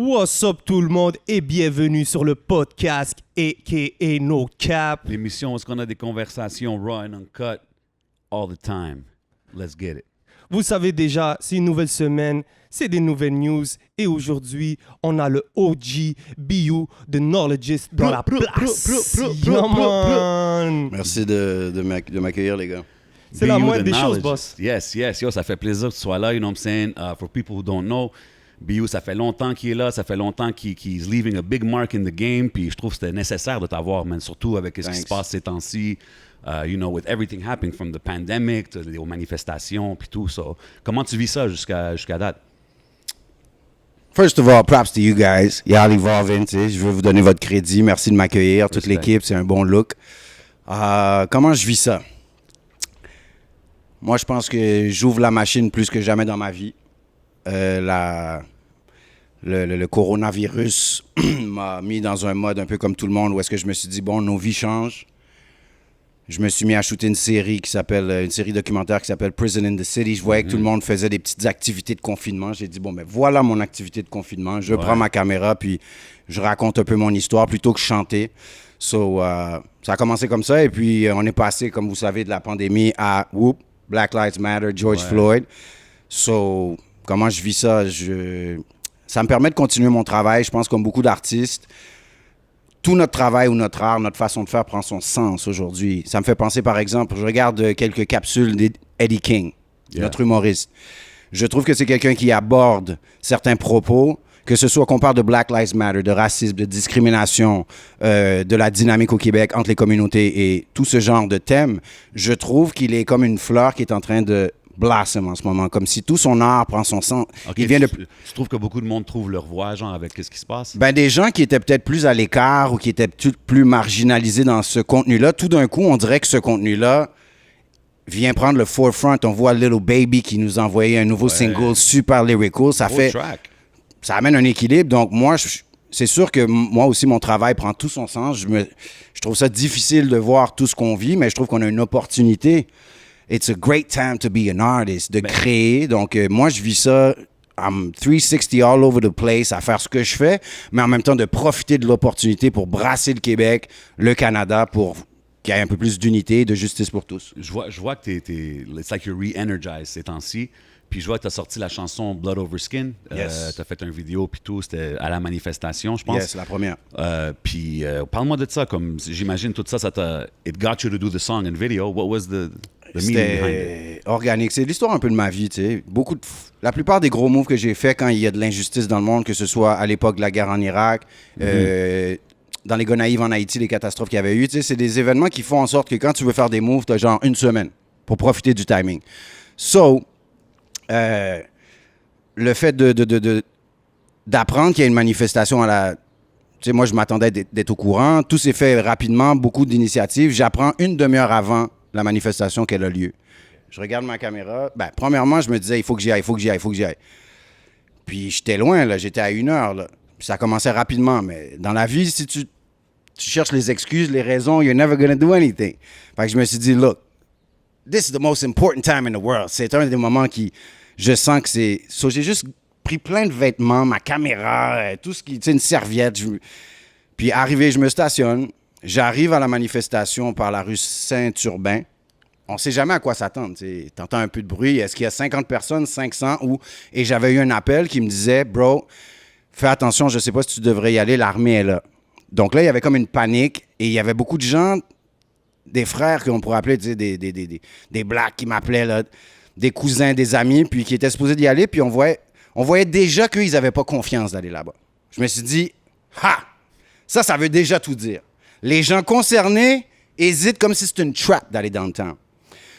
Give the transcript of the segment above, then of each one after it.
What's up tout le monde et bienvenue sur le podcast a.k.a. No Cap. L'émission où on a des conversations raw and uncut all the time. Let's get it. Vous savez déjà, c'est une nouvelle semaine, c'est des nouvelles news et aujourd'hui, on a le OG BU de Knowledgeist dans la place. Yeah, man. Merci de m'accueillir, les gars. C'est la BU moindre the des choses, knowledge. boss. Yes. Yo, ça fait plaisir que tu sois là, you know what I'm saying? For people who don't know, BU, ça fait longtemps qu'il est là, ça fait longtemps qu'il is leaving a big mark in the game, puis je trouve que c'était nécessaire de t'avoir, man, surtout avec ce qui se passe ces temps-ci, you know, with everything happening from the pandemic, aux manifestations, puis tout ça. Comment tu vis ça jusqu'à date? First of all, props to you guys. Y'all evolving, tu sais. Je veux vous donner votre crédit. Merci de m'accueillir, toute l'équipe. C'est un bon look. Comment je vis ça? Moi, je pense que j'ouvre la machine plus que jamais dans ma vie. Le coronavirus m'a mis dans un mode un peu comme tout le monde où est-ce que je me suis dit, bon, nos vies changent. Je me suis mis à shooter une série documentaire qui s'appelle Prison in the City. Je voyais que tout le monde faisait des petites activités de confinement. J'ai dit, bon, ben voilà mon activité de confinement. Je prends ma caméra, puis je raconte un peu mon histoire plutôt que chanter. So, ça a commencé comme ça. Et puis, on est passé, comme vous savez, de la pandémie à, Black Lives Matter, George Floyd. So, comment je vis ça? Ça me permet de continuer mon travail. Je pense comme beaucoup d'artistes, tout notre travail ou notre art, notre façon de faire prend son sens aujourd'hui. Ça me fait penser, par exemple, je regarde quelques capsules d'Eddie King, notre humoriste. Je trouve que c'est quelqu'un qui aborde certains propos, que ce soit qu'on parle de Black Lives Matter, de racisme, de discrimination, de la dynamique au Québec entre les communautés et tout ce genre de thèmes. Je trouve qu'il est comme une fleur qui est en train de blossom en ce moment, comme si tout son art prend son sens. Okay, tu trouves que beaucoup de monde trouve leur voix, genre, avec ce qui se passe? Ben, des gens qui étaient peut-être plus à l'écart ou qui étaient plus marginalisés dans ce contenu-là, tout d'un coup, on dirait que ce contenu-là vient prendre le forefront. On voit Little Baby qui nous a envoyé un nouveau single super lyrical. Ça amène un équilibre. Donc, moi, c'est sûr que moi aussi, mon travail prend tout son sens. Je trouve ça difficile de voir tout ce qu'on vit, mais je trouve qu'on a une opportunité. It's a great time to be an artist, de créer. Donc, moi, je vis ça, I'm 360 all over the place à faire ce que je fais, mais en même temps de profiter de l'opportunité pour brasser le Québec, le Canada, pour qu'il y ait un peu plus d'unité, de justice pour tous. Je vois que it's like you're re-energized ces temps-ci. Puis je vois que tu as sorti la chanson Blood Over Skin. Yes. Tu as fait une vidéo, puis tout. C'était à la manifestation, je pense. Yes, la première. Puis parle-moi de ça. Comme j'imagine tout ça t'a... It got you to do the song and video. What was the meaning behind it? Organique. C'est l'histoire un peu de ma vie, tu sais. La plupart des gros moves que j'ai faits quand il y a de l'injustice dans le monde, que ce soit à l'époque de la guerre en Irak, dans les Gonaïves en Haïti, les catastrophes qu'il y avait eu, tu sais, c'est des événements qui font en sorte que quand tu veux faire des moves, tu as genre une semaine pour profiter du timing. So, le fait d'apprendre qu'il y a une manifestation à la... Tu sais, moi, je m'attendais d'être au courant. Tout s'est fait rapidement, beaucoup d'initiatives. J'apprends une demi-heure avant la manifestation qu'elle a lieu. Je regarde ma caméra. Ben, premièrement, je me disais, il faut que j'y aille. Puis, j'étais loin, là. J'étais à 1 heure, là. Puis, ça commençait rapidement. Mais dans la vie, si tu cherches les excuses, les raisons, you're never gonna do anything. Fait que je me suis dit, look, this is the most important time in the world. C'est un des moments qui... Je sens que c'est... So, j'ai juste pris plein de vêtements, ma caméra, tout ce qui... Tu sais, une serviette. Puis arrivé, je me stationne. J'arrive à la manifestation par la rue Saint-Urbain. On ne sait jamais à quoi s'attendre. Tu entends un peu de bruit. Est-ce qu'il y a 50 personnes, 500? Et j'avais eu un appel qui me disait, « Bro, fais attention, je ne sais pas si tu devrais y aller, l'armée est là. » Donc là, il y avait comme une panique. Et il y avait beaucoup de gens, des frères qu'on pourrait appeler, tu sais, des blacks qui m'appelaient, là, des cousins, des amis, puis qui étaient supposés d'y aller, puis on voyait déjà qu'ils n'avaient pas confiance d'aller là-bas. Je me suis dit, ça veut déjà tout dire. Les gens concernés hésitent comme si c'était une trap d'aller downtown.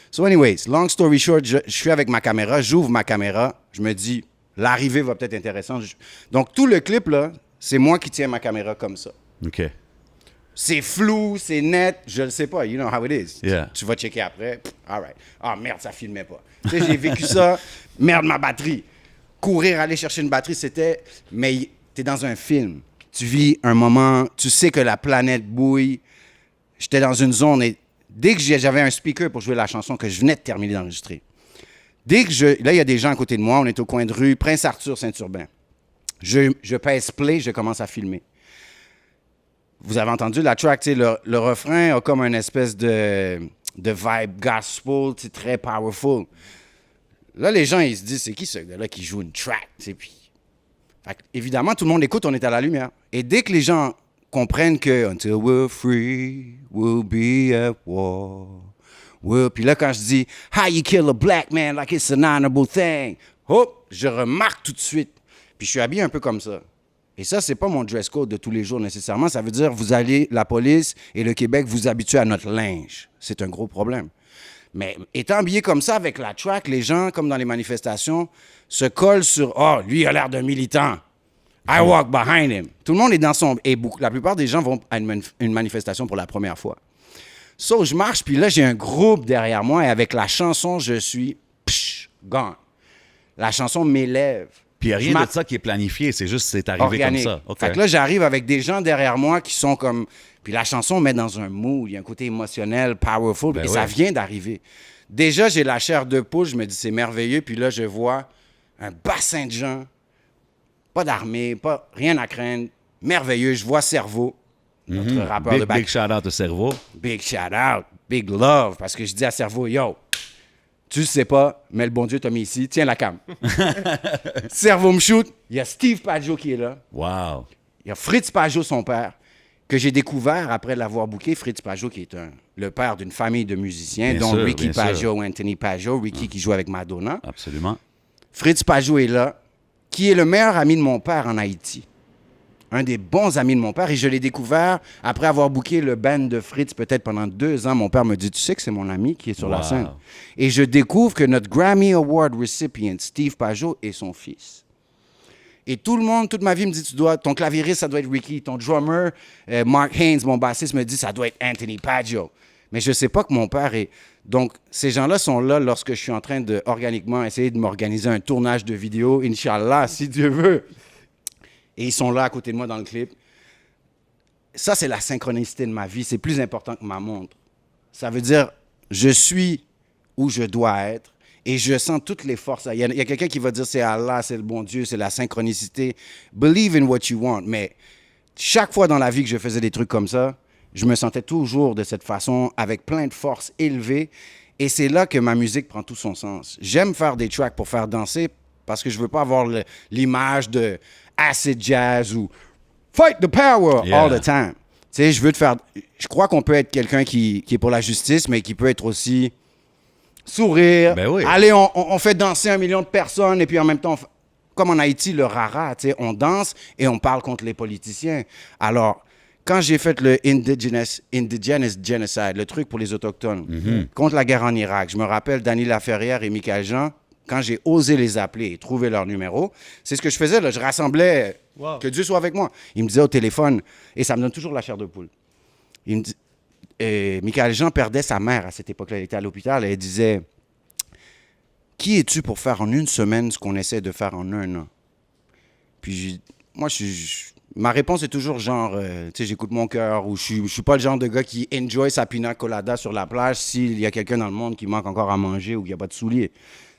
So anyways, long story short, je suis avec ma caméra, j'ouvre ma caméra, je me dis, l'arrivée va peut-être être intéressante. Donc tout le clip, là, c'est moi qui tiens ma caméra comme ça. OK. C'est flou, c'est net, je le sais pas. You know how it is. Yeah. Tu vas checker après. All right. Ah, merde, ça filmait pas. Tu sais, j'ai vécu ça. Merde, ma batterie. Courir, aller chercher une batterie, c'était... Mais t'es dans un film. Tu vis un moment, tu sais que la planète bouille. J'étais dans une zone et dès que j'avais un speaker pour jouer la chanson que je venais de terminer d'enregistrer, là, il y a des gens à côté de moi. On est au coin de rue Prince-Arthur, Saint-Urbain. Je pèse play, je commence à filmer. Vous avez entendu la track, le refrain a comme une espèce de vibe gospel, très powerful. Là, les gens, ils se disent, c'est qui ce gars-là qui joue une track? Puis, évidemment, tout le monde écoute, on est à la lumière. Et dès que les gens comprennent que « Until we're free, we'll be at war. » Puis là, quand je dis « How you kill a black man like it's an honorable thing? » Hop, je remarque tout de suite. Puis je suis habillé un peu comme ça. Et ça, c'est pas mon dress code de tous les jours nécessairement. Ça veut dire vous allez, la police et le Québec vous habituent à notre linge. C'est un gros problème. Mais étant habillé comme ça avec la track, les gens, comme dans les manifestations, se collent sur « Oh, lui, il a l'air d'un militant. I walk behind him. » Tout le monde est dans son... Et la plupart des gens vont à une manifestation pour la première fois. So, je marche, puis là, j'ai un groupe derrière moi et avec la chanson, je suis gone. La chanson m'élève. Puis il n'y a rien de ça qui est planifié, c'est juste c'est arrivé organique. comme ça. Okay. Fait que là, j'arrive avec des gens derrière moi qui sont comme... Puis la chanson me met dans un mood, il y a un côté émotionnel, powerful, et ça vient d'arriver. Déjà, j'ai la chair de poule, je me dis c'est merveilleux, puis là, je vois un bassin de gens, pas d'armée, rien à craindre, merveilleux. Je vois Cerveau, notre rappeur de back. Big shout-out au Cerveau. Big shout-out, big love, parce que je dis à Cerveau, yo, tu sais pas, mais le bon Dieu t'a mis ici, tiens la cam. Cerveau me shoot, il y a Steve Pajot qui est là. Wow. Il y a Fritz Pajot, son père, que j'ai découvert après l'avoir booké. Fritz Pajot, qui est le père d'une famille de musiciens, dont Ricky Pajot, Anthony Pajot, Ricky qui joue avec Madonna. Absolument. Fritz Pajot est là, qui est le meilleur ami de mon père en Haïti. Un des bons amis de mon père. Et je l'ai découvert après avoir booké le band de Fritz peut-être pendant 2 ans. Mon père me dit, tu sais que c'est mon ami qui est sur la scène. Et je découvre que notre Grammy Award recipient, Steve Pajot, est son fils. Et tout le monde, toute ma vie me dit, ton claviériste, ça doit être Ricky. Ton drummer, Mark Haynes, mon bassiste, me dit, ça doit être Anthony Pajot. Mais je ne sais pas que mon père est... Donc, ces gens-là sont là lorsque je suis en train de, organiquement, essayer de m'organiser un tournage de vidéo, Inch'Allah, si Dieu veut. Et ils sont là à côté de moi dans le clip. Ça, c'est la synchronicité de ma vie. C'est plus important que ma montre. Ça veut dire, je suis où je dois être et je sens toutes les forces. Il y a quelqu'un qui va dire, c'est Allah, c'est le bon Dieu, c'est la synchronicité. Believe in what you want. Mais chaque fois dans la vie que je faisais des trucs comme ça, je me sentais toujours de cette façon, avec plein de force élevée. Et c'est là que ma musique prend tout son sens. J'aime faire des tracks pour faire danser parce que je veux pas avoir l'image de acid jazz ou fight the power all the time. Tu sais, je crois qu'on peut être quelqu'un qui est pour la justice, mais qui peut être aussi sourire. Ben oui. Allez, on fait danser 1 million de personnes et puis en même temps, comme en Haïti, le rara, tu sais, on danse et on parle contre les politiciens. Alors, quand j'ai fait le Indigenous Genocide, le truc pour les Autochtones, contre la guerre en Irak, je me rappelle Dany Laferrière et Michael Jean, quand j'ai osé les appeler et trouver leur numéro, c'est ce que je faisais, là, je rassemblais, que Dieu soit avec moi. Il me disait au téléphone, et ça me donne toujours la chair de poule, il me dit, Michael Jean perdait sa mère à cette époque-là, elle était à l'hôpital, et elle disait, qui es-tu pour faire en 1 semaine ce qu'on essaie de faire en 1 an? Puis moi, ma réponse est toujours genre, tu sais, j'écoute mon cœur, ou je suis pas le genre de gars qui enjoy sa pina colada sur la plage s'il y a quelqu'un dans le monde qui manque encore à manger ou qu'il n'y a pas de souliers.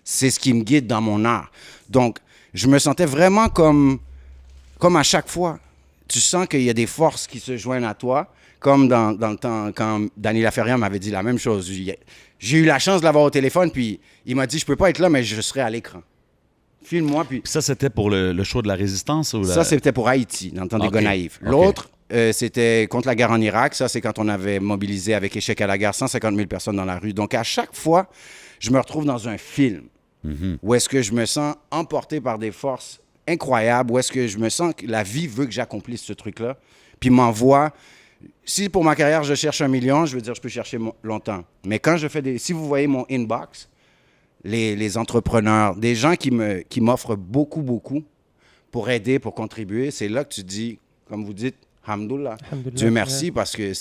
C'est ce qui me guide dans mon art. Donc, je me sentais vraiment comme à chaque fois. Tu sens qu'il y a des forces qui se joignent à toi, comme dans le temps, quand Dany Laferrière m'avait dit la même chose. J'ai eu la chance de l'avoir au téléphone, puis il m'a dit, je peux pas être là, mais je serai à l'écran. Filme-moi, puis... Ça, c'était pour le show de la Résistance? Ou Ça, c'était pour Haïti, dans le temps des gars naïfs. L'autre, c'était contre la guerre en Irak. Ça, c'est quand on avait mobilisé avec Échec à la guerre 150 000 personnes dans la rue. Donc, à chaque fois, je me retrouve dans un film où est-ce que je me sens emporté par des forces incroyables, où est-ce que je me sens que la vie veut que j'accomplisse ce truc-là, puis m'envoie... Si pour ma carrière, je cherche 1 million, je veux dire, je peux chercher longtemps. Mais quand je fais si vous voyez mon inbox, les entrepreneurs, des gens qui m'offrent beaucoup, beaucoup pour aider, pour contribuer, c'est là que tu dis, comme vous dites, Hamdoullah, Dieu merci, parce que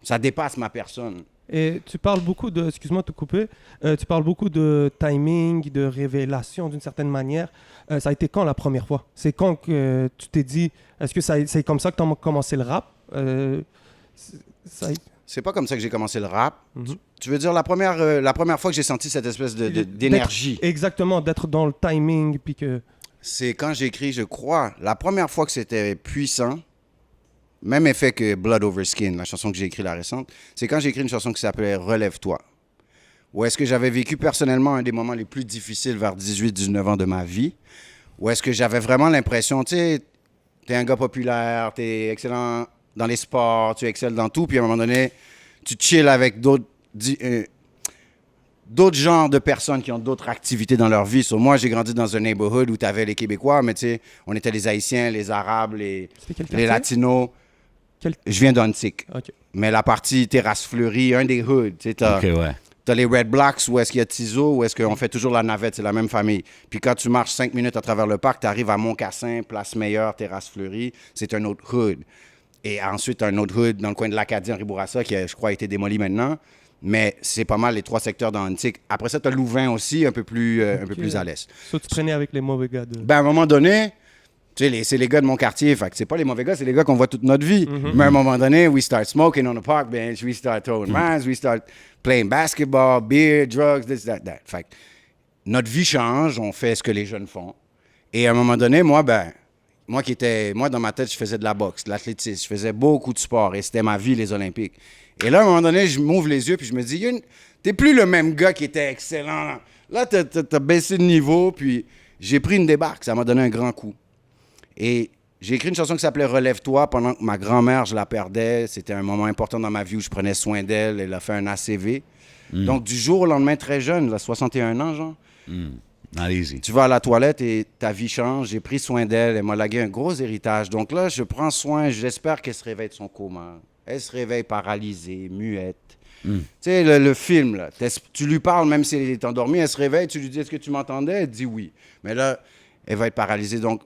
ça dépasse ma personne. Et tu parles beaucoup de, excuse-moi de te couper, tu parles beaucoup de timing, de révélation d'une certaine manière. Ça a été quand la première fois? C'est quand que tu t'es dit, est-ce que c'est comme ça que tu as commencé le rap? C'est pas comme ça que j'ai commencé le rap. Tu veux dire la première fois que j'ai senti cette espèce d'énergie? Exactement, d'être dans le timing, puis que... C'est quand j'ai écrit, je crois, la première fois que c'était puissant, même effet que Blood Over Skin, la chanson que j'ai écrite la récente, c'est quand j'ai écrit une chanson qui s'appelait Relève-toi. Où est-ce que j'avais vécu personnellement un des moments les plus difficiles vers 18-19 ans de ma vie. Où est-ce que j'avais vraiment l'impression, tu sais, t'es un gars populaire, t'es excellent dans les sports, tu excelles dans tout, puis à un moment donné, tu chill avec d'autres genres de personnes qui ont d'autres activités dans leur vie. So, moi, j'ai grandi dans un neighborhood où t'avais les Québécois, mais tu sais, on était les Haïtiens, les Arabes, les Latinos. Je viens d'Antique. Okay. Mais la partie Terrasse Fleurie, un des hoods, tu sais, t'as les Red Blocks où est-ce qu'il y a Tizo, où est-ce qu'on fait toujours la navette, c'est la même famille. Puis quand tu marches 5 minutes à travers le parc, tu arrives à Montcassin, Place Meilleure, Terrasse Fleurie, c'est un autre hood. Et ensuite, un autre hood dans le coin de l'Acadie, Henri Bourassa, qui a, je crois, été démoli maintenant. Mais c'est pas mal les 3 secteurs dans Antique. Après ça, tu as Louvain aussi, un peu plus à l'est. So, tu traînais avec les mauvais gars de... Ben, à un moment donné, tu sais, c'est les gars de mon quartier. Fait que c'est pas les mauvais gars, c'est les gars qu'on voit toute notre vie. Mais à un moment donné, we start smoking on the park bench, we start throwing rounds, we start playing basketball, beer, drugs, this, that. Fait que notre vie change, on fait ce que les jeunes font. Et à un moment donné, moi, dans ma tête, je faisais de la boxe, de l'athlétisme, je faisais beaucoup de sport et c'était ma vie, les Olympiques. Et là, à un moment donné, je m'ouvre les yeux puis je me dis, t'es plus le même gars qui était excellent. Là, t'as baissé de niveau, puis j'ai pris une débarque, ça m'a donné un grand coup. Et j'ai écrit une chanson qui s'appelait « Relève-toi » pendant que ma grand-mère, je la perdais. C'était un moment important dans ma vie où je prenais soin d'elle. Elle a fait un ACV. Donc, du jour au lendemain, très jeune, là, 61 ans, genre. Not easy. Tu vas à la toilette et ta vie change. J'ai pris soin d'elle. Elle m'a lagué un gros héritage. Donc là, je prends soin. J'espère qu'elle se réveille de son coma. Elle se réveille paralysée, muette. Tu sais, le film, là, tu lui parles même si elle est endormie. Elle se réveille, tu lui dis « Est-ce que tu m'entendais? » Elle dit oui. Mais là, elle va être paralysée. Donc,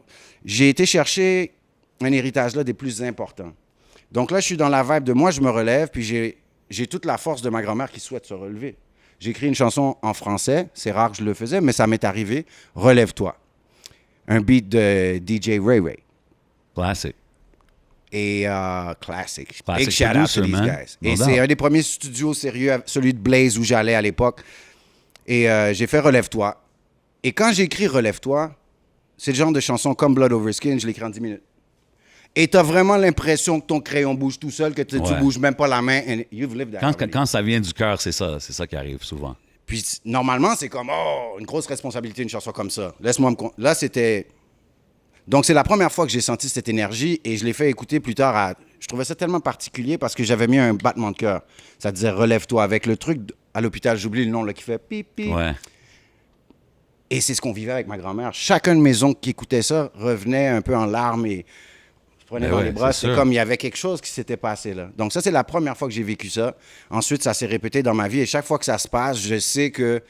j'ai été chercher un héritage là des plus importants. Donc là, je suis dans la vibe de moi, je me relève, puis j'ai toute la force de ma grand-mère qui souhaite se relever. J'ai écrit une chanson en français, c'est rare que je le faisais, mais ça m'est arrivé. Relève-toi. Un beat de DJ Ray Ray. Classic. Et classic. Classic Big shout out to these guys. Et c'est un des premiers studios sérieux, celui de Blaze où j'allais à l'époque. Et j'ai fait Relève-toi. Et quand j'ai écrit Relève-toi, c'est le genre de chanson comme Blood Over Skin, je l'écris en 10 minutes. Et t'as vraiment l'impression que ton crayon bouge tout seul, que tu bouges même pas la main. And you've lived that quand ça vient du cœur, c'est ça qui arrive souvent. Puis normalement, c'est comme, une grosse responsabilité, une chanson comme ça. Laisse-moi me... Là, c'était... Donc, c'est la première fois que j'ai senti cette énergie et je l'ai fait écouter plus tard. Je trouvais ça tellement particulier parce que j'avais mis un battement de cœur. Ça disait « Relève-toi » avec le truc à l'hôpital, j'oublie le nom, là, qui fait « pip, pip ». Ouais. Et c'est ce qu'on vivait avec ma grand-mère. Chacun de mes oncles qui écoutait ça revenait un peu en larmes et se prenait dans les bras. C'est comme il y avait quelque chose qui s'était passé là. Donc ça, c'est la première fois que j'ai vécu ça. Ensuite, ça s'est répété dans ma vie. Et chaque fois que ça se passe, je sais qu'il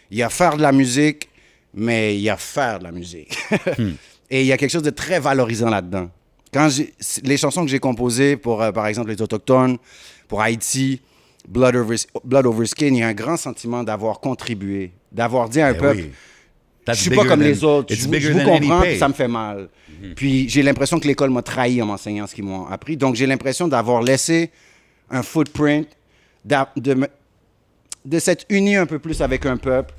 y a faire de la musique, mais il y a faire de la musique. Et il y a quelque chose de très valorisant là-dedans. Les chansons que j'ai composées pour, par exemple, les Autochtones, pour Haïti, Blood Over Skin, il y a un grand sentiment d'avoir contribué, d'avoir dit à un peuple... Oui. Je suis pas comme les autres. Je vous comprends, puis ça me fait mal. Puis j'ai l'impression que l'école m'a trahi en m'enseignant ce qu'ils m'ont appris. Donc j'ai l'impression d'avoir laissé un footprint, de s'être uni un peu plus avec un peuple,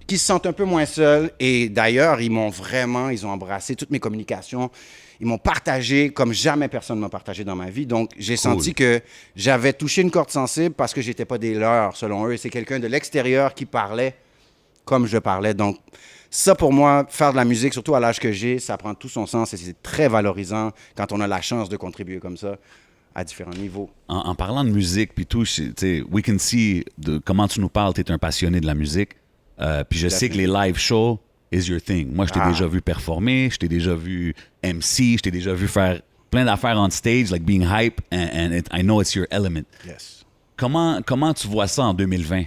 qui se sentent un peu moins seuls. Et d'ailleurs, ils ont embrassé toutes mes communications. Ils m'ont partagé comme jamais personne ne m'a partagé dans ma vie. Donc j'ai senti que j'avais touché une corde sensible parce que j'étais pas des leurs, selon eux. C'est quelqu'un de l'extérieur qui parlait comme je parlais. Donc ça, pour moi, faire de la musique, surtout à l'âge que j'ai, ça prend tout son sens et c'est très valorisant quand on a la chance de contribuer comme ça à différents niveaux. En parlant de musique, puis tout, we can see comment tu nous parles, tu es un passionné de la musique. Puis je sais que les live shows is your thing. Moi, je t'ai déjà vu performer, je t'ai déjà vu MC, je t'ai déjà vu faire plein d'affaires on stage, like being hype, and I know it's your element. Yes. Comment tu vois ça en 2020?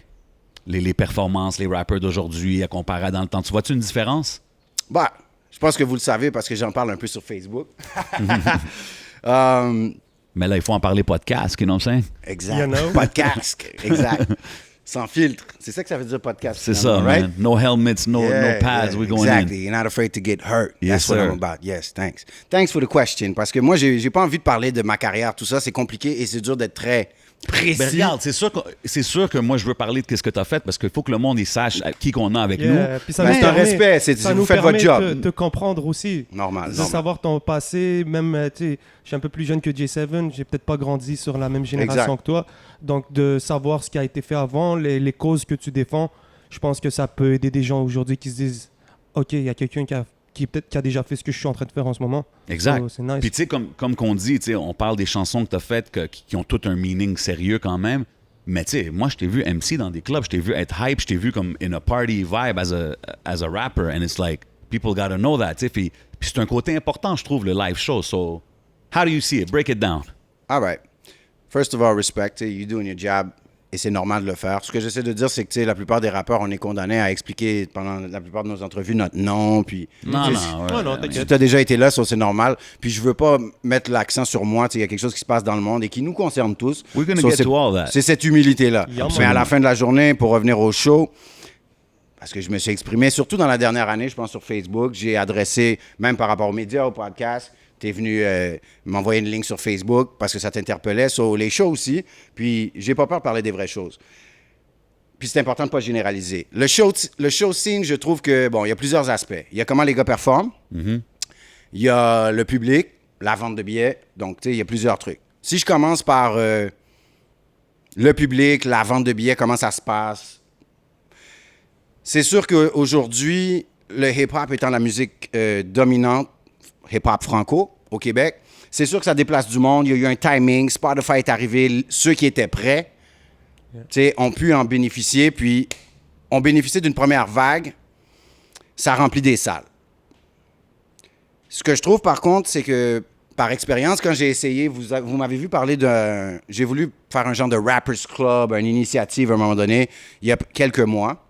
Les performances, les rappers d'aujourd'hui à comparer à dans le temps. Tu vois-tu une différence? Bah, je pense que vous le savez parce que j'en parle un peu sur Facebook. Mais là, il faut en parler podcast, you know what I'm saying? Exact. You know? Podcast, exact. Sans filtre. C'est ça que ça veut dire podcast. C'est ça, right? man. No helmets, no pads, we going exactly. in. You're not afraid to get hurt. Yes, That's what sir. I'm about. Yes, thanks. Thanks for the question. Parce que moi, j'ai pas envie de parler de ma carrière, tout ça. C'est compliqué et c'est dur d'être très précis. Ben regarde, c'est sûr que moi, je veux parler de ce que tu as fait parce qu'il faut que le monde il sache qui qu'on a avec nous. Puis ça Mais nous c'est un permet- respect, ça vous nous faites votre permet job. de comprendre aussi. Normal. De savoir ton passé, même, tu sais, je suis un peu plus jeune que J7, j'ai peut-être pas grandi sur la même génération Exact. que toi. Donc, de savoir ce qui a été fait avant, les causes que tu défends, je pense que ça peut aider des gens aujourd'hui qui se disent OK, il y a quelqu'un qui peut-être qui a déjà fait ce que je suis en train de faire en ce moment. Exact. So, c'est nice. Puis tu sais, comme qu'on dit, tu sais, on parle des chansons que tu as faites qui ont tout un meaning sérieux quand même. Mais tu sais, moi, je t'ai vu MC dans des clubs, je t'ai vu être hype, je t'ai vu comme in a party vibe as a rapper. And it's like, people gotta know that, tu sais. Puis c'est un côté important, je trouve, le live show. So, how do you see it? Break it down. All right. First of all, respect. You're doing your job. Et c'est normal de le faire. Ce que j'essaie de dire, c'est que la plupart des rappeurs, on est condamnés à expliquer pendant la plupart de nos entrevues notre nom. Puis, Non, tu non, sais, ouais, non, ouais, t'inquiète. tu as déjà été là, ça c'est normal. Puis je veux pas mettre l'accent sur moi. Il y a quelque chose qui se passe dans le monde et qui nous concerne tous. We're gonna So, get c'est- to all that. C'est cette humilité-là. Yeah, Mais à man. la fin de la journée, pour revenir au show, parce que je me suis exprimé, surtout dans la dernière année, je pense sur Facebook, j'ai adressé, même par rapport aux médias, au podcast, tu es venu m'envoyer une ligne sur Facebook parce que ça t'interpellait, sur les shows aussi. Puis j'ai pas peur de parler des vraies choses. Puis c'est important de ne pas généraliser. Le show scene, je trouve que, bon, il y a plusieurs aspects. Il y a comment les gars performent. Il y a le public, la vente de billets. Donc, tu sais, il y a plusieurs trucs. Si je commence par le public, la vente de billets, comment ça se passe, c'est sûr qu'aujourd'hui, le hip-hop étant la musique dominante, hip-hop franco, au Québec, c'est sûr que ça déplace du monde. Il y a eu un timing. Spotify est arrivé. Ceux qui étaient prêts, ont pu en bénéficier, puis ont bénéficié d'une première vague. Ça remplit des salles. Ce que je trouve, par contre, c'est que, par expérience, quand j'ai essayé, vous m'avez vu parler d'un... J'ai voulu faire un genre de Rappers Club, une initiative à un moment donné, il y a quelques mois,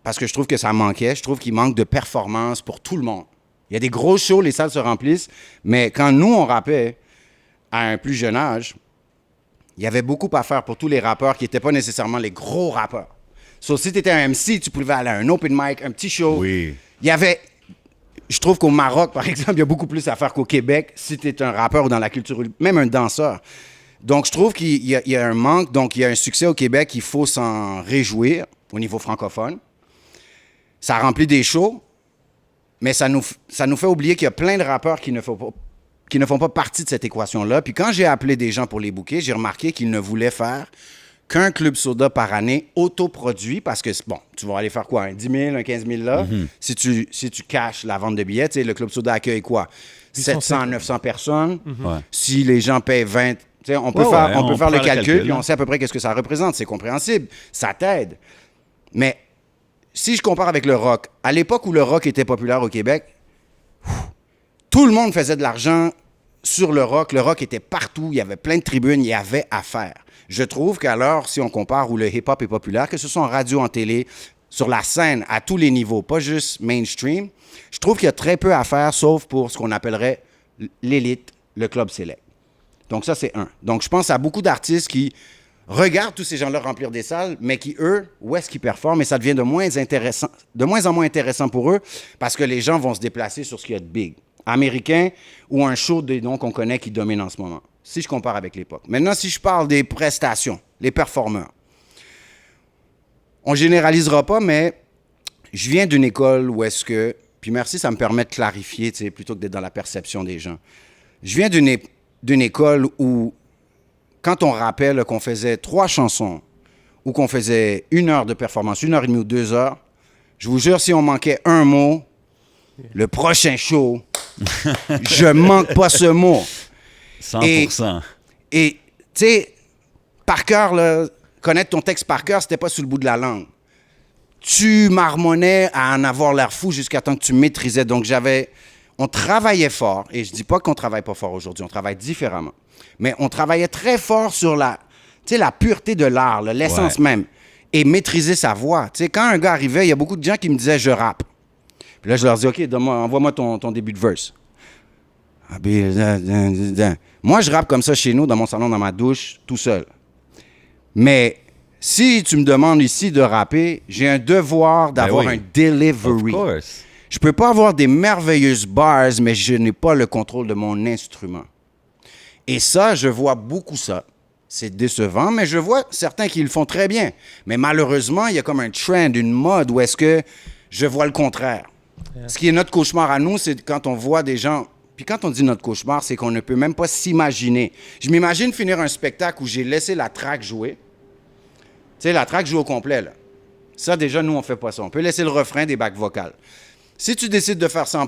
parce que je trouve que ça manquait. Je trouve qu'il manque de performance pour tout le monde. Il y a des gros shows, les salles se remplissent, mais quand nous, on rappait à un plus jeune âge, il y avait beaucoup à faire pour tous les rappeurs qui n'étaient pas nécessairement les gros rappeurs. So, si tu étais un MC, tu pouvais aller à un open mic, un petit show. Oui. Il y avait... Je trouve qu'au Maroc, par exemple, il y a beaucoup plus à faire qu'au Québec si tu es un rappeur ou dans la culture, même un danseur. Donc, je trouve qu'il y a un manque. Donc, il y a un succès au Québec, il faut s'en réjouir au niveau francophone. Ça remplit des shows, mais ça nous fait oublier qu'il y a plein de rappeurs qui ne font pas partie de cette équation-là. Puis quand j'ai appelé des gens pour les booker, j'ai remarqué qu'ils ne voulaient faire qu'un club soda par année autoproduit parce que, bon, tu vas aller faire quoi? Un 10 000, un 15 000 là? Si tu caches la vente de billets, tu sais, le club soda accueille quoi? 700, 900 personnes. Ouais. Si les gens payent 20, tu sais, on peut Ouais, faire, ouais, on peut on faire peut le faire le calcul, calcul, puis là. on sait à peu près qu'est-ce que ça représente. C'est compréhensible. Ça t'aide. Mais si je compare avec le rock, à l'époque où le rock était populaire au Québec, tout le monde faisait de l'argent sur le rock. Le rock était partout. Il y avait plein de tribunes. Il y avait à faire. Je trouve qu'alors, si on compare où le hip-hop est populaire, que ce soit en radio, en télé, sur la scène, à tous les niveaux, pas juste mainstream, je trouve qu'il y a très peu à faire, sauf pour ce qu'on appellerait l'élite, le club select. Donc ça, c'est un. Donc je pense à beaucoup d'artistes qui regardent tous ces gens-là remplir des salles, mais qui, eux, où est-ce qu'ils performent? Et ça devient de moins en moins intéressant pour eux parce que les gens vont se déplacer sur ce qu'il y a de big. Américain ou un show des noms qu'on connaît qui domine en ce moment, si je compare avec l'époque. Maintenant, si je parle des prestations, les performeurs, on généralisera pas, mais je viens d'une école où est-ce que, puis merci, ça me permet de clarifier, tu sais, plutôt que d'être dans la perception des gens. Je viens d'une école où, quand on rappelle qu'on faisait 3 chansons ou qu'on faisait 1 heure de performance, 1 heure et demie ou 2 heures, je vous jure, si on manquait un mot, le prochain show, je manque pas ce mot. 100%. Et, tu sais, par cœur, là, connaître ton texte par cœur, c'était pas sous le bout de la langue. Tu marmonnais à en avoir l'air fou jusqu'à temps que tu maîtrisais. Donc, on travaillait fort, et je dis pas qu'on travaille pas fort aujourd'hui, on travaille différemment. Mais on travaillait très fort sur la pureté de l'art, là, l'essence même, et maîtriser sa voix. Tu sais, quand un gars arrivait, il y a beaucoup de gens qui me disaient « je rappe ». Puis là, je leur dis « OK, envoie-moi ton début de verse ». Moi, je rappe comme ça chez nous, dans mon salon, dans ma douche, tout seul. Mais si tu me demandes ici de rapper, j'ai un devoir d'avoir oui. un delivery. Of course. Je peux pas avoir des merveilleuses bars, mais je n'ai pas le contrôle de mon instrument. Et ça, je vois beaucoup ça. c'est décevant, mais je vois certains qui le font très bien. Mais malheureusement, il y a comme un trend, une mode où est-ce que je vois le contraire. Yeah. Ce qui est notre cauchemar à nous, c'est quand on voit des gens... Puis quand on dit notre cauchemar, c'est qu'on ne peut même pas s'imaginer. Je m'imagine finir un spectacle où j'ai laissé la track jouer. Tu sais, la track joue au complet, là. Ça, déjà, nous, on fait pas ça. On peut laisser le refrain des backs vocales. Si tu décides de faire ça en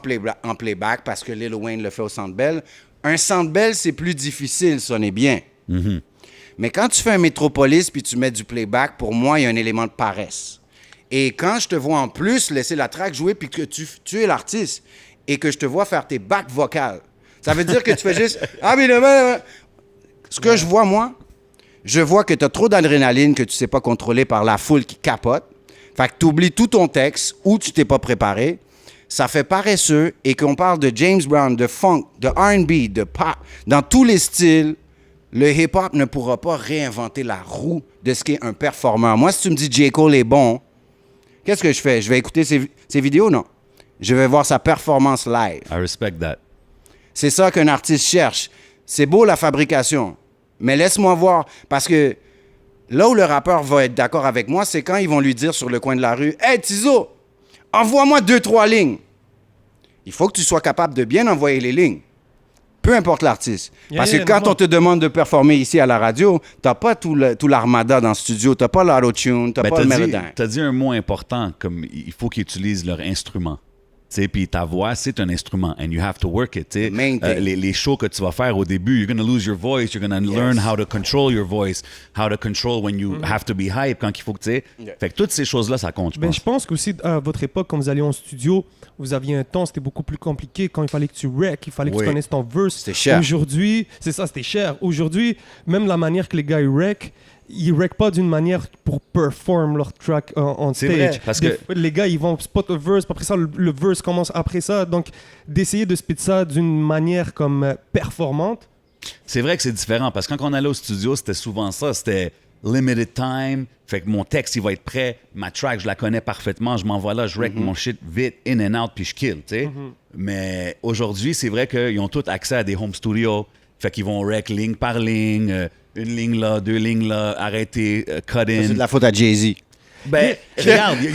playback, parce que Lil Wayne le fait au Centre Bell, un Centre Bell, c'est plus difficile, sonner bien. Mm-hmm. Mais quand tu fais un Métropolis puis tu mets du playback, pour moi, il y a un élément de paresse. Et quand je te vois en plus laisser la track jouer puis que tu es l'artiste et que je te vois faire tes backs vocales, ça veut dire que tu fais juste... Ah, mais ce que je vois, moi, je vois que tu as trop d'adrénaline que tu ne sais pas contrôler par la foule qui capote. Fait que tu oublies tout ton texte ou tu t'es pas préparé. Ça fait paresseux et qu'on parle de James Brown, de funk, de R&B, de pop, dans tous les styles, le hip-hop ne pourra pas réinventer la roue de ce qu'est un performeur. Moi, si tu me dis J. Cole est bon, qu'est-ce que je fais? Je vais écouter ses vidéos? Non. Je vais voir sa performance live. I respect that. C'est ça qu'un artiste cherche. C'est beau la fabrication, mais laisse-moi voir, parce que là où le rappeur va être d'accord avec moi, c'est quand ils vont lui dire sur le coin de la rue « Hey, Tizo, envoie-moi 2-3 lignes. » Il faut que tu sois capable de bien envoyer les lignes. Peu importe l'artiste. Parce que quand on te demande de performer ici à la radio, t'as pas tout l'armada dans le studio, t'as pas l'autotune, t'as pas le Melodyne. T'as dit un mot important, comme il faut qu'ils utilisent leur instrument. Puis ta voix, c'est un instrument, and you have to work it. Les shows que tu vas faire au début, you're going to lose your voice, you're going to learn how to control your voice, how to control when you have to be hype, quand il faut que tu sais. Fait que toutes ces choses-là, ça compte, je pense. Je pense qu'aussi, à votre époque, quand vous alliez en studio, vous aviez un temps, c'était beaucoup plus compliqué. Quand il fallait que tu wreck, il fallait que tu connaisses ton verse. C'était cher. Aujourd'hui, c'est ça, c'était cher. Aujourd'hui, même la manière que les gars ils wreck pas d'une manière pour perform leur track on stage. C'est vrai, parce que les gars, ils vont spot le verse, après ça, le verse commence après ça. Donc, d'essayer de spit ça d'une manière comme performante. C'est vrai que c'est différent, parce que quand on allait au studio, c'était souvent ça. C'était limited time, fait que mon texte, il va être prêt. Ma track, je la connais parfaitement. Je m'envoie là, je wreck mon shit vite, in and out, puis je kill, tu sais. Mais aujourd'hui, c'est vrai qu'ils ont tous accès à des home studios. Fait qu'ils vont wreck ligne par ligne, une ligne là, 2 lignes là, arrêter, cut in. C'est de la faute à Jay-Z. Ben, regarde, il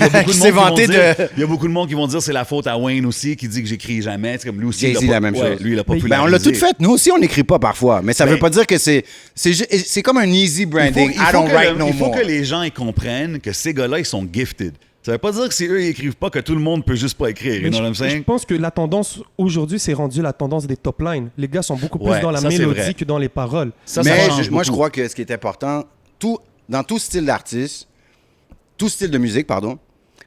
y a beaucoup de monde qui vont dire c'est la faute à Wayne aussi, qui dit que j'écris jamais. C'est comme lui aussi, Jay-Z, la même chose. Lui, il a popularisé. Ben, on l'a tout fait. Nous aussi, on n'écrit pas parfois. Mais ça veut pas dire que c'est comme un easy branding. Il faut que les gens ils comprennent que ces gars-là, ils sont gifted. Ça veut pas dire que c'est eux qui écrivent pas que tout le monde peut juste pas écrire. You know what I'm saying? Je pense que la tendance aujourd'hui, c'est rendu la tendance des top lines. Les gars sont beaucoup plus dans la mélodie que dans les paroles. Mais moi, je crois que ce qui est important, dans tout style d'artiste, tout style de musique, pardon,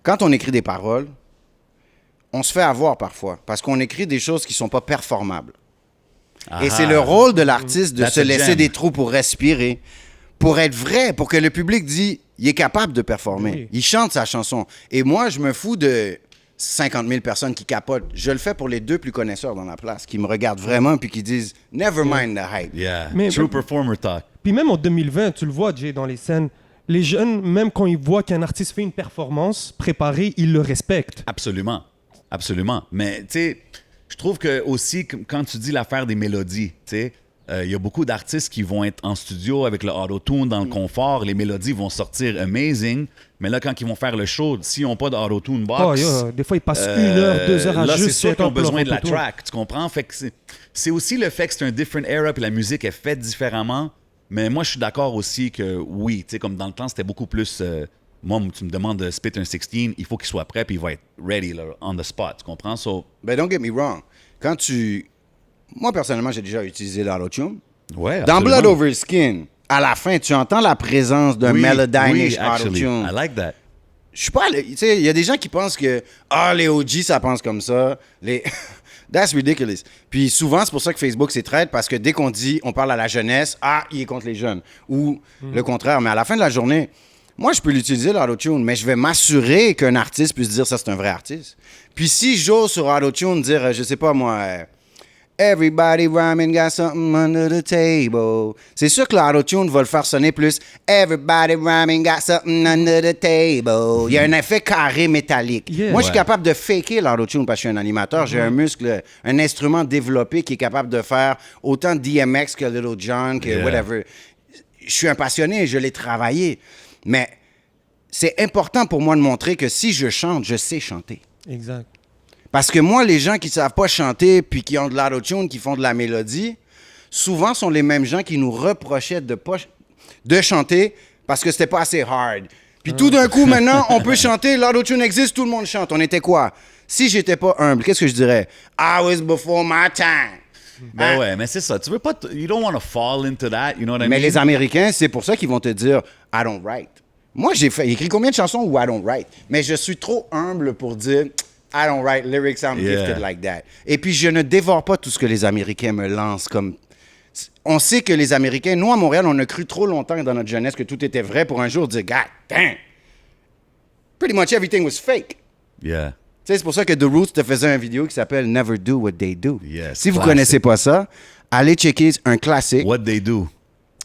quand on écrit des paroles, on se fait avoir parfois parce qu'on écrit des choses qui sont pas performables. Et c'est le rôle de l'artiste de se laisser des trous pour respirer, pour être vrai, pour que le public dit il est capable de performer. Oui. Il chante sa chanson. Et moi, je me fous de 50 000 personnes qui capotent. Je le fais pour les 2 plus connaisseurs dans la place, qui me regardent vraiment puis qui disent « Never mind the hype ». Yeah, true performer talk. Puis même en 2020, tu le vois, Jay, dans les scènes, les jeunes, même quand ils voient qu'un artiste fait une performance préparée, ils le respectent. Absolument. Absolument. Mais, tu sais, je trouve que aussi, quand tu dis l'affaire des mélodies, tu sais, il y a beaucoup d'artistes qui vont être en studio avec le auto-tune dans le confort. Les mélodies vont sortir amazing. Mais là, quand ils vont faire le show, s'ils n'ont pas d'auto-tune box... des fois, ils passent 1 heure, 2 heures à là, juste... Là, c'est sûr qu'ils ont besoin de la track, tu comprends? Fait que c'est aussi le fait que c'est un different era puis la musique est faite différemment. Mais moi, je suis d'accord aussi que oui, tu sais, comme dans le temps, c'était beaucoup plus... moi, tu me demandes de spit un 16, il faut qu'il soit prêt puis il va être ready, là, on the spot, tu comprends? Ben, don't get me wrong. Moi, personnellement, j'ai déjà utilisé l'autotune. Ouais, dans Blood Over Skin, à la fin, tu entends la présence d'un Melodyne-ish autotune. I like that. Je suis pas... Tu sais, il y a des gens qui pensent que les OG, ça pense comme ça. That's ridiculous. Puis souvent, c'est pour ça que Facebook c'est traite, parce que dès qu'on dit, on parle à la jeunesse, il est contre les jeunes. Ou le contraire. Mais à la fin de la journée, moi, je peux l'utiliser, l'autotune, mais je vais m'assurer qu'un artiste puisse dire ça, c'est un vrai artiste. Puis si j'ose sur autotune dire, je sais pas moi... Everybody rhyming got something under the table. C'est sûr que l'autotune va le faire sonner plus. Everybody rhyming got something under the table. Il y a un effet carré métallique. Yeah. Moi, je suis capable de faker l'autotune parce que je suis un animateur. J'ai un muscle, un instrument développé qui est capable de faire autant DMX que Little John, que whatever. je suis un passionné, je l'ai travaillé. Mais c'est important pour moi de montrer que si je chante, je sais chanter. Exact. Parce que moi, les gens qui ne savent pas chanter puis qui ont de l'autotune, qui font de la mélodie, souvent sont les mêmes gens qui nous reprochaient de chanter parce que c'était pas assez hard. Puis tout d'un coup, maintenant, on peut chanter, l'autotune existe, tout le monde chante. On était quoi? Si j'étais pas humble, qu'est-ce que je dirais? I was before my time. Ben ouais, mais c'est ça. Tu veux pas... You don't want to fall into that, you know what I mean? Mais les Américains, c'est pour ça qu'ils vont te dire « I don't write ». Moi, j'ai écrit combien de chansons où « I don't write ». Mais je suis trop humble pour dire « I don't write lyrics, I'm gifted like that ». Et puis, je ne dévore pas tout ce que les Américains me lancent comme... On sait que les Américains, nous, à Montréal, on a cru trop longtemps dans notre jeunesse que tout était vrai pour un jour dire « God damn! Pretty much everything was fake ». Yeah. Tu sais, c'est pour ça que The Roots te faisait une vidéo qui s'appelle « Never Do What They Do Yes, si vous classic. connaissez pas ça, allez checker un classique. What They Do.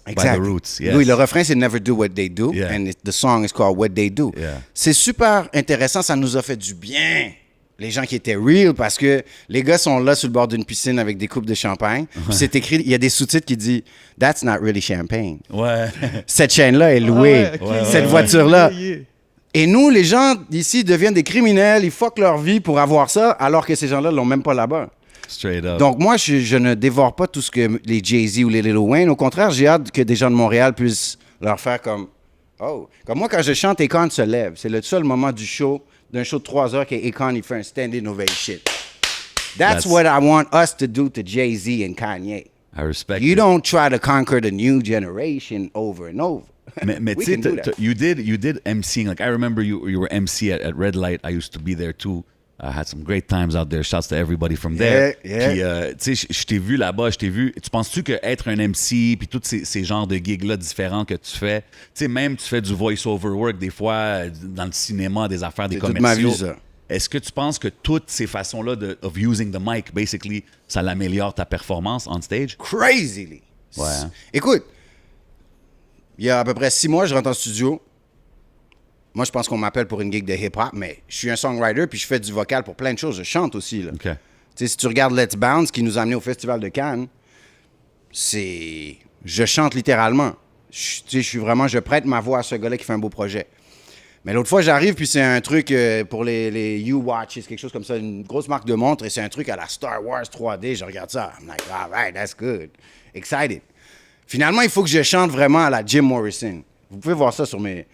Exact. By The Roots, yes. Oui, le refrain, c'est « Never Do What They Do Yeah. and the song is called « What They Do Yeah. C'est super intéressant, ça nous a fait du bien. Les gens qui étaient real, parce que les gars sont là sur le bord d'une piscine avec des coupes de champagne. Puis c'est écrit, il y a des sous-titres qui disent « That's not really champagne Ouais. ». Cette chaîne-là est louée. Ah ouais, ok. Cette voiture-là. Yeah, yeah. Et nous, les gens d'ici deviennent des criminels, ils fuckent leur vie pour avoir ça, alors que ces gens-là l'ont même pas là-bas. Straight up. Donc moi, je ne dévore pas tout ce que les Jay-Z ou les Lil Wayne. Au contraire, j'ai hâte que des gens de Montréal puissent leur faire comme « Oh ». Comme moi, quand je chante, Akon se lève. C'est le seul moment du show, d'un show de 3 heures, qu'Akon, il fait un standing ovation. That's what I want us to do to Jay-Z and Kanye. I respect You it. don't try to conquer the new generation over and over. Mais We tu sais, can do that. you did MCing. Like I remember you were MC at Red Light. I used to be there too. I had some great times out there. Shouts to everybody from there. Yeah. Puis tu sais, je t'ai vu là-bas, je t'ai vu. Tu penses-tu que être un MC puis tous ces genres de gigs-là différents que tu fais, tu sais, même tu fais du voice-over work des fois dans le cinéma, des affaires, des C'est toute commerciaux. ma vie, ça. Est-ce que tu penses que toutes ces façons-là of using the mic, basically, ça l'améliore ta performance on stage? Crazily. Ouais. Hein? Écoute, il y a à peu près 6 mois, je rentre en studio. Moi, je pense qu'on m'appelle pour une gig de hip-hop, mais je suis un songwriter puis je fais du vocal pour plein de choses. Je chante aussi, là. OK. Tu sais, si tu regardes Let's Bounce, qui nous a amenés au Festival de Cannes, c'est... Je chante littéralement. Tu sais, je prête ma voix à ce gars-là qui fait un beau projet. Mais l'autre fois, j'arrive, puis c'est un truc pour les U-Watches, quelque chose comme ça, une grosse marque de montre, et c'est un truc à la Star Wars 3D. Je regarde ça. I'm like, all right, that's good. Excited. Finalement, il faut que je chante vraiment à la Jim Morrison. Vous pouvez voir ça sur mes...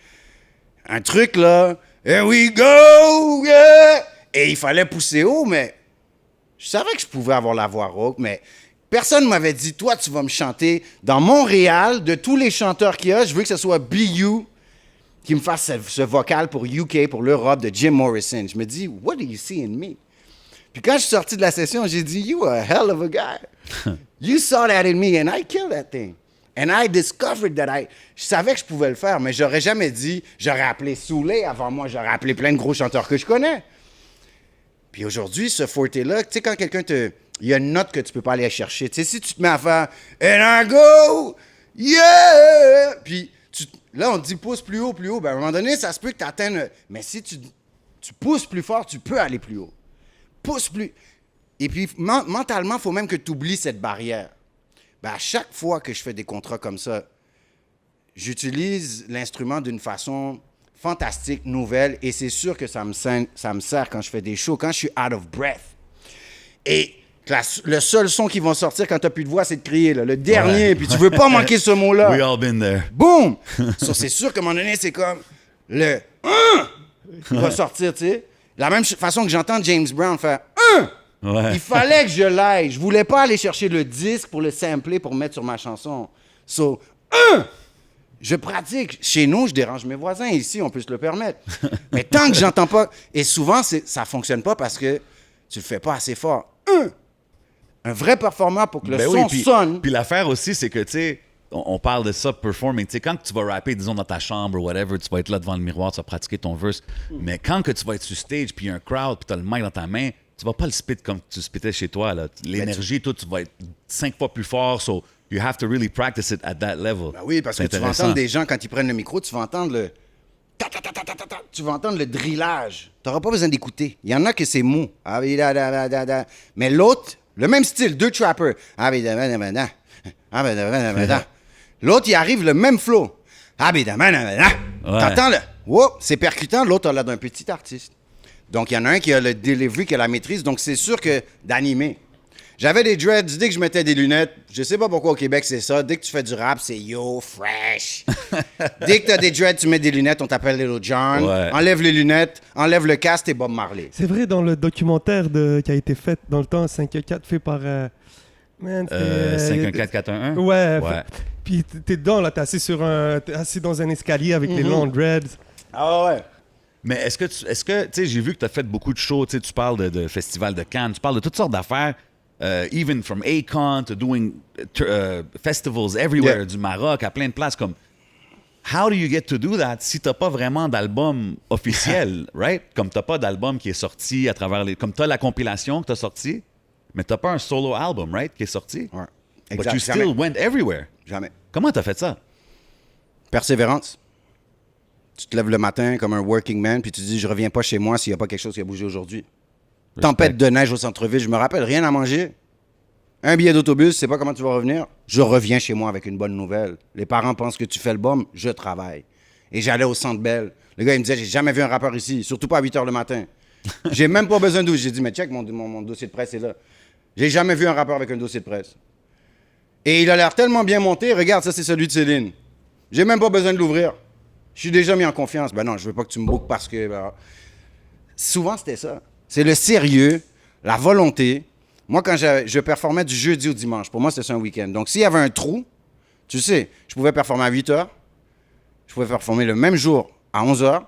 Un truc, là, here we go, yeah! Et il fallait pousser haut, mais je savais que je pouvais avoir la voix rauque, mais personne ne m'avait dit, toi, tu vas me chanter dans Montréal, de tous les chanteurs qu'il y a, je veux que ce soit B.U. qui me fasse ce vocal pour UK, pour l'Europe, de Jim Morrison. Je me dis, what do you see in me? Puis quand je suis sorti de la session, j'ai dit, you are a hell of a guy. You saw that in me, and I killed that thing. And I discovered that Je savais que je pouvais le faire, mais j'aurais jamais dit, j'aurais appelé Soulé avant moi, j'aurais appelé plein de gros chanteurs que je connais. Puis aujourd'hui, ce forte-là, tu sais, quand quelqu'un te... Il y a une note que tu peux pas aller chercher. Tu sais, si tu te mets à faire « And I go, yeah! » Puis là, on te dit « Pousse plus haut, plus haut. » Ben, à un moment donné, ça se peut que tu atteignes... Mais si tu pousses plus fort, tu peux aller plus haut. Pousse plus... Et puis, mentalement, il faut même que tu oublies cette barrière. Ben, à chaque fois que je fais des contrats comme ça, j'utilise l'instrument d'une façon fantastique, nouvelle, et c'est sûr que ça me sert quand je fais des shows, quand je suis out of breath. Et le seul son qui va sortir quand tu n'as plus de voix, c'est de crier, là, le dernier, puis tu veux pas manquer ce mot-là. We all been there. Boum! Ça, c'est sûr qu'à un moment donné, c'est comme le « va sortir, tu sais. La même façon que j'entends James Brown faire « Ouais. Il fallait que je l'aille. Je voulais pas aller chercher le disque pour le sampler pour mettre sur ma chanson. So, je pratique. Chez nous, je dérange mes voisins. Ici, on peut se le permettre. Mais tant que j'entends pas... Et souvent, ça fonctionne pas parce que tu le fais pas assez fort. Un vrai performeur pour que le son sonne. Puis l'affaire aussi, c'est que, tu sais, on parle de ça, performing. Tu sais, quand tu vas rapper, disons, dans ta chambre ou whatever, tu vas être là devant le miroir, tu vas pratiquer ton verse. Mais quand que tu vas être sur stage, puis il y a un crowd, puis tu as le mic dans ta main, tu vas pas le spit comme tu spitais chez toi. Là. L'énergie, toi, tu vas être 5 fois plus fort. So, you have to really practice it at that level. Ben oui, parce que tu vas entendre des gens, quand ils prennent le micro, tu vas entendre le... Tu vas entendre le drillage. Tu n'auras pas besoin d'écouter. Il y en a que c'est mou. Mais l'autre, le même style, 2 trappers. L'autre, il arrive le même flow. Ah, évidemment, t'entends le... Wow, c'est percutant. L'autre a l'air d'un petit artiste. Donc, il y en a un qui a le delivery, qui a la maîtrise. Donc, c'est sûr que d'animer. J'avais des dreads. Dès que je mettais des lunettes, je sais pas pourquoi au Québec, c'est ça. Dès que tu fais du rap, c'est yo, fresh. Dès que tu as des dreads, tu mets des lunettes, on t'appelle Little John. Ouais. Enlève les lunettes, enlève le casque, t'es Bob Marley. C'est vrai, dans le documentaire qui a été fait dans le temps, 5-4, fait par... 51411? Ouais. Ouais. Puis t'es dedans, là, t'es assis dans un escalier avec les longs dreads. Ah ouais. Mais est-ce que tu sais, j'ai vu que tu as fait beaucoup de shows, tu sais, tu parles de Festival de Cannes, tu parles de toutes sortes d'affaires, even from Akon to doing festivals everywhere, du Maroc à plein de places, comme, how do you get to do that si t'as pas vraiment d'album officiel, right? Comme t'as pas d'album qui est sorti à travers comme t'as la compilation que t'as sortie, mais t'as pas un solo album, right, qui est sorti? Ouais. But Exact. you still went everywhere. Jamais. Comment t'as fait ça? Persévérance. Tu te lèves le matin comme un working man, puis tu te dis, je reviens pas chez moi s'il n'y a pas quelque chose qui a bougé aujourd'hui. Tempête de neige au centre-ville, je me rappelle, rien à manger. Un billet d'autobus, je sais pas comment tu vas revenir. Je reviens chez moi avec une bonne nouvelle. Les parents pensent que tu fais le bum, je travaille. Et j'allais au Centre Bell. Le gars, il me disait, j'ai jamais vu un rappeur ici, surtout pas à 8 h le matin. J'ai même pas besoin de douche. J'ai dit, mais check, mon dossier de presse est là. J'ai jamais vu un rappeur avec un dossier de presse. Et il a l'air tellement bien monté. Regarde, ça, c'est celui de Céline. J'ai même pas besoin de l'ouvrir. Je suis déjà mis en confiance. Ben non, je veux pas que tu me bookes parce que... Ben, souvent, c'était ça. C'est le sérieux, la volonté. Moi, quand je performais du jeudi au dimanche, pour moi, c'était ça un week-end. Donc, s'il y avait un trou, tu sais, je pouvais performer à 8 h. Je pouvais performer le même jour à 11 h.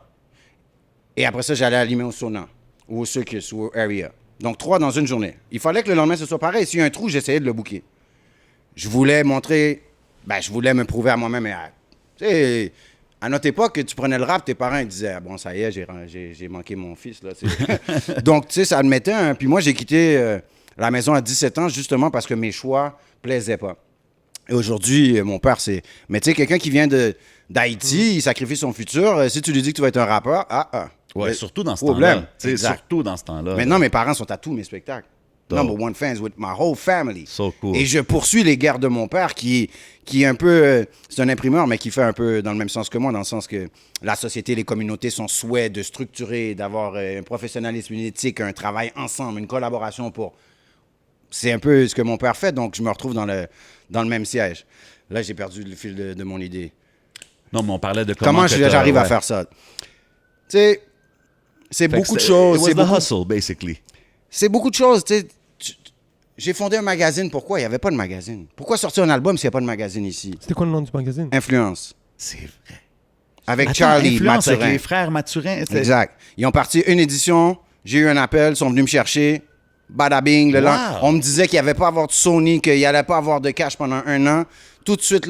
Et après ça, j'allais allumer au sauna ou au circus ou au area. Donc, 3 dans une journée. Il fallait que le lendemain, ce soit pareil. S'il y a un trou, j'essayais de le booker. Je voulais montrer... Ben, je voulais me prouver à moi-même. Tu sais, à notre époque, tu prenais le rap, tes parents ils disaient ah, « Bon, ça y est, j'ai manqué mon fils. » là. Donc, tu sais, ça admettait. Hein. Puis moi, j'ai quitté la maison à 17 ans justement parce que mes choix plaisaient pas. Et aujourd'hui, mon père, c'est... Mais tu sais, quelqu'un qui vient d'Haïti, il sacrifie son futur. Si tu lui dis que tu vas être un rappeur, Ouais, surtout dans ce problème. temps-là. Surtout dans ce temps-là. Maintenant, mes parents sont à tous mes spectacles. Number one fans with my whole family. So cool. Et je poursuis les guerres de mon père qui est un peu... c'est un imprimeur, mais qui fait un peu dans le même sens que moi, dans le sens que la société, les communautés, son souhait de structurer, d'avoir un professionnalisme, une éthique, un travail ensemble, une collaboration pour... C'est un peu ce que mon père fait, donc je me retrouve dans le même siège. Là, j'ai perdu le fil de mon idée. Non, mais on parlait de Comment j'arrive à faire ça? Tu sais, c'est beaucoup de choses. It was the hustle, basically. C'est beaucoup de choses, tu sais. J'ai fondé un magazine. Pourquoi? Il n'y avait pas de magazine. Pourquoi sortir un album s'il n'y a pas de magazine ici? C'était quoi le nom du magazine? Influence. C'est vrai. Avec Charlie Influence Mathurin. avec les frères Mathurin. Exact. Ils ont parti une édition. J'ai eu un appel. Ils sont venus me chercher. Bada bing. Wow. On me disait qu'il n'y allait pas avoir de Sony, qu'il n'y allait pas avoir de cash pendant 1 an. Tout de suite,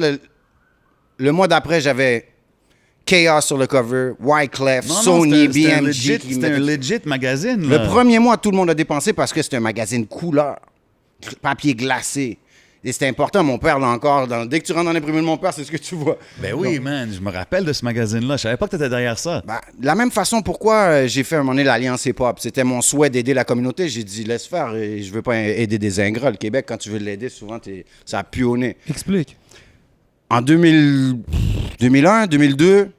le mois d'après, j'avais Chaos sur le cover, Wyclef, Sony, BMG. C'était un legit magazine. Là. Le premier mois, tout le monde a dépensé parce que c'était un magazine couleur. Papier glacé. Et c'était important, mon père, là encore. Dès que tu rentres dans l'imprimé de mon père, c'est ce que tu vois. Ben oui, man, je me rappelle de ce magazine-là. Je savais pas que tu étais derrière ça. Ben, de la même façon, pourquoi j'ai fait un moment donné l'Alliance Hip-Hop? C'était mon souhait d'aider la communauté. J'ai dit, laisse faire. Et je veux pas aider des ingrats. Le Québec, quand tu veux l'aider, souvent, ça a pu au nez. Explique. En 2001, 2002,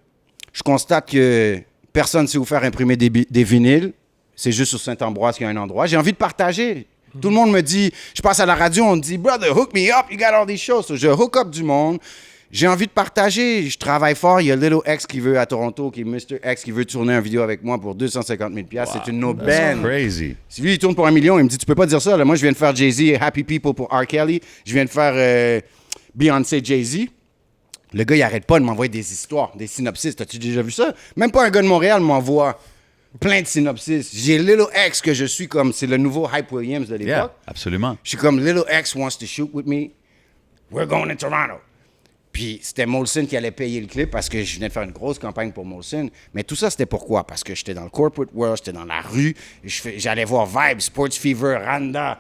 je constate que personne ne sait où faire imprimer des vinyles. C'est juste sur Saint-Ambroise qu'il y a un endroit. J'ai envie de partager. Tout le monde me dit, je passe à la radio, on me dit, brother, hook me up, you got all these shows. So, je hook up du monde. J'ai envie de partager. Je travaille fort. Il y a Little X qui veut à Toronto, qui est Mr. X, qui veut tourner une vidéo avec moi pour 250 000 $. C'est une no band. Crazy. Si lui, il tourne pour 1 million, il me dit, tu peux pas dire ça. Là. Moi, je viens de faire Jay-Z, Happy People pour R. Kelly. Je viens de faire Beyoncé, Jay-Z. Le gars, il arrête pas de m'envoyer des histoires, des synopsis. T'as-tu déjà vu ça? Même pas un gars de Montréal m'envoie plein de synopsis. J'ai Little X que je suis comme... C'est le nouveau Hype Williams de l'époque. Yeah, absolument. Je suis comme, Little X wants to shoot with me. We're going to Toronto. Puis c'était Molson qui allait payer le clip parce que je venais de faire une grosse campagne pour Molson. Mais tout ça, c'était pourquoi? Parce que j'étais dans le corporate world, j'étais dans la rue. J'allais voir Vibe, Sports Fever, Randa,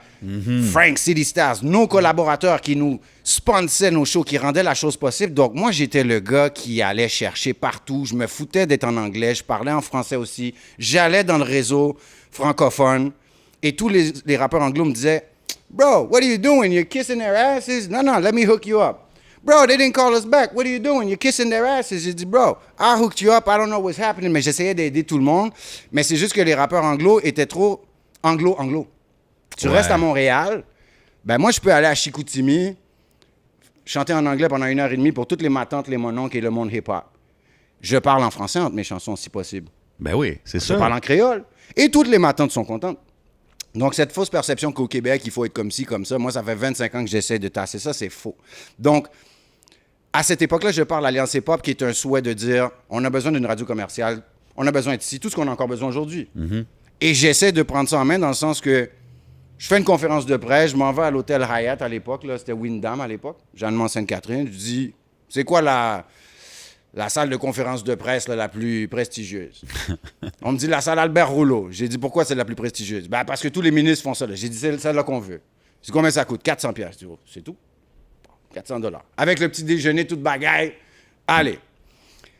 Frank, City Stars, nos collaborateurs qui nous sponsorisaient nos shows, qui rendaient la chose possible. Donc moi, j'étais le gars qui allait chercher partout. Je me foutais d'être en anglais, je parlais en français aussi. J'allais dans le réseau francophone. Et tous les rappeurs anglo me disaient, « Bro, what are you doing? You're kissing their asses? Non, let me hook you up. » Bro, they didn't call us back. What are you doing? You're kissing their asses. J'ai dit, bro, I hooked you up. I don't know what's happening. Mais j'essayais d'aider tout le monde. Mais c'est juste que les rappeurs anglo étaient trop anglo. Tu restes à Montréal. Ben moi, je peux aller à Chicoutimi, chanter en anglais pendant 1h30 pour toutes les matantes, les mononcles et le monde hip-hop. Je parle en français entre mes chansons, si possible. Ben oui, c'est ça. Je parle en créole. Et toutes les matantes sont contentes. Donc, cette fausse perception qu'au Québec, il faut être comme ci, comme ça, moi, ça fait 25 ans que j'essaie de tasser ça, c'est faux. Donc, à cette époque-là, je parle d'Alliance Hip-Hop, qui est un souhait de dire, on a besoin d'une radio commerciale, on a besoin d'ici, tout ce qu'on a encore besoin aujourd'hui. Mm-hmm. Et j'essaie de prendre ça en main dans le sens que je fais une conférence de presse, je m'en vais à l'hôtel Hyatt à l'époque, là, c'était Wyndham à l'époque, Jeanne-Mont-Sainte-Catherine, je dis, c'est quoi la salle de conférence de presse là, la plus prestigieuse? On me dit la salle Albert Rouleau. J'ai dit, pourquoi c'est la plus prestigieuse? Ben, parce que tous les ministres font ça. Là. J'ai dit, c'est celle-là qu'on veut. J'ai dit, combien ça coûte? 400 pièces. J'ai dit, oh, c'est tout. 400 $. Avec le petit déjeuner, toute bagaille. Allez.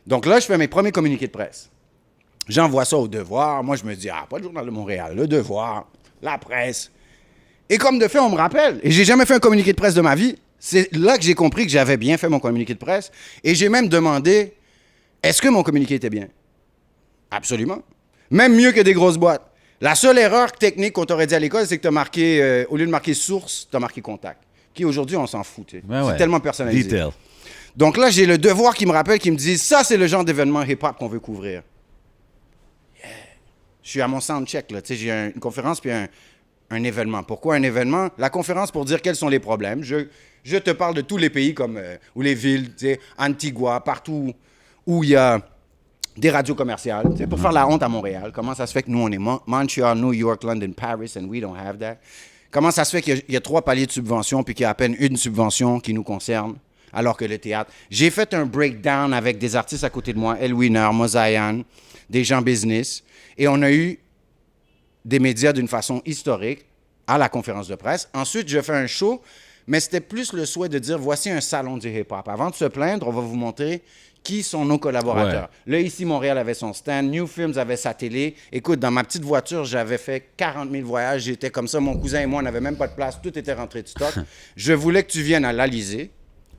Donc là, je fais mes premiers communiqués de presse. J'envoie ça au Devoir. Moi, je me dis, pas le Journal de Montréal, le Devoir, la presse. Et comme de fait, on me rappelle. Et j'ai jamais fait un communiqué de presse de ma vie. C'est là que j'ai compris que j'avais bien fait mon communiqué de presse. Et j'ai même demandé, est-ce que mon communiqué était bien? Absolument. Même mieux que des grosses boîtes. La seule erreur technique qu'on t'aurait dit à l'école, c'est que tu as marqué, au lieu de marquer source, tu as marqué contact. Qui aujourd'hui, on s'en fout. C'est tellement personnalisé. Detail. Donc là, j'ai le Devoir qui me rappelle, qui me dit, ça, c'est le genre d'événement hip-hop qu'on veut couvrir. Yeah. Je suis à mon soundcheck, là. J'ai une conférence puis un événement. Pourquoi un événement? La conférence pour dire quels sont les problèmes. Je te parle de tous les pays comme, ou les villes, Antigua, partout où il y a des radios commerciales, pour faire la honte à Montréal. Comment ça se fait que nous, on est Montreal, New York, London, Paris, and we don't have that? Comment ça se fait qu'il y a 3 paliers de subvention puis qu'il y a à peine une subvention qui nous concerne, alors que le théâtre... J'ai fait un breakdown avec des artistes à côté de moi, El Winner, Mozaïan, des gens business, et on a eu des médias d'une façon historique à la conférence de presse. Ensuite, je fais un show, mais c'était plus le souhait de dire, voici un salon du hip-hop. Avant de se plaindre, on va vous montrer qui sont nos collaborateurs. Ouais. Là, ici, Montréal avait son stand, New Films avait sa télé. Écoute, dans ma petite voiture, j'avais fait 40 000 voyages. J'étais comme ça, mon cousin et moi, on n'avait même pas de place. Tout était rentré de stock. Je voulais que tu viennes à l'Alizé,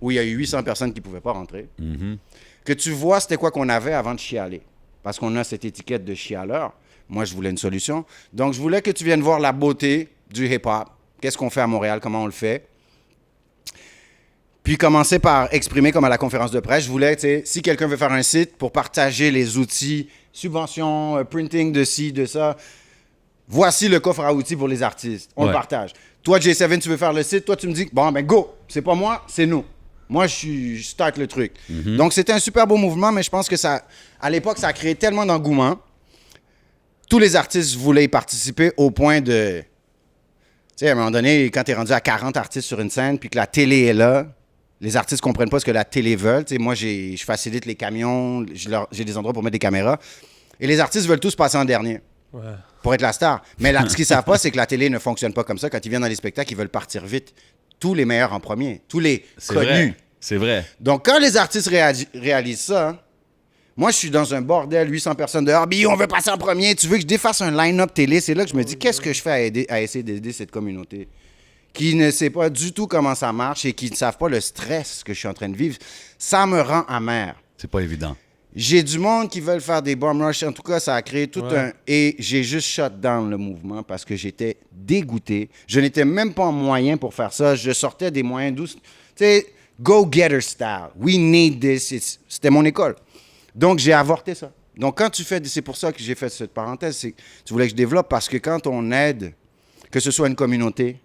où il y a eu 800 personnes qui ne pouvaient pas rentrer. Mm-hmm. Que tu vois c'était quoi qu'on avait avant de chialer. Parce qu'on a cette étiquette de chialeur. Moi, je voulais une solution. Donc, je voulais que tu viennes voir la beauté du hip-hop. Qu'est-ce qu'on fait à Montréal? Comment on le fait? Puis commencer par exprimer, comme à la conférence de presse, je voulais, tu sais, si quelqu'un veut faire un site pour partager les outils, subventions, printing de ci, de ça, voici le coffre à outils pour les artistes. On le partage. Toi, J7, tu veux faire le site, toi, tu me dis, bon, ben go, c'est pas moi, c'est nous. Moi, je start le truc. Mm-hmm. Donc, c'était un super beau mouvement, mais je pense que ça, à l'époque, ça a créé tellement d'engouement. Tous les artistes voulaient y participer au point de... Tu sais, à un moment donné, quand tu es rendu à 40 artistes sur une scène, puis que la télé est là, les artistes ne comprennent pas ce que la télé veut. T'sais, moi, je facilite les camions, j'ai des endroits pour mettre des caméras. Et les artistes veulent tous passer en dernier pour être la star. Mais là, ce qu'ils ne savent pas, c'est que la télé ne fonctionne pas comme ça. Quand ils viennent dans les spectacles, ils veulent partir vite. Tous les meilleurs en premier, tous les connus. C'est vrai. Donc, quand les artistes réalisent ça, moi, je suis dans un bordel, 800 personnes dehors. Bio, on veut passer en premier. Tu veux que je défasse un line-up télé? C'est là que je me dis, qu'est-ce que je fais à essayer d'aider cette communauté qui ne sait pas du tout comment ça marche et qui ne savent pas le stress que je suis en train de vivre? Ça me rend amer. C'est pas évident. J'ai du monde qui veulent faire des bomb rush. En tout cas, ça a créé tout un... Et j'ai juste shut down le mouvement parce que j'étais dégoûté. Je n'étais même pas en moyen pour faire ça. Je sortais des moyens douces. Tu sais, go-getter style. We need this. C'était mon école. Donc, j'ai avorté ça. Donc, quand tu fais... C'est pour ça que j'ai fait cette parenthèse. C'est que tu voulais que je développe parce que quand on aide, que ce soit une communauté,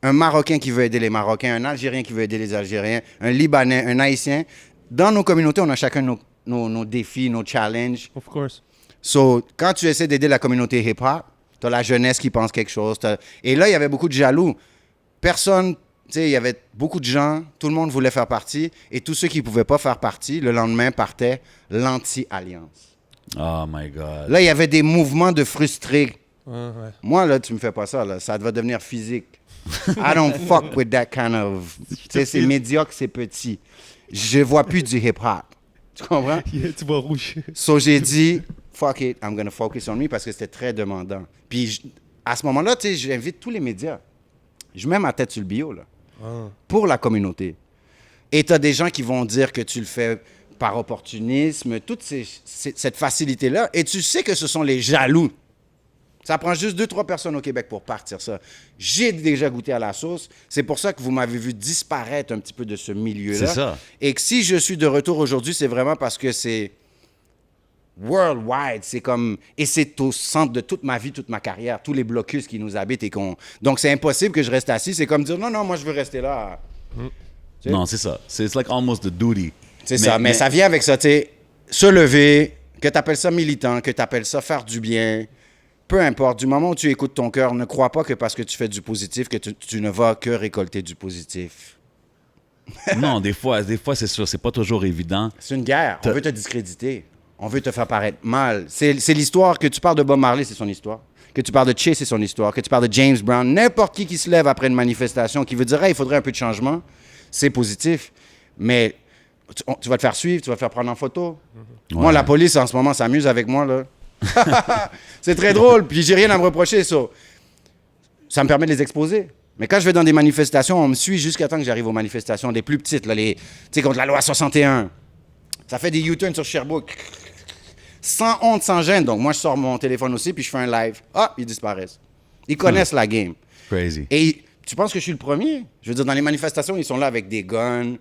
un Marocain qui veut aider les Marocains, un Algérien qui veut aider les Algériens, un Libanais, un Haïtien, dans nos communautés, on a chacun nos défis, nos challenges. Of course. So, quand tu essaies d'aider la communauté hip-hop, tu as la jeunesse qui pense quelque chose. Et là, il y avait beaucoup de jaloux. Personne... Tu sais, il y avait beaucoup de gens, tout le monde voulait faire partie, et tous ceux qui ne pouvaient pas faire partie, le lendemain, partaient l'anti-alliance. Oh my God. Là, il y avait des mouvements de frustrés. Ouais. Moi, là, tu me fais pas ça, là. Ça va devenir physique. I don't fuck with that kind of... Tu sais, c'est médiocre, c'est petit. Je vois plus du hip-hop. Tu comprends? Yeah, tu vois rouge. So, j'ai dit, fuck it, I'm gonna focus on me, parce que c'était très demandant. Puis, à ce moment-là, tu sais, j'invite tous les médias. Je mets ma tête sur le bio, là. Pour la communauté. Et tu as des gens qui vont dire que tu le fais par opportunisme, toute cette facilité-là. Et tu sais que ce sont les jaloux. Ça prend juste 2-3 personnes au Québec pour partir ça. J'ai déjà goûté à la sauce. C'est pour ça que vous m'avez vu disparaître un petit peu de ce milieu-là. C'est ça. Et que si je suis de retour aujourd'hui, c'est vraiment parce que c'est worldwide. C'est comme... Et c'est au centre de toute ma vie, toute ma carrière, tous les blocus qui nous habitent. Donc, c'est impossible que je reste assis. C'est comme dire, non, moi, je veux rester là. Non, c'est ça. C'est like almost the duty. C'est ça. Mais ça vient avec ça, tu sais, se lever, que tu appelles ça militant, que tu appelles ça faire du bien... Peu importe, du moment où tu écoutes ton cœur, ne crois pas que parce que tu fais du positif, que tu ne vas que récolter du positif. Non, des fois, c'est sûr, c'est pas toujours évident. C'est une guerre. On veut te discréditer. On veut te faire paraître mal. C'est l'histoire que tu parles de Bob Marley, c'est son histoire. Que tu parles de Che, c'est son histoire. Que tu parles de James Brown. N'importe qui se lève après une manifestation, qui veut dire, hey, il faudrait un peu de changement, c'est positif. Mais tu vas te faire suivre, tu vas te faire prendre en photo. Ouais. Moi, la police, en ce moment, s'amuse avec moi, là. C'est très drôle, puis j'ai rien à me reprocher, ça. Ça me permet de les exposer. Mais quand je vais dans des manifestations, on me suit jusqu'à temps que j'arrive aux manifestations, les plus petites, là, tu sais, contre la loi 61. Ça fait des U-turns sur Sherbrooke. Sans honte, sans gêne. Donc, moi, je sors mon téléphone aussi, puis je fais un live. Ah, ils disparaissent. Ils connaissent la game. Crazy. Et tu penses que je suis le premier? Je veux dire, dans les manifestations, ils sont là avec des guns.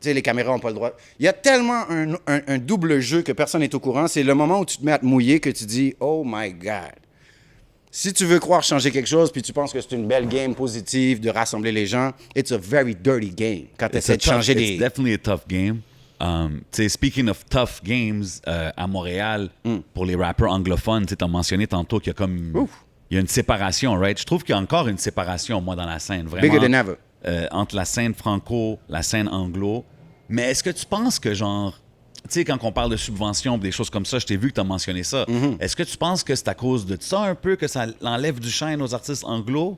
Tu sais, les caméras n'ont pas le droit. Il y a tellement un double jeu que personne n'est au courant. C'est le moment où tu te mets à te mouiller que tu dis « Oh my God ». Si tu veux croire changer quelque chose puis tu penses que c'est une belle game positive de rassembler les gens, it's a very dirty game quand tu essaies de changer des... It's definitely a tough game. Speaking of tough games, à Montréal, pour les rappers anglophones, tu as mentionné tantôt qu'il y a comme... Il y a une séparation, right? Je trouve qu'il y a encore une séparation, moi, dans la scène. Vraiment, bigger than ever. Entre la scène franco, la scène anglo. Mais est-ce que tu penses que, genre, tu sais, quand on parle de subventions, des choses comme ça, je t'ai vu que tu as mentionné ça. Est-ce que tu penses que c'est à cause de ça un peu que ça enlève du shine aux artistes anglo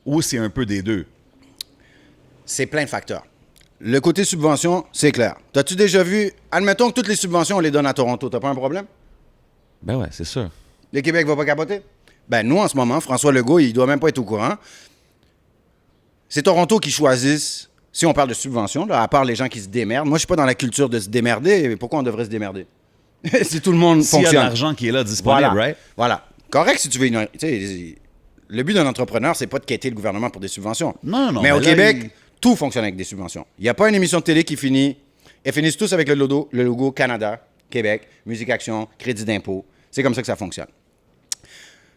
ou c'est un peu des deux? C'est plein de facteurs. Le côté subvention, c'est clair. T'as-tu déjà vu... Admettons que toutes les subventions, on les donne à Toronto. T'as pas un problème? Ben ouais, c'est sûr. Le Québec va pas capoter? Ben nous, en ce moment, François Legault, il doit même pas être au courant. C'est Toronto qui choisissent... Si on parle de subvention, là, à part les gens qui se démerdent, moi, je suis pas dans la culture de se démerder. Pourquoi on devrait se démerder? Si tout le monde fonctionne. S'il y a de l'argent qui est là disponible, voilà. right? Voilà. Correct si tu veux... Le but d'un entrepreneur, c'est pas de quêter le gouvernement pour des subventions. Non. Mais au Québec, tout fonctionne avec des subventions. Il n'y a pas une émission de télé qui finit... Elles finissent tous avec le logo Canada, Québec, Musique Action, crédit d'impôt. C'est comme ça que ça fonctionne.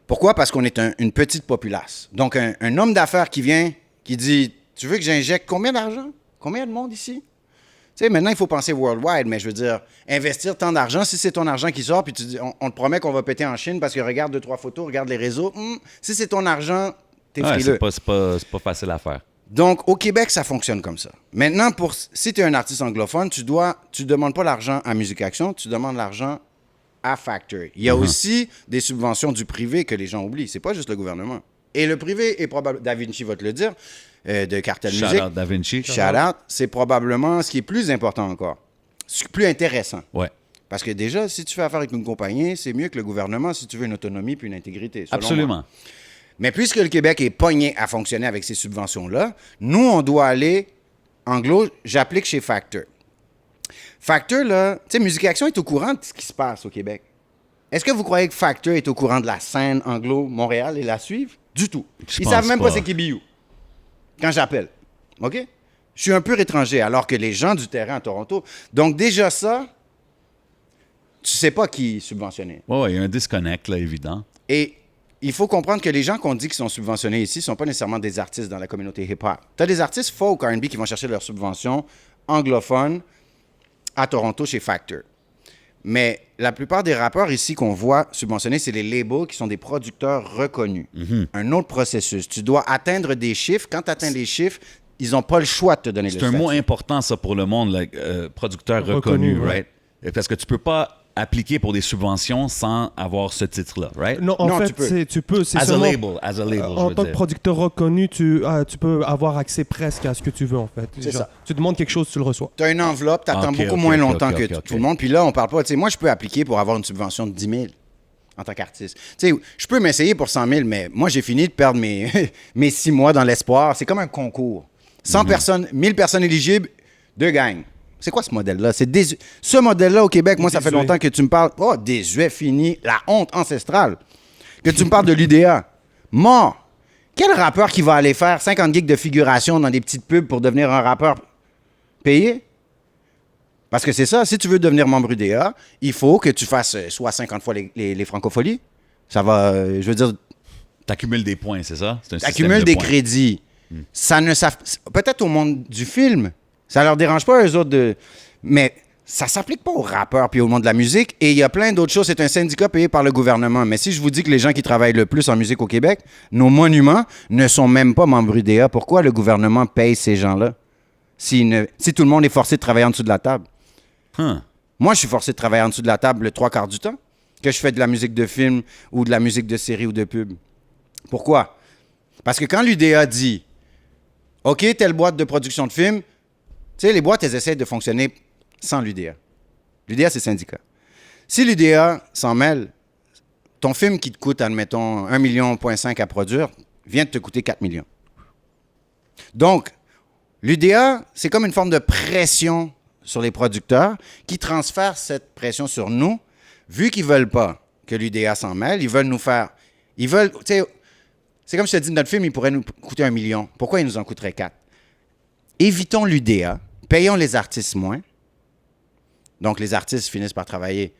Pourquoi? Parce qu'on est une petite populace. Donc, un homme d'affaires qui vient, qui dit... Tu veux que j'injecte combien d'argent? Combien de monde ici? Tu sais, maintenant, il faut penser worldwide, mais je veux dire, investir tant d'argent, si c'est ton argent qui sort, puis tu dis, on te promet qu'on va péter en Chine parce que regarde 2-3 photos, regarde les réseaux. Si c'est ton argent, t'es frileux. C'est pas facile à faire. Donc, au Québec, ça fonctionne comme ça. Maintenant, si tu es un artiste anglophone, tu demandes pas l'argent à Musique Action, tu demandes l'argent à Factory. Il y a aussi des subventions du privé que les gens oublient. C'est pas juste le gouvernement. Et le privé est probablement, Da Vinci va te le dire, de Cartel Music. Shout out Da Vinci. Shout out, c'est probablement ce qui est plus important encore. Ce qui est plus intéressant. Ouais. Parce que déjà, si tu fais affaire avec une compagnie, c'est mieux que le gouvernement si tu veux une autonomie puis une intégrité. Absolument. Moi. Mais puisque le Québec est pogné à fonctionner avec ces subventions-là, nous, on doit aller, anglo, j'applique chez Factor. Factor, là, tu sais, Musique Action est au courant de ce qui se passe au Québec. Est-ce que vous croyez que Factor est au courant de la scène anglo-Montréal et la suivent? Du tout. Ils savent même pas c'est qui Biou. Quand j'appelle. OK? Je suis un peu étranger, alors que les gens du terrain à Toronto... Donc, déjà ça, tu sais pas qui subventionner. Oui, il y a un disconnect, là, évident. Et il faut comprendre que les gens qu'on dit qui sont subventionnés ici ne sont pas nécessairement des artistes dans la communauté hip-hop. Tu as des artistes folk R&B qui vont chercher leur subvention anglophone à Toronto chez Factor. Mais la plupart des rappeurs ici qu'on voit subventionnés, c'est les labels qui sont des producteurs reconnus. Un autre processus. Tu dois atteindre des chiffres. Quand tu atteins les chiffres, ils n'ont pas le choix de te donner le statut. C'est un mot important, ça, pour le monde, producteur reconnu, right? Parce que tu peux pas appliquer pour des subventions sans avoir ce titre-là, right? Non, en fait, tu peux. As a label, en tant que producteur reconnu, tu peux avoir accès presque à ce que tu veux, en fait. C'est ça. Tu demandes quelque chose, tu le reçois. Tu as une enveloppe, tu attends beaucoup moins longtemps que tout le monde. Puis là, on parle pas... Tu sais, moi, je peux appliquer pour avoir une subvention de 10 000 en tant qu'artiste. Tu sais, je peux m'essayer pour 100 000, mais moi, j'ai fini de perdre mes 6 mois dans l'espoir. C'est comme un concours. 100 personnes, 1000 personnes éligibles, deux gangs. C'est quoi ce modèle-là? Ce modèle-là au Québec, moi, ça fait longtemps que tu me parles. Oh, désuet, fini, la honte ancestrale. Que tu me parles de l'UDA. Mort. Quel rappeur qui va aller faire 50 gigs de figuration dans des petites pubs pour devenir un rappeur payé? Parce que c'est ça, si tu veux devenir membre UDA, il faut que tu fasses soit 50 fois les francopholies. Ça va, je veux dire... T'accumules des points, c'est ça? C'est un T'accumules des crédits. Peut-être au monde du film, ça leur dérange pas, eux autres, mais ça s'applique pas aux rappeurs puis au monde de la musique. Et il y a plein d'autres choses. C'est un syndicat payé par le gouvernement. Mais si je vous dis que les gens qui travaillent le plus en musique au Québec, nos monuments ne sont même pas membres UDA, pourquoi le gouvernement paye ces gens-là? Si tout le monde est forcé de travailler en dessous de la table. Moi, je suis forcé de travailler en dessous de la table le 3/4 du temps que je fais de la musique de film ou de la musique de série ou de pub. Pourquoi? Parce que quand l'UDA dit « OK, telle boîte de production de film », tu sais, les boîtes, elles essaient de fonctionner sans l'UDA. L'UDA, c'est syndicat. Si l'UDA s'en mêle, ton film qui te coûte, admettons, 1,5 million à produire, vient de te coûter 4 millions. Donc, l'UDA, c'est comme une forme de pression sur les producteurs qui transfèrent cette pression sur nous. Vu qu'ils ne veulent pas que l'UDA s'en mêle, ils veulent nous faire... tu sais, c'est comme je te dis, notre film, il pourrait nous coûter 1 million. Pourquoi il nous en coûterait 4? Évitons l'UDA, payons les artistes moins. Donc, les artistes finissent par travailler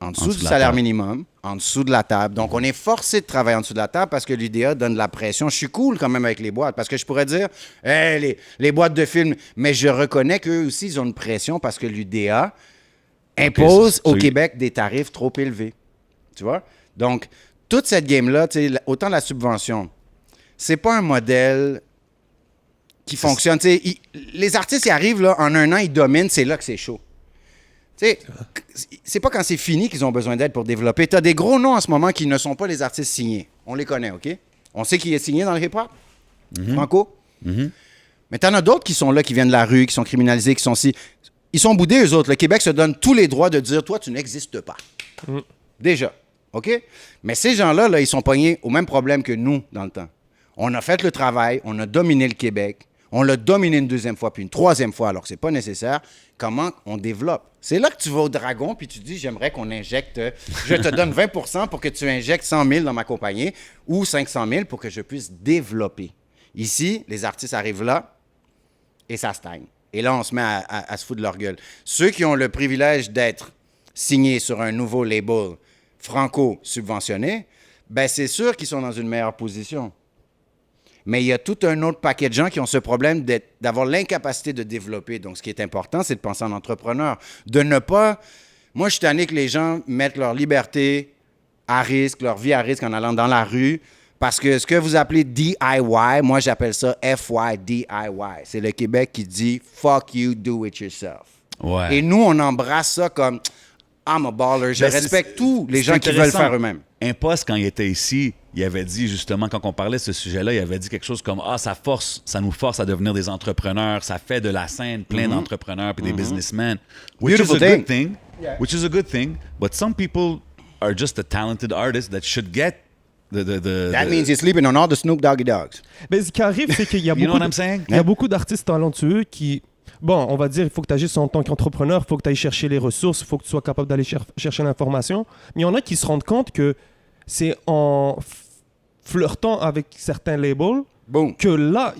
en dessous du salaire minimum, en dessous de la table. Donc, on est forcé de travailler en dessous de la table parce que l'UDA donne de la pression. Je suis cool quand même avec les boîtes parce que je pourrais dire, hey, les boîtes de films, mais je reconnais qu'eux aussi, ils ont une pression parce que l'UDA impose au Québec des tarifs trop élevés. Tu vois? Donc, toute cette game-là, autant la subvention, c'est pas un modèle qui fonctionne. Les artistes, ils arrivent là, en un an, ils dominent, c'est là que c'est chaud. C'est pas quand c'est fini qu'ils ont besoin d'aide pour développer. Tu as des gros noms en ce moment qui ne sont pas les artistes signés. On les connaît, OK? On sait qui est signé dans le hip-hop. Franco. Mais tu en as d'autres qui sont là, qui viennent de la rue, qui sont criminalisés, qui sont Ils sont boudés, eux autres. Le Québec se donne tous les droits de dire « Toi, tu n'existes pas. Déjà. OK? Mais ces gens-là, là, ils sont pognés au même problème que nous dans le temps. On a fait le travail, on a dominé le Québec, on l'a dominé une deuxième fois, puis une troisième fois, alors que c'est pas nécessaire. Comment on développe? C'est là que tu vas au dragon, puis tu dis, j'aimerais qu'on injecte, je te donne 20% pour que tu injectes 100 000 dans ma compagnie, ou 500 000 pour que je puisse développer. Ici, les artistes arrivent là, et ça stagne. Et là, on se met à se foutre de leur gueule. Ceux qui ont le privilège d'être signés sur un nouveau label franco-subventionné, ben c'est sûr qu'ils sont dans une meilleure position. Mais il y a tout un autre paquet de gens qui ont ce problème d'avoir l'incapacité de développer. Donc, ce qui est important, c'est de penser en entrepreneur. De ne pas... Moi, je suis tanné que les gens mettent leur liberté à risque, leur vie à risque en allant dans la rue. Parce que ce que vous appelez DIY, moi, j'appelle ça FY, DIY. C'est le Québec qui dit « Fuck you, do it yourself ». Ouais. Et nous, on embrasse ça comme « I'm a baller ». Je respecte tous les gens qui veulent faire eux-mêmes. Impost, quand il était ici, il avait dit justement, quand on parlait de ce sujet-là, il avait dit quelque chose comme « Ah, ça nous force à devenir des entrepreneurs, ça fait de la scène plein d'entrepreneurs et des businessmen. » Which is a good thing. Yeah. Which is a good thing. But some people are just the talented artists that should get That means you're sleeping on all the Snoop Doggy Dogs. Mais ce qui arrive, c'est qu'il y a beaucoup d'artistes talentueux qui... Bon, on va dire, il faut que tu agisses en tant qu'entrepreneur, il faut que tu ailles chercher les ressources, il faut que tu sois capable d'aller chercher l'information. Mais il y en a qui se rendent compte que c'est en flirtant avec certains labels que là,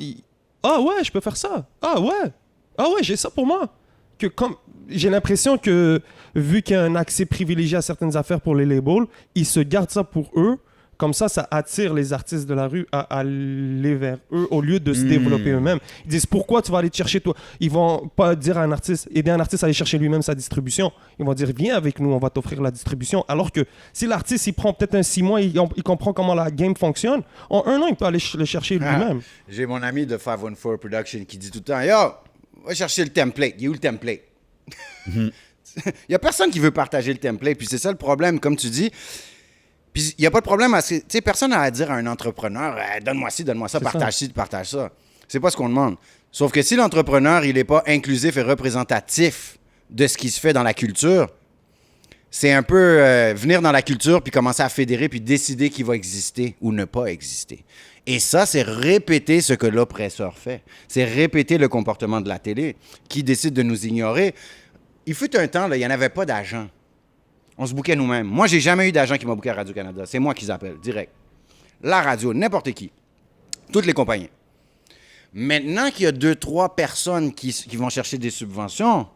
ah ouais, je peux faire ça. Ah ouais, j'ai ça pour moi. Que comme j'ai l'impression que, vu qu'il y a un accès privilégié à certaines affaires pour les labels, ils se gardent ça pour eux. Comme ça attire les artistes de la rue à aller vers eux au lieu de se développer eux-mêmes. Ils disent pourquoi tu vas aller te chercher toi. Ils vont pas dire à un artiste, aider un artiste à aller chercher lui-même sa distribution. Ils vont dire viens avec nous, on va t'offrir la distribution. Alors que si l'artiste il prend peut-être un 6 mois, il comprend comment la game fonctionne, en 1 an il peut aller le chercher lui-même. J'ai mon ami de 514 Production qui dit tout le temps yo, va chercher le template. Il est où le template? Il y a personne qui veut partager le template. Puis c'est ça le problème, comme tu dis. Puis il n'y a pas de problème. Tu sais, personne n'a à dire à un entrepreneur donne-moi ci, donne-moi ça, partage ci, partage ça. C'est pas ce qu'on demande. Sauf que si l'entrepreneur, il n'est pas inclusif et représentatif de ce qui se fait dans la culture, c'est un peu venir dans la culture puis commencer à fédérer puis décider qui va exister ou ne pas exister. Et ça, c'est répéter ce que l'oppresseur fait. C'est répéter le comportement de la télé qui décide de nous ignorer. Il fut un temps, là, il n'y en avait pas d'agents. On se bouquait nous-mêmes. Moi, j'ai jamais eu d'agent qui m'a bouqué à Radio-Canada. C'est moi qui appelle, direct. La radio, n'importe qui. Toutes les compagnies. Maintenant qu'il y a 2-3 personnes qui vont chercher des subventions,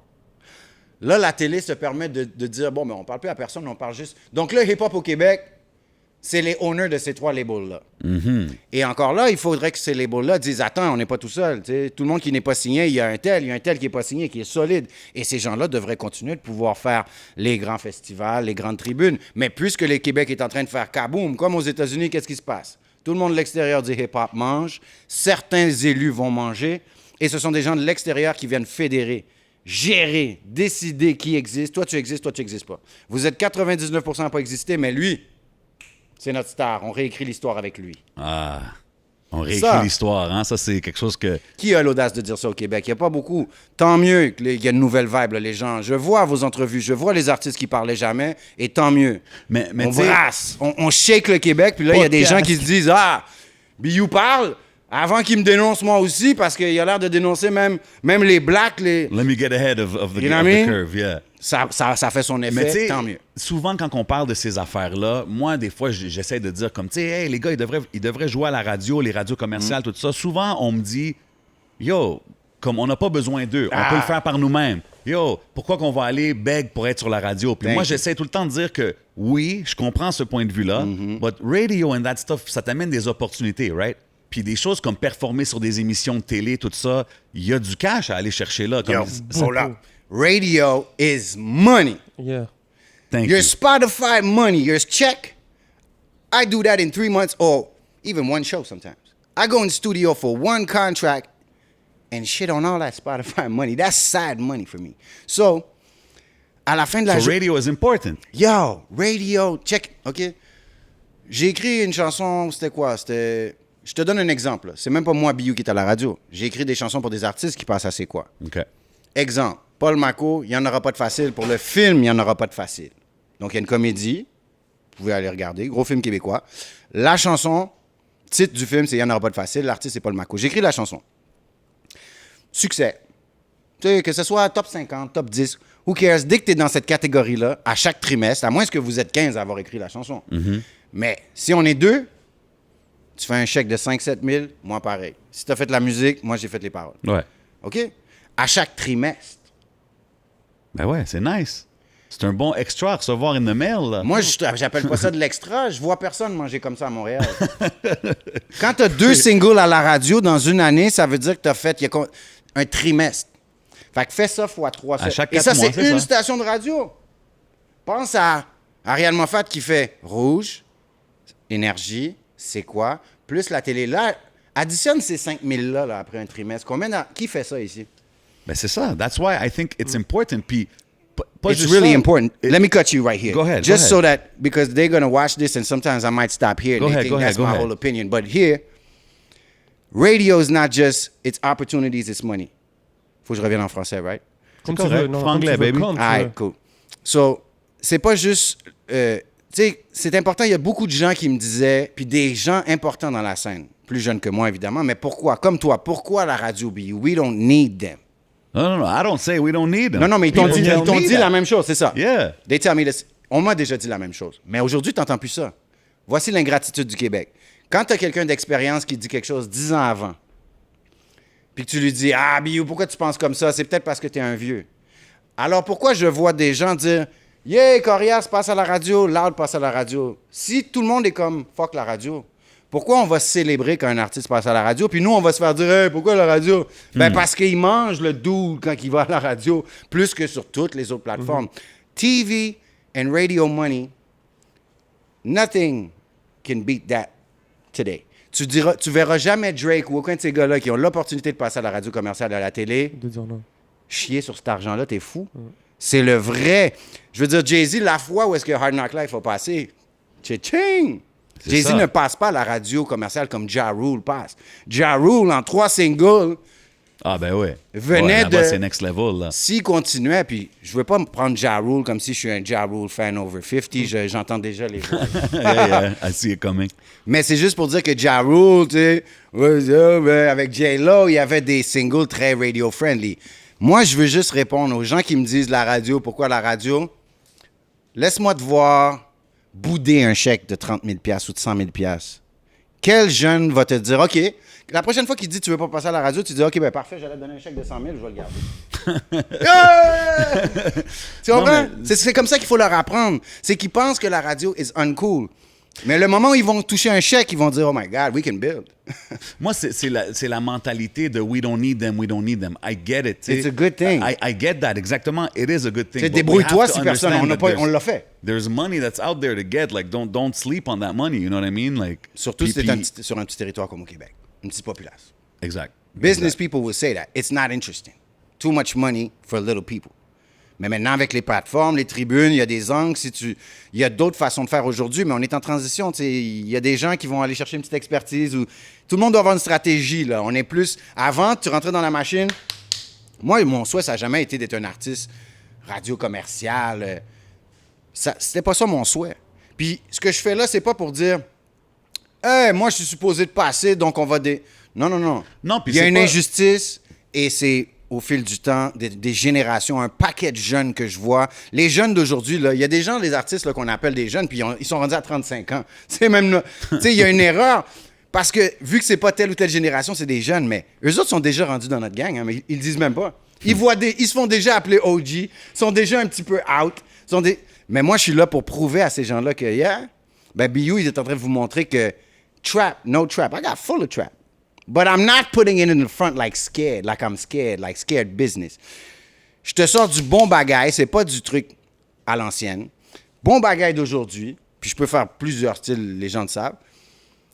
là, la télé se permet de dire, bon, mais on ne parle plus à personne, on parle juste... Donc là, hip-hop au Québec, c'est les owners de ces 3 labels-là. Mm-hmm. Et encore là, il faudrait que ces labels-là disent, attends, on n'est pas tout seul. T'sais. Tout le monde qui n'est pas signé, il y a un tel qui n'est pas signé, qui est solide. Et ces gens-là devraient continuer de pouvoir faire les grands festivals, les grandes tribunes. Mais puisque le Québec est en train de faire kaboom, comme aux États-Unis, qu'est-ce qui se passe? Tout le monde de l'extérieur du hip-hop mange. Certains élus vont manger. Et ce sont des gens de l'extérieur qui viennent fédérer, gérer, décider qui existe. Toi, tu n'existes pas. Vous êtes 99% à pas exister, mais lui... c'est notre star. On réécrit l'histoire avec lui. Ah, on réécrit l'histoire, hein? Ça, c'est quelque chose que... Qui a l'audace de dire ça au Québec? Il n'y a pas beaucoup. Tant mieux qu'il y a une nouvelle vibe, là, les gens. Je vois vos entrevues, je vois les artistes qui parlaient jamais, et tant mieux. Mais on brasse, on shake le Québec, puis là, il y a des gens qui se disent « Ah, Biou parle, avant qu'il me dénonce moi aussi, parce qu'il a l'air de dénoncer même les blacks, les... » Let me get ahead of the curve, yeah. Ça fait son effet, tant mieux. Souvent, quand on parle de ces affaires-là, moi, des fois, j'essaie de dire comme, tu sais, hey, les gars, ils devraient jouer à la radio, les radios commerciales, tout ça. Souvent, on me dit, yo, comme on n'a pas besoin d'eux, on peut le faire par nous-mêmes. Yo, pourquoi qu'on va aller beg pour être sur la radio? Puis moi, j'essaie tout le temps de dire que, oui, je comprends ce point de vue-là, but radio and that stuff, ça t'amène des opportunités, right? Puis des choses comme performer sur des émissions de télé, tout ça, il y a du cash à aller chercher là. Comme Radio is money. Yeah. Thank your you. Spotify money, your check. I do that in 3 months or even one show sometimes. I go in the studio for one contract and shit on all that Spotify money. That's sad money for me. So, à la fin de la So radio is important. Yo, radio, check, OK? J'ai écrit une chanson, c'était quoi? Je te donne un exemple. C'est même pas moi, Biou, qui est à la radio. J'ai écrit des chansons pour des artistes qui passent à C'est quoi? OK. Exemple, Paul Mako, il n'y en aura pas de facile. Pour le film, il n'y en aura pas de facile. Donc, il y a une comédie. Vous pouvez aller regarder. Gros film québécois. La chanson, titre du film, c'est Il n'y en aura pas de facile. L'artiste, c'est Paul Mako. J'écris la chanson. Succès. Tu sais, que ce soit top 50, top 10, who cares? Dès que tu es dans cette catégorie-là, à chaque trimestre, à moins que vous êtes 15 à avoir écrit la chanson. Mais si on est 2, tu fais un chèque de 5-7 000, moi pareil. Si tu as fait la musique, moi j'ai fait les paroles. Ouais. OK? À chaque trimestre. Ben ouais, c'est nice. C'est un bon extra à recevoir in the mail, là. Moi, j'appelle pas ça de l'extra. Je vois personne manger comme ça à Montréal. Quand tu as 2 singles à la radio dans une année, ça veut dire que tu as fait un trimestre. Fait que fais ça fois 3. À chaque Et ça, 4 mois, c'est une station de radio. Pense à Ariane Moffat qui fait Rouge, Énergie, C'est quoi, plus la télé. Là, additionne ces 5 000 là après un trimestre. Qui fait ça ici? Ben c'est ça. That's why I think it's important. Puis, pas It's juste really ça. important. Let me cut you right here. Go ahead. Just so that, because they're going to watch this and sometimes I might stop here and Go they ahead, think go that's ahead, go my ahead. whole opinion. But here, radio is not just its opportunities, it's money. Faut que je revienne en français, right? Comme tu correct. veux. Non, Franglais, comme tu veux, baby. comme tu All veux. right, cool. So, c'est pas juste... tu sais, c'est important. Il y a beaucoup de gens qui me disaient, puis des gens importants dans la scène, plus jeunes que moi, évidemment, mais pourquoi? Comme toi, pourquoi la radio, B? We don't need them. No, I don't say we don't need them. Non, mais ils t'ont People dit, tell me that. la même chose, c'est ça. Yeah. They tell me this. On m'a déjà dit la même chose. Mais aujourd'hui, tu n'entends plus ça. Voici l'ingratitude du Québec. Quand tu as quelqu'un d'expérience qui dit quelque chose 10 ans avant, puis que tu lui dis « Ah, Biou, pourquoi tu penses comme ça? C'est peut-être parce que tu es un vieux. » Alors, pourquoi je vois des gens dire « Yeah, Corias passe à la radio, Loud passe à la radio. » Si tout le monde est comme « Fuck la radio », pourquoi on va célébrer quand un artiste passe à la radio, puis nous, on va se faire dire hey, « Pourquoi la radio? » Ben, parce qu'il mange le doux quand il va à la radio, plus que sur toutes les autres plateformes. TV and radio money, nothing can beat that today. Tu verras jamais Drake ou aucun de ces gars-là qui ont l'opportunité de passer à la radio commerciale à la télé De dire non. chier sur cet argent-là, t'es fou. C'est le vrai. Je veux dire, Jay-Z, la fois où est-ce que Hard Knock Life a passé, tching! Jay-Z ça. ne passe pas à la radio commerciale comme Ja Rule passe. Ja Rule, en 3 singles, Ah, ben ouais. Venait là-bas, de... c'est next level, là. S'il continuait, puis je veux pas me prendre Ja Rule comme si je suis un Ja Rule fan over 50, j'entends déjà les voix. Yeah, I see it coming. Mais c'est juste pour dire que Ja Rule, tu sais, avec J-Lo, il y avait des singles très radio-friendly. Moi, je veux juste répondre aux gens qui me disent la radio, pourquoi la radio? Laisse-moi te voir bouder un chèque de 30 000 $ ou de 100 000 $. Quel jeune va te dire, OK, la prochaine fois qu'il dit tu veux pas passer à la radio, tu dis, OK, ben parfait, j'allais te donner un chèque de 100 000, je vais le garder. Tu comprends? C'est comme ça qu'il faut leur apprendre. C'est qu'ils pensent que la radio is uncool. Mais le moment où ils vont toucher un chèque, ils vont dire, oh my God, we can build. Moi, c'est la mentalité de we don't need them, we don't need them. I get it. It's a good thing. I get that, exactement. It is a good thing. Débrouille-toi si personne, on l'a fait. There's money that's out there to get. Like, don't sleep on that money, you know what I mean? Like, surtout si c'est sur un petit territoire comme au Québec. Une petite population. Exact. Business people will say that. It's not interesting. Too much money for little people. Mais maintenant, avec les plateformes, les tribunes, il y a des angles. Il y a d'autres façons de faire aujourd'hui, mais on est en transition. Il y a des gens qui vont aller chercher une petite expertise. Tout le monde doit avoir une stratégie. Là. On est plus... Avant, tu rentrais dans la machine. Moi, mon souhait, ça n'a jamais été d'être un artiste radio commercial. C'était pas ça mon souhait. Puis, ce que je fais là, c'est pas pour dire... Hey, moi, je suis supposé de passer, donc on va... Non. Non, puis il y a une injustice et c'est... au fil du temps, des générations, un paquet de jeunes que je vois. Les jeunes d'aujourd'hui, il y a des gens, les artistes là, qu'on appelle des jeunes, puis ils sont rendus à 35 ans. Même il y a une erreur, parce que vu que c'est pas telle ou telle génération, c'est des jeunes, mais eux autres sont déjà rendus dans notre gang, hein, mais ils le disent même pas. Ils se font déjà appeler OG, sont déjà un petit peu out. Mais moi, je suis là pour prouver à ces gens-là que, BU, il est en train de vous montrer que trap, no trap. I got full of trap. But I'm not putting it in the front like I'm scared, like scared business. Je te sors du bon bagaille, c'est pas du truc à l'ancienne. Bon bagaille d'aujourd'hui, puis je peux faire plusieurs styles, les gens le savent.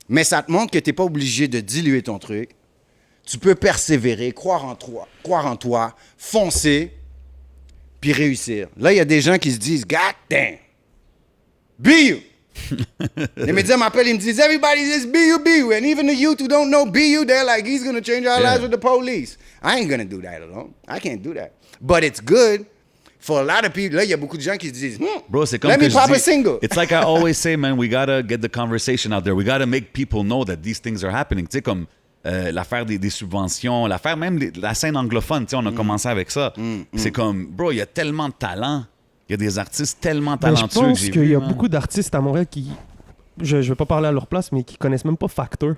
Mais ça te montre que t'es pas obligé de diluer ton truc. Tu peux persévérer, croire en toi, foncer, puis réussir. Là, il y a des gens qui se disent, God damn, BU! Les médias m'appellent, ils me disent, everybody is BU. And even the youth who don't know BU, they're like, he's going to change our lives with the police. I ain't going to do that alone. I can't do that. But it's good for a lot of people. Là, il y a beaucoup de gens qui se disent, Bro, c'est comme let me que pop je a dis, single. It's like I always say, man, we gotta get the conversation out there. We gotta make people know that these things are happening. Tu sais, comme l'affaire des subventions, l'affaire même de la scène anglophone, tu sais, on a commencé avec ça. C'est comme, bro, il y a tellement de talent. Il y a des artistes tellement talentueux. Je pense qu'il y a beaucoup d'artistes à Montréal qui, je vais pas parler à leur place, mais qui connaissent même pas Factor.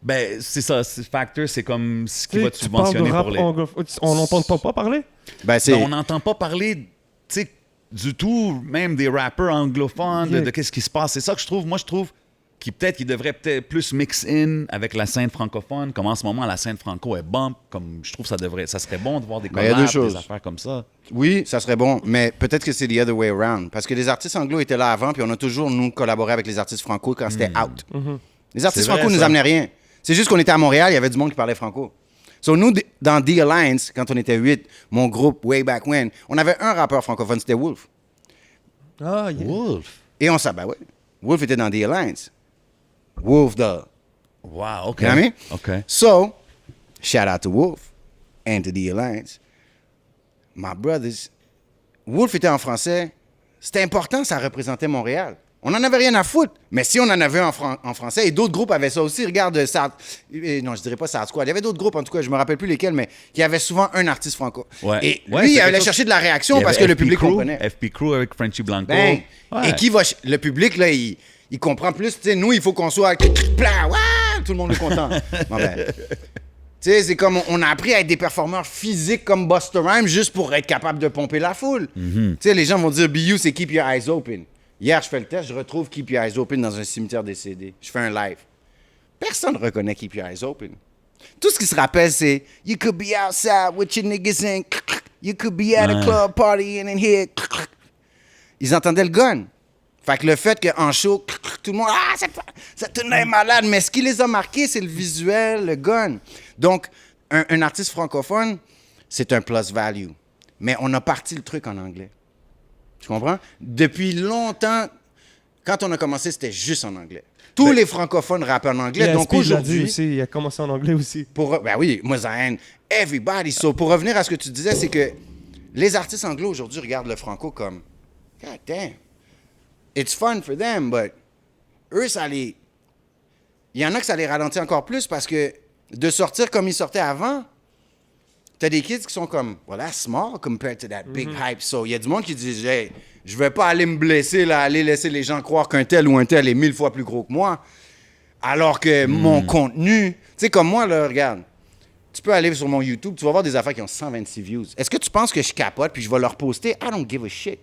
Ben, c'est ça. Factor, c'est comme ce qui va te Tu parles de subventionner rap pour les... on n'entend pas parler? Ben, Ben, on n'entend pas parler, tu sais, du tout, même des rappeurs anglophones, de qu'est-ce qui se passe. C'est ça que je trouve. Moi, je trouve qu'ils devraient peut-être plus mix-in avec la scène francophone. Comme en ce moment, la scène franco est bump. Comme je trouve ça serait bon de voir des collabs, des affaires comme ça. Oui, ça serait bon, mais peut-être que c'est the other way around. Parce que les artistes anglo étaient là avant, puis on a toujours, nous, collaboré avec les artistes franco quand c'était out. Les artistes franco nous amenaient rien. C'est juste qu'on était à Montréal, il y avait du monde qui parlait franco. So, nous, dans The Alliance, quand on était 8, mon groupe, way back when, on avait un rappeur francophone, c'était Wolf. Ah, yeah. Wolf. Et on savait, Wolf était dans The Alliance. Wolf, Wow, OK. You know what I mean? OK. So, shout out to Wolf and to The Alliance. My brothers, Wolf était en français. C'était important, ça représentait Montréal. On n'en avait rien à foutre. Mais si on en avait en français, et d'autres groupes avaient ça aussi, regarde, non, je dirais pas Sad Squad. Il y avait d'autres groupes, en tout cas, je me rappelle plus lesquels, mais qui avaient souvent un artiste franco. Ouais. Et lui, il allait chercher de la réaction parce que le public comprenait. FP Crew avec Frenchy Blanco. Ben, Ouais. et le public, là, il comprend plus. Tu sais, nous, il faut qu'on soit... Tout le monde est content. Bon, ben, tu sais, c'est comme on a appris à être des performeurs physiques comme Busta Rhymes juste pour être capable de pomper la foule. Tu sais, les gens vont dire, BU, c'est Keep Your Eyes Open. Hier, je fais le test, je retrouve Keep Your Eyes Open dans un cimetière décédé. Je fais un live. Personne ne reconnaît Keep Your Eyes Open. Tout ce qui se rappelle, c'est You could be outside with your niggas and you could be at a club partying and here. Ils entendaient le gun. Fait que le fait qu'en show, tout le monde, cette tune est malade. Mais ce qui les a marqués, c'est le visuel, le gun. Donc, un artiste francophone, c'est un plus value. Mais on a parti le truc en anglais. Tu comprends? Depuis longtemps, Quand on a commencé, c'était juste en anglais. Tous les francophones rappaient en anglais. Donc aujourd'hui... il a commencé en anglais aussi. Ben oui, Mozaïen, everybody. So, pour revenir à ce que tu disais, c'est que les artistes anglo aujourd'hui regardent le franco comme God damn, it's fun for them, but eux, ça les... Il y en a que ça les ralentit encore plus parce que de sortir comme ils sortaient avant, t'as des kids qui sont comme, well, that's small compared to that big hype. So, il y a du monde qui dit, hey, je vais pas aller me blesser, là, aller laisser les gens croire qu'un tel ou un tel est 1000 fois plus gros que moi. Alors que mon contenu, tu sais, comme moi, là, regarde, tu peux aller sur mon YouTube, tu vas voir des affaires qui ont 126 views. Est-ce que tu penses que je capote puis je vais leur poster? I don't give a shit.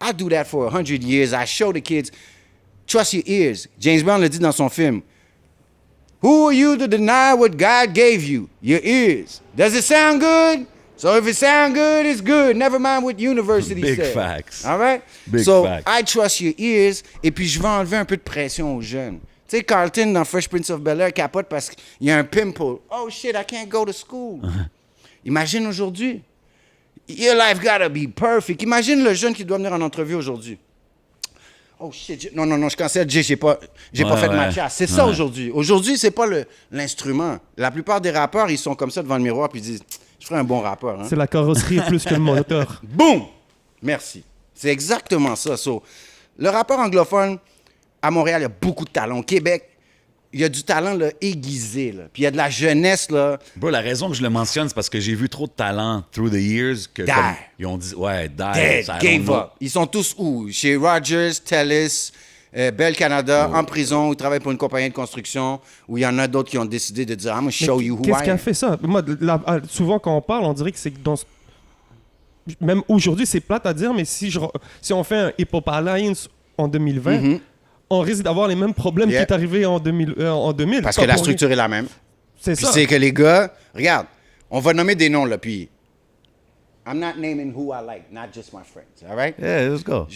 I do that for 100 years. I show the kids, trust your ears. James Brown le dit dans son film. Who are you to deny what God gave you? Your ears. Does it sound good? So if it sounds good, it's good. Never mind what university said. Big facts. All right? Big so facts. I trust your ears. Et puis je vais enlever un peu de pression aux jeunes. Tu sais, Carlton dans Fresh Prince of Bel-Air capote parce qu'il y a un pimple. Oh shit, I can't go to school. Imagine aujourd'hui. Your life gotta be perfect. Imagine le jeune qui doit venir en entrevue aujourd'hui. Oh shit, non, je cancelle, j'ai pas fait de match. C'est ça aujourd'hui. Aujourd'hui, c'est pas l'instrument. La plupart des rappeurs, ils sont comme ça devant le miroir puis ils disent, je ferais un bon rappeur. Hein? C'est la carrosserie plus que le moteur. Boum! Merci. C'est exactement ça. So, le rappeur anglophone, à Montréal, il y a beaucoup de talent. Au Québec, il y a du talent là, aiguisé. Là. Puis il y a de la jeunesse. Là. Bro, la raison que je le mentionne, c'est parce que j'ai vu trop de talent through the years que comme, ils ont dit, ouais, Dead, gave up. Ils sont tous où? Chez Rogers, Telus, Bell Canada, en prison, où ils travaillent pour une compagnie de construction, où il y en a d'autres qui ont décidé de dire, I'm gonna show you who I am. Qu'est-ce qui a fait ça? Moi, souvent, quand on parle, on dirait que c'est dans... Même aujourd'hui, c'est plate à dire, mais si on fait un Hip Hop Alliance en 2020, on risque d'avoir les mêmes problèmes qui est arrivé en 2000. Parce que la structure est la même. C'est puis ça. c'est que les gars, regarde, on va nommer des noms, là, puis I'm not naming who I like, not just my friends, all right? Yeah, let's go.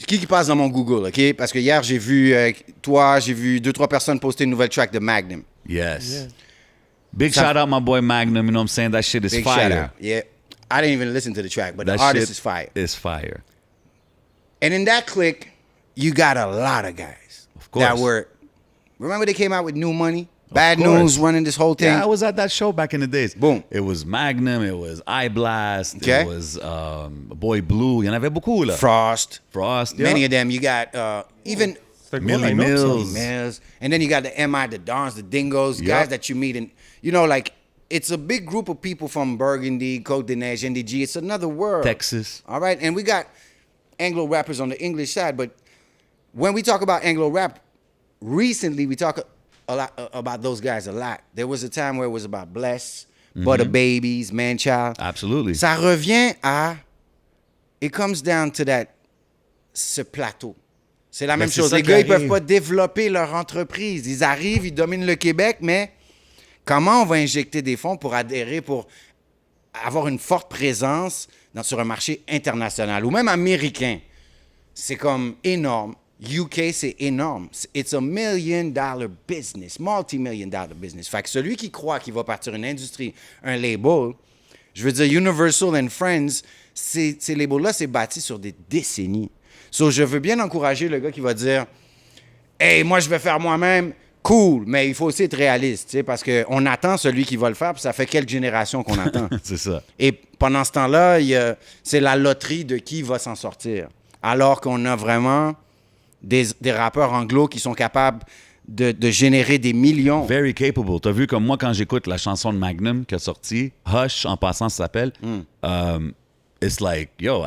Qui passe dans mon Google, OK? Parce que hier, j'ai vu toi, j'ai vu 2-3 personnes poster une nouvelle track de Magnum. Yes. Yeah. Big shout out my boy Magnum, you know what I'm saying? That shit is Big fire. shout out. Yeah. I didn't even listen to the track, but That the artist shit is fire. is fire. And in that clique, you got a lot of guys Of course. that were... Remember they came out with New Money? Bad course. News running this whole thing? Yeah, I was at that show back in the days. Boom. It was Magnum, it was Eye Blast, Okay. it was Boy Blue. Il y en avait beaucoup, là. Frost. Frost, Many yeah. of them. You got even... C'est un gros Millie line-up, ça. Mills. Mills. And then you got the MI, the Dons, the Dingos, Yep. guys that you meet. And, you know, like, it's a big group of people from Burgundy, Côte des Neiges, NDG. It's another world. Texas. All right? And we got Anglo rappers on the English side. But when we talk about Anglo rap, recently we talk a lot about those guys a lot. There was a time where it was about Bless, Butter Babies, Manchild. Absolutely. Ça revient à... It comes down to that... Ce plateau. C'est la même c'est chose. ça Les qui gars, ils peuvent arrive. pas développer leur entreprise. Ils arrivent, ils dominent le Québec, mais comment on va injecter des fonds pour adhérer, pour avoir une forte présence sur un marché international ou même américain? C'est comme énorme. UK, c'est énorme. It's a $1 million business, multi-million dollar business. Fait que celui qui croit qu'il va partir une industrie, un label, je veux dire, Universal and Friends, ces labels-là, c'est bâti sur des décennies. So, je veux bien encourager le gars qui va dire « Hey, moi, je vais faire moi-même. » Cool, mais il faut aussi être réaliste, tu sais, parce qu'on attend celui qui va le faire, puis ça fait quelques générations qu'on attend. C'est ça. Et pendant ce temps-là, c'est la loterie de qui va s'en sortir. Alors qu'on a vraiment des rappeurs anglo qui sont capables de générer des millions. Very capable. T'as vu comme moi, quand j'écoute la chanson de Magnum qui a sorti, Hush, en passant, ça s'appelle, it's like, yo,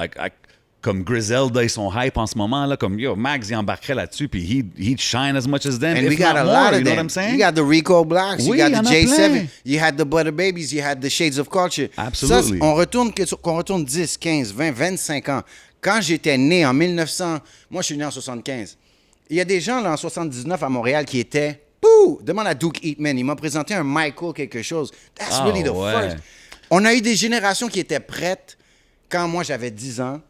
comme Griselda, ils sont hype en ce moment, là, comme, yo, Max, il embarquerait là-dessus, puis he'd shine as much as them, And if we got not a more, lot you of know what them. I'm saying? You got the Rico Blacks, Oui, you got y en the a J7, plein. you had the Butter Babies, you had the Shades of Culture. Absolutely. Ça, qu'on retourne 10, 15, 20, 25 ans. Quand j'étais né en 1900, moi je suis né en 75. Il y a des gens là en 79 à Montréal qui étaient, pouh, demande à Duke Eatman, il m'a présenté un Michael quelque chose. That's Ah, really the ouais. first. On a eu des générations qui étaient prêtes quand moi j'avais 10 ans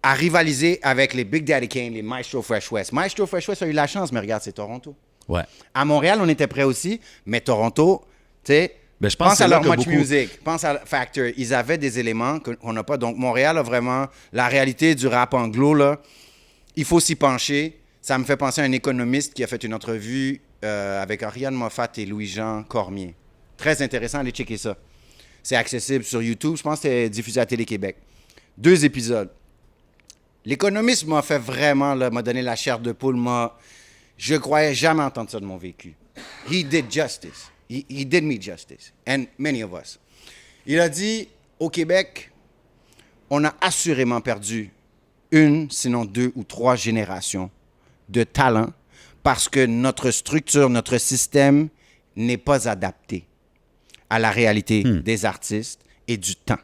à rivaliser avec les Big Daddy Kane, les Maestro Fresh West. Maestro Fresh West a eu la chance, mais regarde, c'est Toronto. Ouais. À Montréal, on était prêts aussi, mais Toronto, tu sais, Ben, je pense pense que à c'est là leur que Much beaucoup- Music, pense à Factor. Ils avaient des éléments qu'on n'a pas. Donc, Montréal a vraiment la réalité du rap anglo, là. Il faut s'y pencher. Ça me fait penser à un économiste qui a fait une entrevue avec Ariane Moffat et Louis-Jean Cormier. Très intéressant, allez checker ça. C'est accessible sur YouTube. Je pense que c'est diffusé à Télé-Québec. 2 épisodes. L'économiste m'a fait vraiment, m'a donné la chair de poule. Je croyais jamais entendre ça de mon vécu. He did justice. He did me justice. And many of us. Il a dit, au Québec, on a assurément perdu 1, sinon 2 ou 3 générations de talent parce que notre structure, notre système n'est pas adapté à la réalité des artistes et du temps.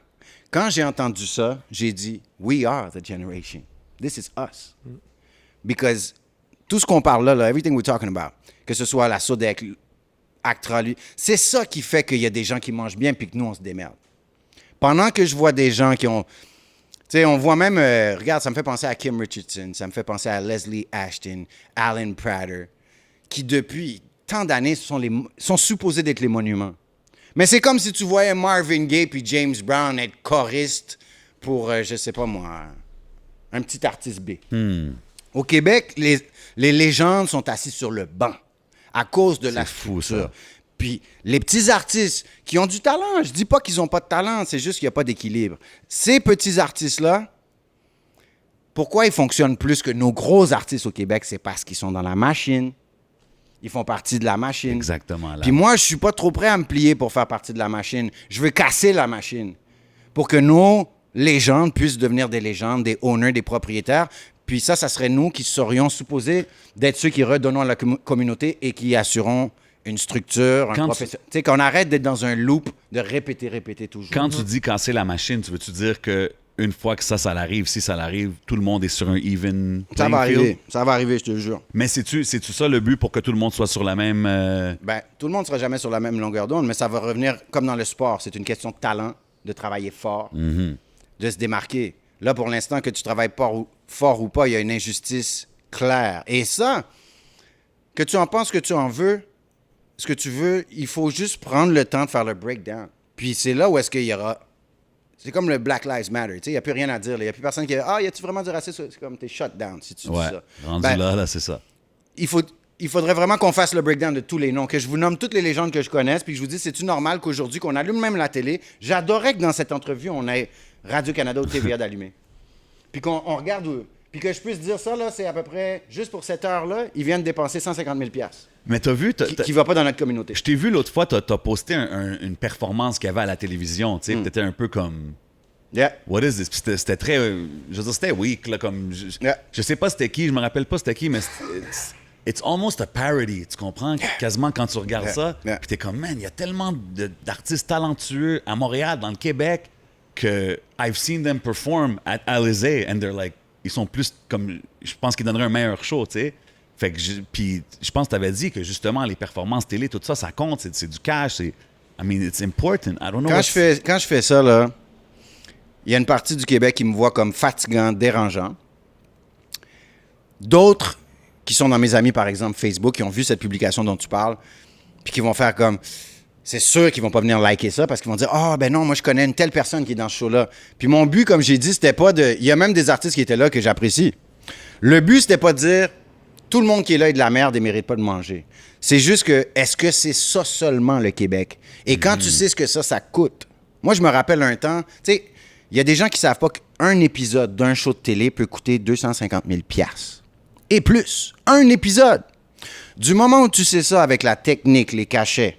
Quand j'ai entendu ça, j'ai dit, we are the generation. This is us. Because tout ce qu'on parle là, everything we're talking about, que ce soit la Sodec, Actra, c'est ça qui fait qu'il y a des gens qui mangent bien puis que nous, on se démerde. Pendant que je vois des gens qui ont... Tu sais, on voit même... regarde, ça me fait penser à Kim Richardson, ça me fait penser à Leslie Ashton, Alan Prater, qui depuis tant d'années sont supposés d'être les monuments. Mais c'est comme si tu voyais Marvin Gaye puis James Brown être choristes pour, je sais pas moi, un petit artiste B. Au Québec, les légendes sont assises sur le banc à cause de la structure. Puis les petits artistes qui ont du talent, je dis pas qu'ils ont pas de talent, c'est juste qu'il n'y a pas d'équilibre. Ces petits artistes-là, pourquoi ils fonctionnent plus que nos gros artistes au Québec? C'est parce qu'ils sont dans la machine. Ils font partie de la machine. Exactement. Là. Puis moi, je suis pas trop prêt à me plier pour faire partie de la machine. Je veux casser la machine pour que nos légendes puissent devenir des légendes, des owners, des propriétaires. Puis ça serait nous qui serions supposés d'être ceux qui redonnons à la communauté et qui assurons une structure, un professionnel. Tu sais, qu'on arrête d'être dans un loop de répéter toujours. Quand tu dis casser la machine, tu veux-tu dire que une fois que ça arrive, si ça arrive, tout le monde est sur un even Ça va field? arriver, ça va arriver, je te le jure. Mais c'est-tu ça le but pour que tout le monde soit sur la même... Ben, tout le monde ne sera jamais sur la même longueur d'onde, mais ça va revenir comme dans le sport. C'est une question de talent, de travailler fort, de se démarquer. Là, pour l'instant, que tu travailles fort ou pas, il y a une injustice claire. Et ça, que tu en penses, que tu en veux, ce que tu veux, il faut juste prendre le temps de faire le breakdown. Puis c'est là où est-ce qu'il y aura... C'est comme le Black Lives Matter, tu sais, il n'y a plus rien à dire. Il n'y a plus personne qui dit « Ah, y a-tu vraiment du racisme? » C'est comme t'es shut down si tu dis ça. Rendu là, c'est ça. Il faudrait vraiment qu'on fasse le breakdown de tous les noms, que je vous nomme toutes les légendes que je connaisse, puis que je vous dis, c'est-tu normal qu'aujourd'hui, qu'on allume même la télé, j'adorais que dans cette entrevue, on ait Radio-Canada ou TVA d'allumer. Puis qu'on regarde, puis que je puisse dire ça, là, c'est à peu près, juste pour cette heure-là, ils viennent dépenser 150 000 $. Mais t'as vu... Qui va pas dans notre communauté. Je t'ai vu l'autre fois, t'as posté une performance qu'il y avait à la télévision, tu sais, t'étais un peu comme... Yeah. What is this? Puis c'était très... je veux dire, c'était weak, là, comme... Je sais pas c'était qui, je me rappelle pas c'était qui, mais it's almost a parody, tu comprends? Quasiment quand tu regardes ça, puis t'es comme, man, il y a tellement d'artistes talentueux à Montréal, dans le Québec, que I've seen them perform at Alizé, and they're like... Ils sont plus comme... Je pense qu'ils donneraient un meilleur show, tu sais. Fait que puis je pense que tu avais dit que justement les performances télé, tout ça, ça compte, c'est du cash, I mean, it's important. I don't know. Quand je fais ça, là, il y a une partie du Québec qui me voit comme fatigant, dérangeant. D'autres qui sont dans mes amis, par exemple, Facebook, qui ont vu cette publication dont tu parles, puis qui vont faire comme... C'est sûr qu'ils vont pas venir liker ça parce qu'ils vont dire « Ah, ben non, moi, je connais une telle personne qui est dans ce show-là. » Puis mon but, comme j'ai dit, c'était pas de... Il y a même des artistes qui étaient là que j'apprécie. Le but, c'était pas de dire « Tout le monde qui est là est de la merde et mérite pas de manger. » C'est juste que, est-ce que c'est ça seulement le Québec? Et quand tu sais ce que ça coûte... Moi, je me rappelle un temps... Tu sais, il y a des gens qui savent pas qu'un épisode d'un show de télé peut coûter 250 000 $. Et plus. Un épisode. Du moment où tu sais ça avec la technique, les cachets,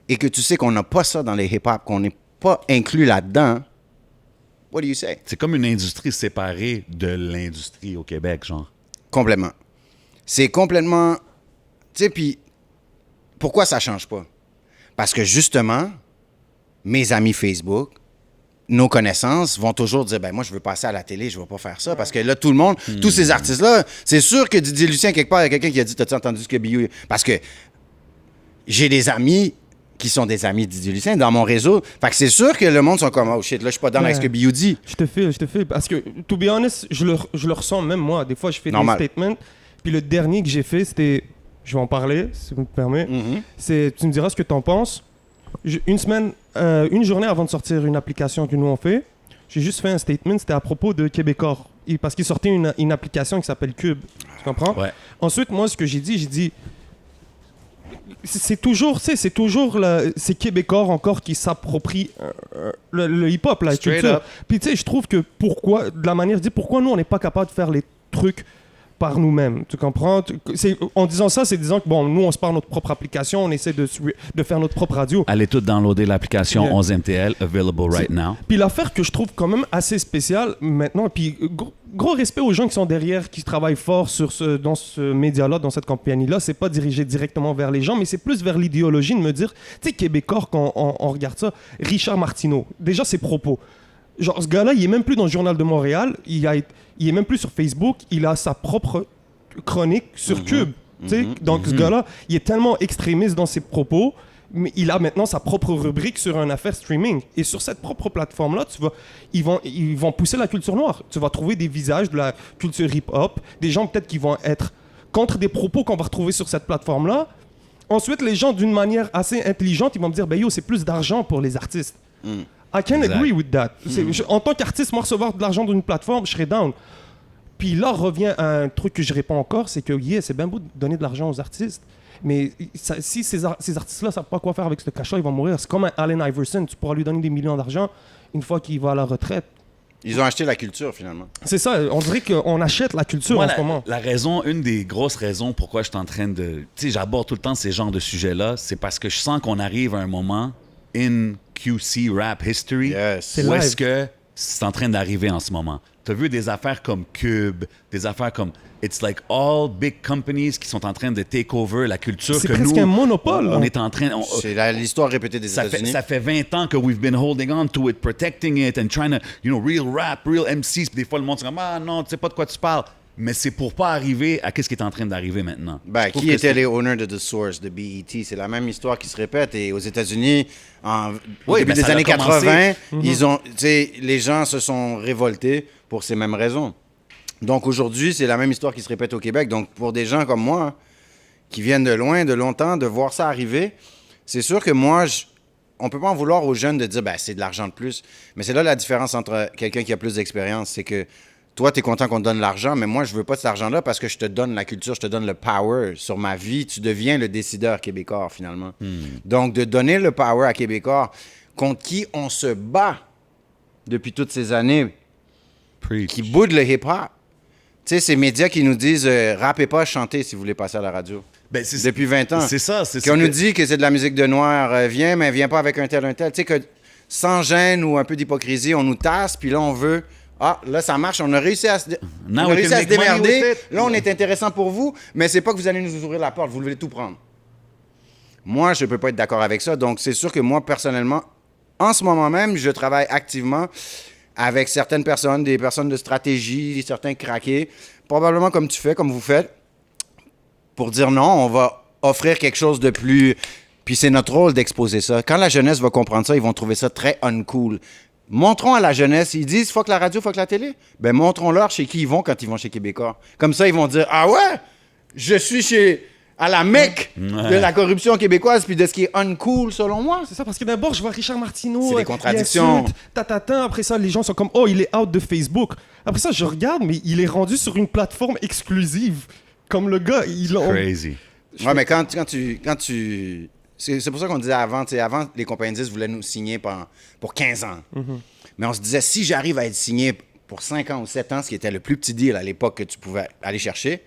et que tu sais qu'on n'a pas ça dans les hip-hop, qu'on n'est pas inclus là-dedans, what do you say? C'est comme une industrie séparée de l'industrie au Québec, genre. Complètement. C'est complètement... Tu sais, puis pourquoi ça change pas? Parce que justement, mes amis Facebook, nos connaissances vont toujours dire, ben moi, je veux passer à la télé, je veux pas faire ça. Parce que là, tout le monde, tous ces artistes-là, c'est sûr que Didier Lucien, quelque part, il y a quelqu'un qui a dit, t'as-tu entendu ce que Biou... Parce que j'ai des amis qui sont des amis de Didier Lucien dans mon réseau. Fait que c'est sûr que le monde sont comme, oh shit, là, je suis pas dans avec ce que Biou dit. Je te file. Parce que, to be honest, je le ressens même moi. Des fois, je fais des statements. Puis le dernier que j'ai fait, c'était, je vais en parler, si tu me permets. C'est, tu me diras ce que tu en penses. Une journée avant de sortir une application que nous on fait, j'ai juste fait un statement, c'était à propos de Québécois. parce qu'il sortait une application qui s'appelle Cube. Tu comprends? Ouais. Ensuite, moi, ce que j'ai dit, c'est toujours ces Québécois encore qui s'approprient le hip-hop, la Straight culture. up. Puis tu sais, je trouve que de la manière de dire, pourquoi nous, on n'est pas capable de faire les trucs par nous-mêmes, tu comprends? En disant ça, c'est disant que, bon, nous, on se parle notre propre application, on essaie de faire notre propre radio. Allez tous downloader l'application Yeah. 11MTL, available right now. Puis l'affaire que je trouve quand même assez spéciale maintenant, puis gros respect aux gens qui sont derrière, qui travaillent fort dans ce média-là, dans cette compagnie-là, c'est pas dirigé directement vers les gens, mais c'est plus vers l'idéologie de me dire, tu sais, Québécois, quand on regarde ça, Richard Martineau, déjà ses propos. Genre, ce gars-là, il est même plus dans le Journal de Montréal, il est même plus sur Facebook, il a sa propre chronique sur Cube. Tu sais, donc ce gars-là, il est tellement extrémiste dans ses propos, mais il a maintenant sa propre rubrique sur une affaire streaming. Et sur cette propre plateforme-là, ils vont pousser la culture noire. Tu vas trouver des visages de la culture hip-hop, des gens peut-être qui vont être contre des propos qu'on va retrouver sur cette plateforme-là. Ensuite, les gens, d'une manière assez intelligente, ils vont me dire, ben yo, c'est plus d'argent pour les artistes. I can Exact. agree with that. En tant qu'artiste, moi, recevoir de l'argent d'une plateforme, je serais down. Puis là, revient à un truc que je réponds encore, c'est que, c'est bien beau de donner de l'argent aux artistes, mais si ces artistes-là ne savent pas quoi faire avec ce cash-là, ils vont mourir. C'est comme un Allen Iverson, tu pourras lui donner des millions d'argent une fois qu'il va à la retraite. Ils ont acheté la culture, finalement. C'est ça, on dirait qu'on achète la culture Moi, en ce moment. la raison, une des grosses raisons pourquoi je suis en train de... Tu sais, j'aborde tout le temps ces genres de sujets-là, c'est parce que je sens qu'on arrive à un moment in QC rap history Yes. C'est où live. est-ce que c'est en train d'arriver en ce moment. Tu as vu des affaires comme Cube, des affaires comme... It's like all big companies qui sont en train de take over la culture C'est que presque nous... un monopole. On est en train... C'est l'histoire répétée des États-Unis. Ça fait 20 ans que we've been holding on to it, protecting it and trying to, real rap, real MCs. Puis des fois, le monde se dit, ah non, tu sais pas de quoi tu parles. Mais c'est pour pas arriver à qu'est-ce qui est en train d'arriver maintenant. Ben, Je trouve qui que étaient c'est- les owners de The Source, de BET? C'est la même histoire qui se répète. Et aux États-Unis, au Oui, début ben, des ça a années commencé. 80, les gens se sont révoltés pour ces mêmes raisons. Donc aujourd'hui, c'est la même histoire qui se répète au Québec. Donc pour des gens comme moi, qui viennent de loin, de longtemps, de voir ça arriver, c'est sûr que moi, on peut pas en vouloir aux jeunes de dire ben, c'est de l'argent de plus. Mais c'est là la différence entre quelqu'un qui a plus d'expérience. C'est que toi, tu es content qu'on te donne l'argent, mais moi, je veux pas de cet argent-là parce que je te donne la culture, je te donne le power sur ma vie. Tu deviens le décideur québécois, finalement. Donc, de donner le power à Québécois contre qui on se bat depuis toutes ces années, Preach. qui boudent le hip-hop. Tu sais, ces médias qui nous disent rappez pas, chantez si vous voulez passer à la radio. Ben, c'est- Depuis 20 ans. C'est ça. C'est Qu'on ça nous que- dit que c'est de la musique de noir, viens, mais viens pas avec un tel. Tu sais, que sans gêne ou un peu d'hypocrisie, on nous tasse, puis là, on veut. Ah, là, ça marche, on a réussi à se, on a we réussi can à se make money démerder. with it. Là, on est intéressant pour vous, mais c'est pas que vous allez nous ouvrir la porte, vous voulez tout prendre. Moi, je peux pas être d'accord avec ça. Donc, c'est sûr que moi, personnellement, en ce moment même, je travaille activement avec certaines personnes, des personnes de stratégie, certains craqués, probablement comme tu fais, comme vous faites, pour dire non, on va offrir quelque chose de plus... Puis c'est notre rôle d'exposer ça. Quand la jeunesse va comprendre ça, ils vont trouver ça très uncool. Montrons à la jeunesse, ils disent, fuck la radio, fuck la télé. Ben, montrons-leur chez qui ils vont quand ils vont chez Québécois. Comme ça, ils vont dire, ah ouais, je suis à la Mecque de la corruption québécoise puis de ce qui est uncool selon moi. C'est ça, parce que d'abord, je vois Richard Martineau. C'est des il contradictions. insulte, tatata. Après ça, les gens sont comme, oh, il est out de Facebook. Après ça, je regarde, mais il est rendu sur une plateforme exclusive. Comme le gars, Crazy. Ouais, mais quand tu... C'est pour ça qu'on disait avant, tu sais, avant, les compagnies de disques voulaient nous signer pour 15 ans. Mais on se disait, si j'arrive à être signé pour 5 ans ou 7 ans, ce qui était le plus petit deal à l'époque que tu pouvais aller chercher,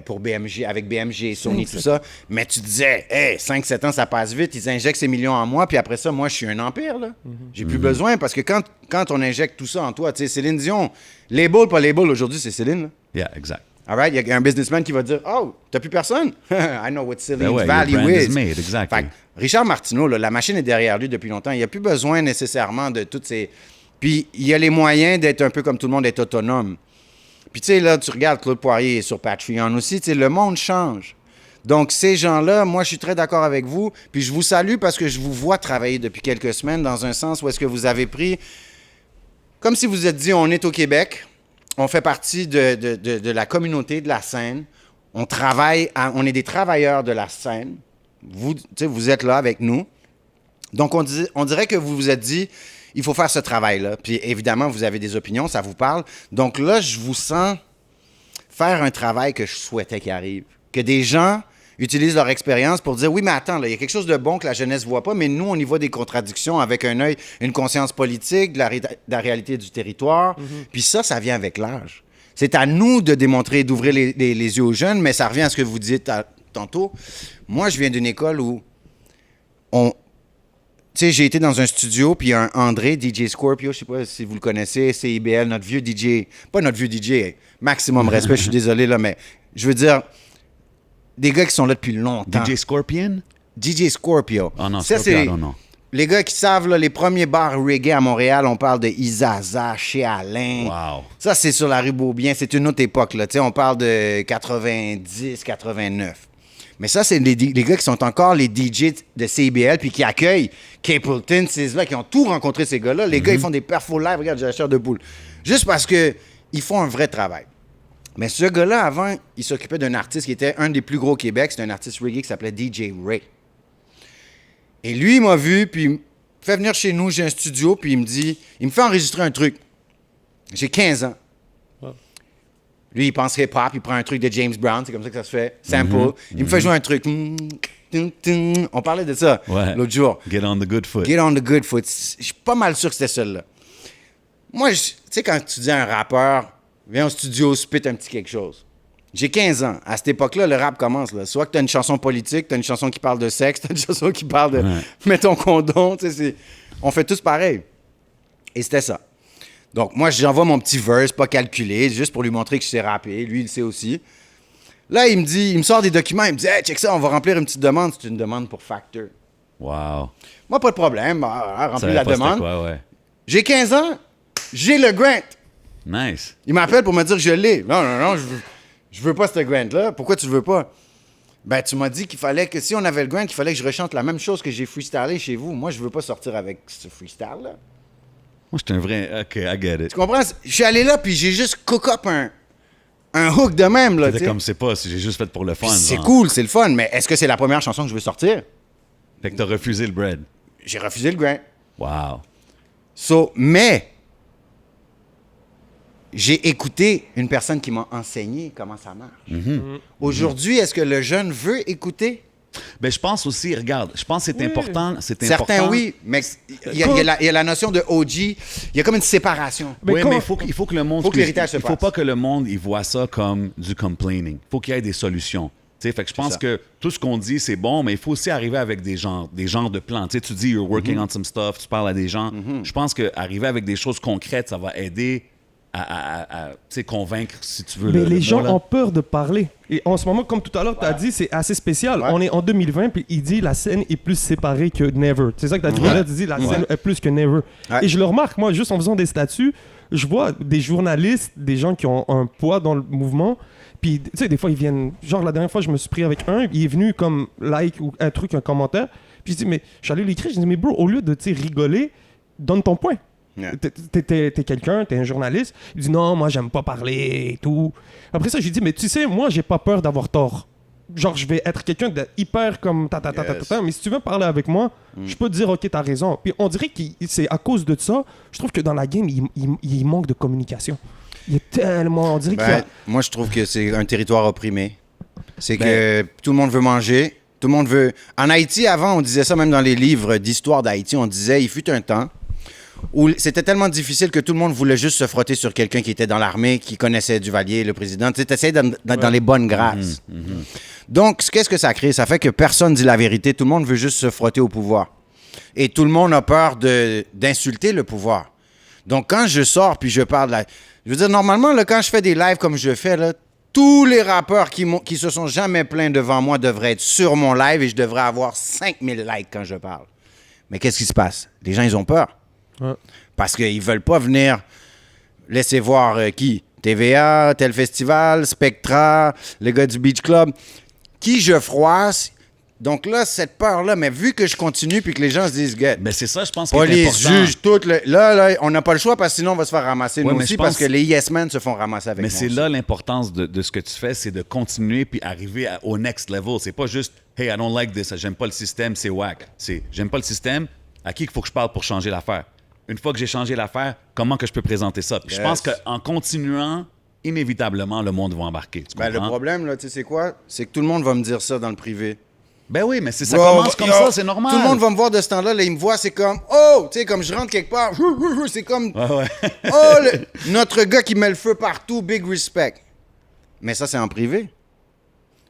pour BMG, avec BMG, Sony, tout ça, mais tu disais, hey, 5-7 ans, ça passe vite, ils injectent ces millions en moi, puis après ça, moi, je suis un empire, là. J'ai plus besoin, parce que quand on injecte tout ça en toi, tu sais, Céline Dion, label, pas label, aujourd'hui, c'est Céline, là. Yeah, exact. All right? Il y a un businessman qui va dire, oh, t'as plus personne? I know what Celine's Ben ouais, your value brand is. is made, exactly. Fait que Richard Martineau, là, la machine est derrière lui depuis longtemps. Il n'y a plus besoin nécessairement de toutes ces... Puis il y a les moyens d'être un peu comme tout le monde, d'être autonome. Puis tu sais, là, tu regardes Claude Poirier sur Patreon aussi, tu sais, le monde change. Donc ces gens-là, moi, je suis très d'accord avec vous. Puis je vous salue parce que je vous vois travailler depuis quelques semaines dans un sens où est-ce que vous avez pris... Comme si vous êtes dit, on est au Québec... On fait partie de la communauté, de la scène. On travaille, on est des travailleurs de la scène. Vous êtes là avec nous. Donc, on dirait que vous vous êtes dit, il faut faire ce travail-là. Puis évidemment, vous avez des opinions, ça vous parle. Donc là, je vous sens faire un travail que je souhaitais qu'il arrive. Que des gens utilisent leur expérience pour dire, oui, mais attends, il y a quelque chose de bon que la jeunesse ne voit pas, mais nous, on y voit des contradictions avec un œil, une conscience politique, de la réalité du territoire. Puis ça vient avec l'âge. C'est à nous de démontrer, d'ouvrir les yeux aux jeunes, mais ça revient à ce que vous dites tantôt. Moi, je viens d'une école où tu sais, j'ai été dans un studio, puis un André, DJ Scorpio, je sais pas si vous le connaissez, CIBL, notre vieux DJ, pas notre vieux DJ, maximum respect, je suis désolé, là, mais je veux dire, des gars qui sont là depuis longtemps. DJ Scorpion? DJ Scorpio. Oh non, Ça, Scorpio, non. Les gars qui savent, là, les premiers bars reggae à Montréal, on parle de Izaza, chez Alain. Wow. Ça, c'est sur la rue Beaubien, c'est une autre époque, là, tu sais, on parle de 90, 89. Mais ça, c'est les gars qui sont encore les DJ de CIBL puis qui accueillent Capleton, ces là qui ont tout rencontré ces gars-là. Les gars, ils font des perfos live. Regarde, j'ai la chair de poule. Juste parce qu'ils font un vrai travail. Mais ce gars-là, avant, il s'occupait d'un artiste qui était un des plus gros au Québec. C'était un artiste reggae qui s'appelait DJ Ray. Et lui, il m'a vu, puis il me fait venir chez nous. J'ai un studio, puis il me fait enregistrer un truc. J'ai 15 ans. Lui, il pense hip-hop, il prend un truc de James Brown, c'est comme ça que ça se fait, sample. Il me fait jouer un truc. On parlait de ça l'autre jour. Get on the good foot. Get on the good foot. Je suis pas mal sûr que c'était celle-là. Moi, tu sais, quand tu dis à un rappeur, viens au studio, spit un petit quelque chose. J'ai 15 ans. À cette époque-là, le rap commence. Là. Soit que tu as une chanson politique, tu as une chanson qui parle de sexe, tu as une chanson qui parle de mets ton condom. On fait tous pareil. Et c'était ça. Donc, moi, j'envoie mon petit verse, pas calculé, juste pour lui montrer que je sais rapper. Lui, il le sait aussi. Là, il me sort des documents, il me dit « Hey, check ça, on va remplir une petite demande. » C'est une demande pour Factor. Wow. Moi, pas de problème, remplir la demande. Quoi, ouais. J'ai 15 ans, j'ai le grant. Nice. Il m'appelle pour me dire que je l'ai. Non, je veux pas ce grant-là. Pourquoi tu le veux pas? Ben, tu m'as dit qu'il fallait que, si on avait le grant, il fallait que je rechante la même chose que j'ai freestylé chez vous. Moi, je veux pas sortir avec ce freestyle-là. Moi, j'étais un vrai... OK, I get it. Tu comprends? Je suis allé là, puis j'ai juste cook up un hook de même, là, tu sais. Comme c'est pas, j'ai juste fait pour le fun. C'est genre. cool, c'est le fun, mais est-ce que c'est la première chanson que je veux sortir? Fait que t'as refusé le bread. J'ai refusé le grant. Wow. Mais j'ai écouté une personne qui m'a enseigné comment ça marche. Aujourd'hui, est-ce que le jeune veut écouter? Ben, je pense aussi, regarde, je pense que c'est important. Certains, oui, mais il y a la notion de OG. Il y a comme une séparation. Oui, mais il faut que le monde... Faut que l'héritage se Il faut passe. pas que le monde il voit ça comme du complaining. Il faut qu'il y ait des solutions. Fait que je pense que tout ce qu'on dit, c'est bon, mais il faut aussi arriver avec des genres de plans. Tu dis, you're working on some stuff, tu parles à des gens. Je pense qu'arriver avec des choses concrètes, ça va aider à convaincre, si tu veux. Mais les gens ont peur de parler. Et en ce moment, comme tout à l'heure, tu as dit, c'est assez spécial. On est en 2020, puis il dit la scène est plus séparée que never. C'est ça que tu as dit. Tu dis la scène est plus que never. Et je le remarque, moi, juste en faisant des statuts, je vois des journalistes, des gens qui ont un poids dans le mouvement. Puis, tu sais, des fois, ils viennent... Genre, la dernière fois, je me suis pris avec un, il est venu comme like ou un truc, un commentaire. Puis, je dis, mais je suis allé l'écrire, je dis, mais bro, au lieu de, rigoler, donne ton point. Yeah. T'es quelqu'un, t'es un journaliste. Il dit, non, moi, j'aime pas parler et tout. Après ça, j'ai dit, mais tu sais, moi, j'ai pas peur d'avoir tort. Genre, je vais être quelqu'un de hyper comme mais si tu veux parler avec moi, je peux te dire, OK, t'as raison. Puis, on dirait que c'est à cause de ça, je trouve que dans la game, il manque de communication. Il y a tellement... On dirait qu'il y a... Moi, je trouve que c'est un territoire opprimé. C'est que tout le monde veut manger. Tout le monde veut... En Haïti, avant, on disait ça même dans les livres d'histoire d'Haïti. On disait, il fut un temps où c'était tellement difficile que tout le monde voulait juste se frotter sur quelqu'un qui était dans l'armée, qui connaissait Duvalier, le président. Tu sais, t'essayais dans les bonnes grâces. Donc, qu'est-ce que ça crée? Ça fait que personne dit la vérité. Tout le monde veut juste se frotter au pouvoir. Et tout le monde a peur d'insulter le pouvoir. Donc, quand je sors puis je parle... Je veux dire, normalement, là, quand je fais des lives comme je fais, là, tous les rappeurs qui se sont jamais plaints devant moi devraient être sur mon live et je devrais avoir 5000 likes quand je parle. Mais qu'est-ce qui se passe? Les gens, ils ont peur. Parce qu'ils veulent pas venir laisser voir qui? TVA, tel festival, Spectra, le gars du Beach Club. Qui je froisse? Donc là, cette peur-là, mais vu que je continue puis que les gens se disent, « Mais c'est ça, je pense, police, juge, tout. Là, on n'a pas le choix parce que sinon, on va se faire ramasser nous aussi parce que les yes men se font ramasser avec nous. Mais c'est là l'importance de ce que tu fais, c'est de continuer puis arriver au next level. C'est pas juste, « Hey, I don't like this, j'aime pas le système, c'est whack. » C'est, « J'aime pas le système, à qui il faut que je parle pour changer l'affaire? » une fois que j'ai changé l'affaire, comment que je peux présenter ça? Puis je pense qu'en continuant, inévitablement, le monde va embarquer. Tu Ben, le comprends? problème, là, tu sais, c'est quoi? C'est que tout le monde va me dire ça dans le privé. Ben oui, mais ça Bro, commence comme ça, c'est normal. Tout le monde va me voir de ce temps-là, là, il me voit, c'est comme, oh, tu sais, comme je rentre quelque part, c'est comme, Ouais. oh, notre gars qui met le feu partout, big respect. Mais ça, c'est en privé.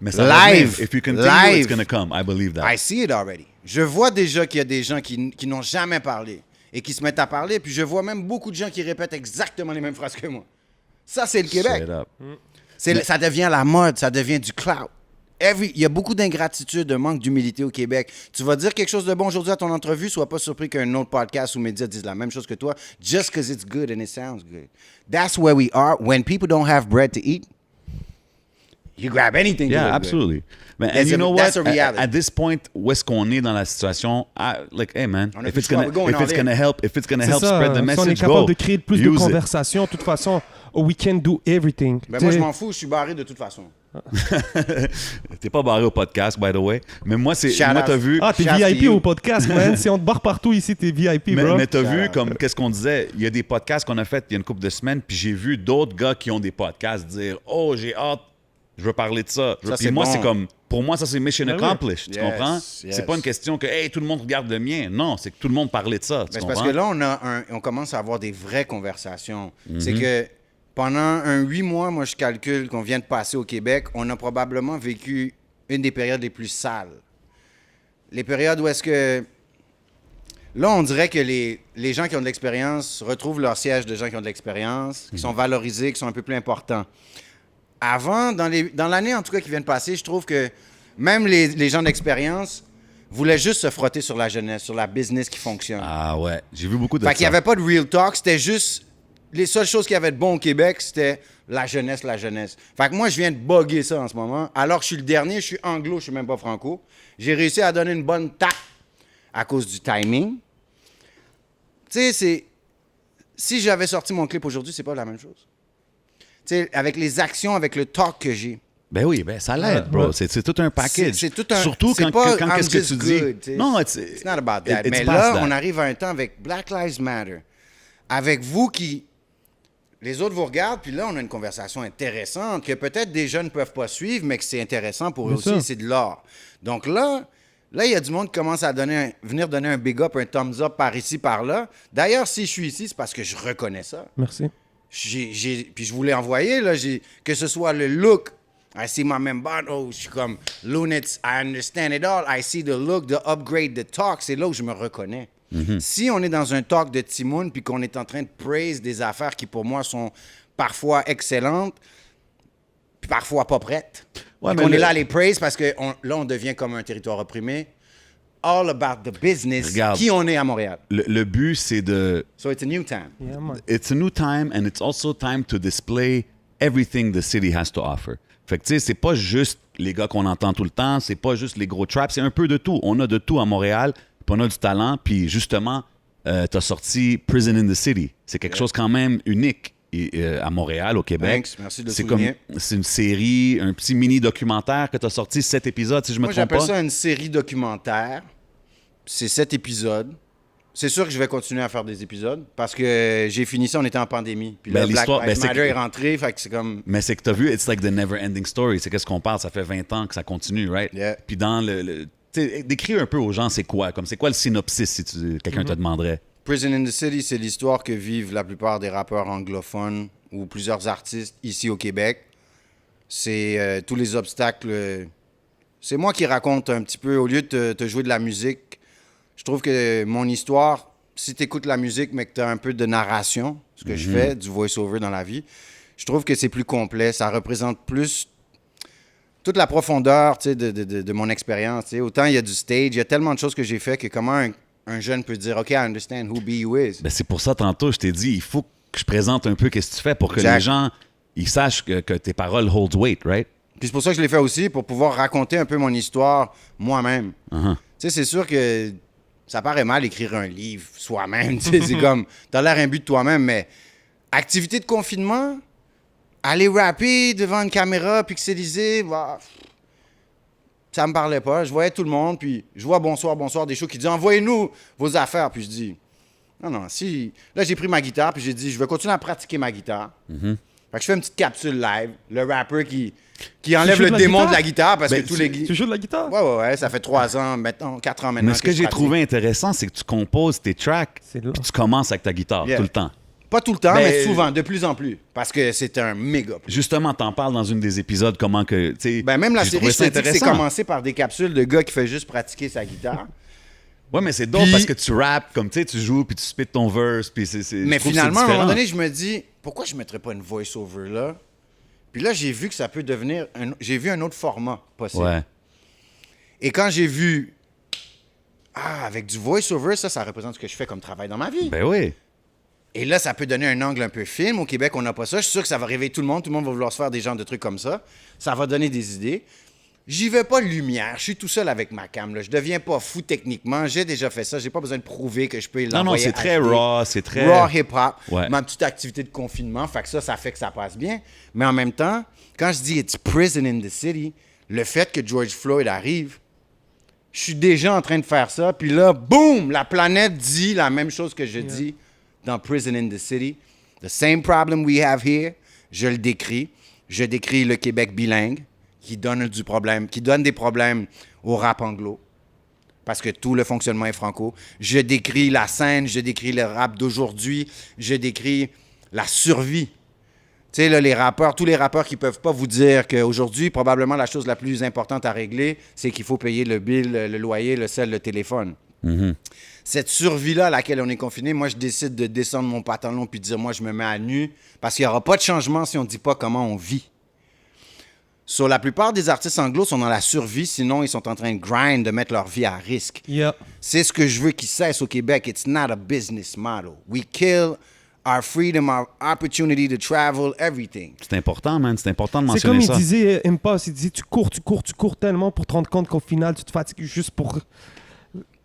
Mais ça va Live. venir. If you continue, Live. it's gonna come. I believe that. I see it already. Je vois déjà qu'il y a des gens qui n'ont jamais parlé et qui se mettent à parler, puis je vois même beaucoup de gens qui répètent exactement les mêmes phrases que moi. Ça, c'est le Québec. Straight up. Ça devient la mode, ça devient du clout. Il y a beaucoup d'ingratitude, de manque d'humilité au Québec. Tu vas dire quelque chose de bon aujourd'hui à ton entrevue, sois pas surpris qu'un autre podcast ou média dise la même chose que toi, just because it's good and it sounds good. That's where we are. When people don't have bread to eat, you grab anything to Yeah, look good. absolutely. Man, That's and you a- know what? that's a reality. At this point, où est-ce qu'on est dans la situation? Like, hey man, On a if plus it's le choix. gonna, We're going if it's all in. gonna help, if it's gonna C'est help ça, spread the si on est message, capable go. de créer plus de Use it. conversations, de toute façon, we can do everything. Ben Tu moi, sais, je m'en fous, je suis barré de toute façon. T'es pas barré au podcast, by the way. Mais moi, Shout moi, out. t'as vu. Ah, t'es Shout to VIP you. au podcast, man. Si on te barre partout ici, t'es VIP, bro. Mais t'as vu, out. comme qu'est-ce qu'on disait, il y a des podcasts qu'on a fait il y a une couple de semaines, puis j'ai vu d'autres gars qui ont des podcasts dire, oh, j'ai hâte, je veux parler de ça. Ça, Puis c'est moi, bon. c'est comme, pour moi, ça c'est mission Ben oui. accomplished. Tu Yes, comprends? yes. C'est pas une question que, hey, tout le monde regarde le mien. Non, c'est que tout le monde parlait de ça. Tu Ben, c'est comprends? parce que là, on commence à avoir des vraies conversations. C'est que pendant un 8 mois, moi, je calcule qu'on vient de passer au Québec, on a probablement vécu une des périodes les plus sales. Les périodes où est-ce que... Là, on dirait que les gens qui ont de l'expérience retrouvent leur siège de gens qui ont de l'expérience, qui sont valorisés, qui sont un peu plus importants. Avant, dans l'année en tout cas qui vient de passer, je trouve que même les gens d'expérience voulaient juste se frotter sur la jeunesse, sur la business qui fonctionne. Ah ouais, j'ai vu beaucoup de Fait ça. qu'il n'y avait pas de real talk, c'était juste... Les seules choses qu'il y avait de bon au Québec, c'était la jeunesse, la jeunesse. Fait que moi, je viens de bugger ça en ce moment. Alors que je suis le dernier, je suis anglo, je suis même pas franco. J'ai réussi à donner une bonne tape à cause du timing. Tu sais, c'est... Si j'avais sorti mon clip aujourd'hui, c'est pas la même chose. Tu sais, avec les actions, avec le talk que j'ai. Ben oui, ben ça l'aide, bro. Ouais. C'est tout un package. C'est tout un... Surtout c'est quand, pas, quand I'm qu'est-ce que just tu dis. good, tu sais. Non, It's not about that. it's Mais past là, that. on arrive à un temps avec Black Lives Matter. Avec vous qui... Les autres vous regardent, puis là, on a une conversation intéressante que peut-être des jeunes ne peuvent pas suivre, mais que c'est intéressant pour eux Bien aussi, sûr. et c'est de l'art. Donc là, il y a du monde qui commence à venir donner un big up, un thumbs up par ici, par là. D'ailleurs, si je suis ici, c'est parce que je reconnais ça. Merci. Puis je voulais envoyer, là, que ce soit le look. I see my man band, oh, je suis comme Lunitz, I understand it all. I see the look, the upgrade, the talk. C'est là où je me reconnais. Si on est dans un talk de Timoun puis qu'on est en train de praise des affaires qui, pour moi, sont parfois excellentes, puis parfois pas prêtes, Ouais, et mais qu'on le- est là à les praise parce que là, on devient comme un territoire opprimé. All about the business. Regarde. Qui on est à Montréal. Le but, c'est de... So it's a new time. Yeah, man. It's a new time and it's also time to display everything the city has to offer. Fait que tu sais, c'est pas juste les gars qu'on entend tout le temps, c'est pas juste les gros traps, c'est un peu de tout. On a de tout à Montréal, puis on a du talent, puis justement, t'as sorti Prison in the City. C'est quelque chose quand même unique à Montréal, au Québec. Thanks, merci de le c'est souligner. c'est une série, un petit mini-documentaire que t'as sorti, 7 épisodes, si je me Moi, trompe j'appelle pas. ça une série documentaire. C'est 7 épisodes. C'est sûr que je vais continuer à faire des épisodes parce que j'ai fini ça, on était en pandémie. Puis Ben, là, Black l'histoire- Lives ben, c'est Matter que- est rentré, fait que c'est comme... Mais c'est que t'as vu, it's like the never-ending story. C'est qu'est-ce qu'on parle, ça fait 20 ans que ça continue, right? Yeah. Puis dans tu sais, décris un peu aux gens c'est quoi, comme c'est quoi le synopsis si quelqu'un te demanderait. Prison in the City, c'est l'histoire que vivent la plupart des rappeurs anglophones ou plusieurs artistes ici au Québec. C'est tous les obstacles. C'est moi qui raconte un petit peu, au lieu de te jouer de la musique, je trouve que mon histoire, si tu écoutes la musique, mais que tu as un peu de narration, ce que je fais, du voice-over dans la vie, je trouve que c'est plus complet. Ça représente plus toute la profondeur, tu sais, de mon expérience. Tu sais. Autant il y a du stage, il y a tellement de choses que j'ai fait que comment un jeune peut dire « OK, I understand who BU is ». Ben, c'est pour ça, tantôt, je t'ai dit, il faut que je présente un peu qu'est-ce que tu fais pour que Exact. les gens ils sachent que tes paroles hold weight, right? Puis c'est pour ça que je l'ai fait aussi, pour pouvoir raconter un peu mon histoire moi-même. Uh-huh. Tu sais, c'est sûr que ça paraît mal écrire un livre soi-même. Tu sais, c'est comme, t'as l'air imbu de toi-même, mais activité de confinement, aller rapper devant une caméra, pixelisé, bah, ça me parlait pas. Je voyais tout le monde, puis je vois bonsoir, bonsoir, des shows qui disent envoyez-nous vos affaires. Puis je dis Non. Là, j'ai pris ma guitare, puis j'ai dit, je vais continuer à pratiquer ma guitare. Fait que je fais une petite capsule live. Le rapper qui enlève le démon de la guitare, parce que tous les... Tu joues de la guitare? Ouais. Ça fait 3 ans, maintenant, 4 ans maintenant. Mais ce que j'ai trouvé intéressant, c'est que tu composes tes tracks, puis tu commences avec ta guitare tout le temps. Pas tout le temps, mais souvent, de plus en plus. Parce que c'est un méga. Justement, t'en parles dans une des épisodes, comment que... Même la série, c'est commencé par des capsules de gars qui fait juste pratiquer sa guitare. Ouais, mais c'est dope parce que tu rappes, comme tu joues, puis tu spits ton verse, puis c'est... Mais finalement, à un moment donné, je me dis, pourquoi je ne mettrais pas une voice-over là? Puis là, j'ai vu que ça peut devenir... J'ai vu un autre format possible. Ouais. Et quand j'ai vu... avec du voice-over, ça représente ce que je fais comme travail dans ma vie. Ben oui. Et là, ça peut donner un angle un peu film. Au Québec, on n'a pas ça. Je suis sûr que ça va réveiller tout le monde. Tout le monde va vouloir se faire des genres de trucs comme ça. Ça va donner des idées. J'y vais pas lumière. Je suis tout seul avec ma cam. Là. Je deviens pas fou techniquement. J'ai déjà fait ça. J'ai pas besoin de prouver que je peux l'envoyer. Non, c'est très raw. C'est très... Raw hip-hop. Ouais. Ma petite activité de confinement. Fait que ça fait que ça passe bien. Mais en même temps, quand je dis « It's prison in the city », le fait que George Floyd arrive, je suis déjà en train de faire ça. Puis là, boum! La planète dit la même chose que je dis dans Prison in the City. The same problem we have here. Je le décris. Je décris le Québec bilingue qui donne des problèmes au rap anglo. Parce que tout le fonctionnement est franco. Je décris la scène, je décris le rap d'aujourd'hui, je décris la survie. Tu sais, là, tous les rappeurs qui peuvent pas vous dire qu'aujourd'hui, probablement la chose la plus importante à régler, c'est qu'il faut payer le bill, le loyer, le sel, le téléphone. Cette survie-là à laquelle on est confiné, moi, je décide de descendre mon pantalon puis de dire, moi, je me mets à nu parce qu'il n'y aura pas de changement si on ne dit pas comment on vit. So, la plupart des artistes anglo sont dans la survie, sinon ils sont en train de grind, de mettre leur vie à risque. Yeah. C'est ce que je veux qu'ils cessent au Québec. It's not a business model. We kill our freedom, our opportunity to travel, everything. C'est important, man. C'est important de C'est comme mentionner ça. il disait, Impasse, il disait, tu cours tellement pour te rendre compte qu'au final, tu te fatigues juste pour...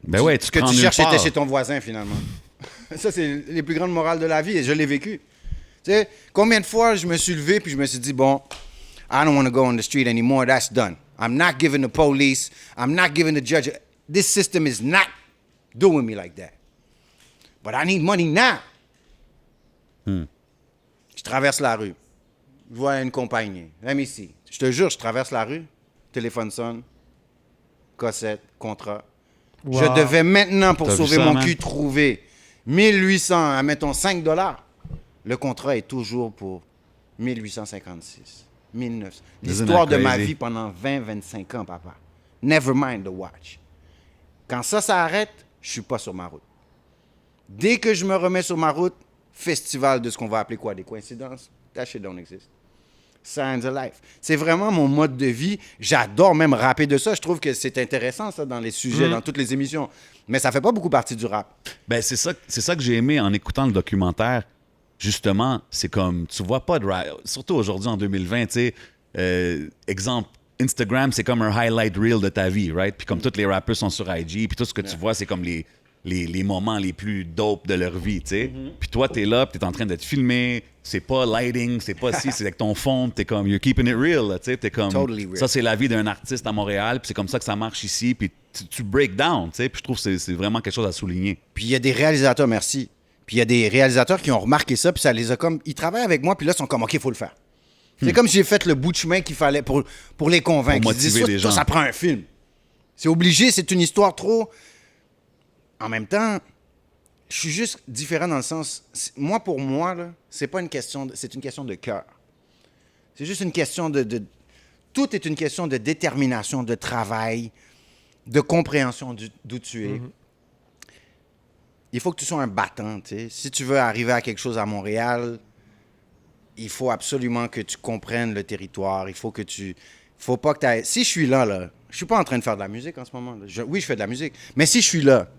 Ben ouais, Ce que tu cherches était chez ton voisin, finalement. Ça, c'est les plus grandes morales de la vie et je l'ai vécu. Tu sais, combien de fois je me suis levé puis je me suis dit, bon, I don't want to go on the street anymore. That's done. I'm not giving the police. I'm not giving the judge. This system is not doing me like that. But I need money now. Je traverse la rue. Je vois une compagnie. Let me see. Je te jure, je traverse la rue. Téléphone sonne. Cassette. Contrat. Wow. Je devais maintenant, pour T'as sauver vu ça, mon man? cul, trouver 1800, admettons $5. Le contrat est toujours pour 1856. 1900. L'histoire de ma vie pendant 20-25 ans, papa. Never mind the watch. Quand ça arrête, je suis pas sur ma route. Dès que je me remets sur ma route, festival de ce qu'on va appeler quoi? Des coïncidences? That shit don't exist. Signs of life. C'est vraiment mon mode de vie. J'adore même rapper de ça. Je trouve que c'est intéressant, ça, dans les sujets, dans toutes les émissions. Mais ça fait pas beaucoup partie du rap. Ben, c'est ça que j'ai aimé en écoutant le documentaire. Justement, c'est comme, tu vois pas de rap, surtout aujourd'hui en 2020, tu sais, exemple, Instagram, c'est comme un highlight reel de ta vie, right? Puis comme tous les rappeurs sont sur IG, puis tout ce que tu vois, c'est comme les moments les plus dope de leur vie, tu sais. Puis toi, t'es là, puis t'es en train de te filmer, c'est pas lighting, c'est pas si, c'est avec ton fond, t'es comme, you're keeping it real, là, tu sais, t'es comme, Totally real. ça c'est la vie d'un artiste à Montréal, puis c'est comme ça que ça marche ici, puis tu break down, tu sais, puis je trouve que c'est vraiment quelque chose à souligner. Puis il y a des réalisateurs, merci. Puis il y a des réalisateurs qui ont remarqué ça, puis ça les a comme... Ils travaillent avec moi, puis là, ils sont comme, OK, il faut le faire. C'est comme si j'ai fait le bout de chemin qu'il fallait pour les convaincre. Pour Ils disent, motiver les gens. ça prend un film. C'est obligé, c'est une histoire trop... En même temps, je suis juste différent dans le sens... Moi, pour moi, là, c'est pas une question... C'est une question de cœur. C'est juste une question de... Tout est une question de détermination, de travail, de compréhension d'où tu es. Il faut que tu sois un battant, tu sais. Si tu veux arriver à quelque chose à Montréal, il faut absolument que tu comprennes le territoire. Il faut que tu... Faut pas que tu ailles... Si je suis là, je suis pas en train de faire de la musique en ce moment. Oui, je fais de la musique. Mais si je suis là,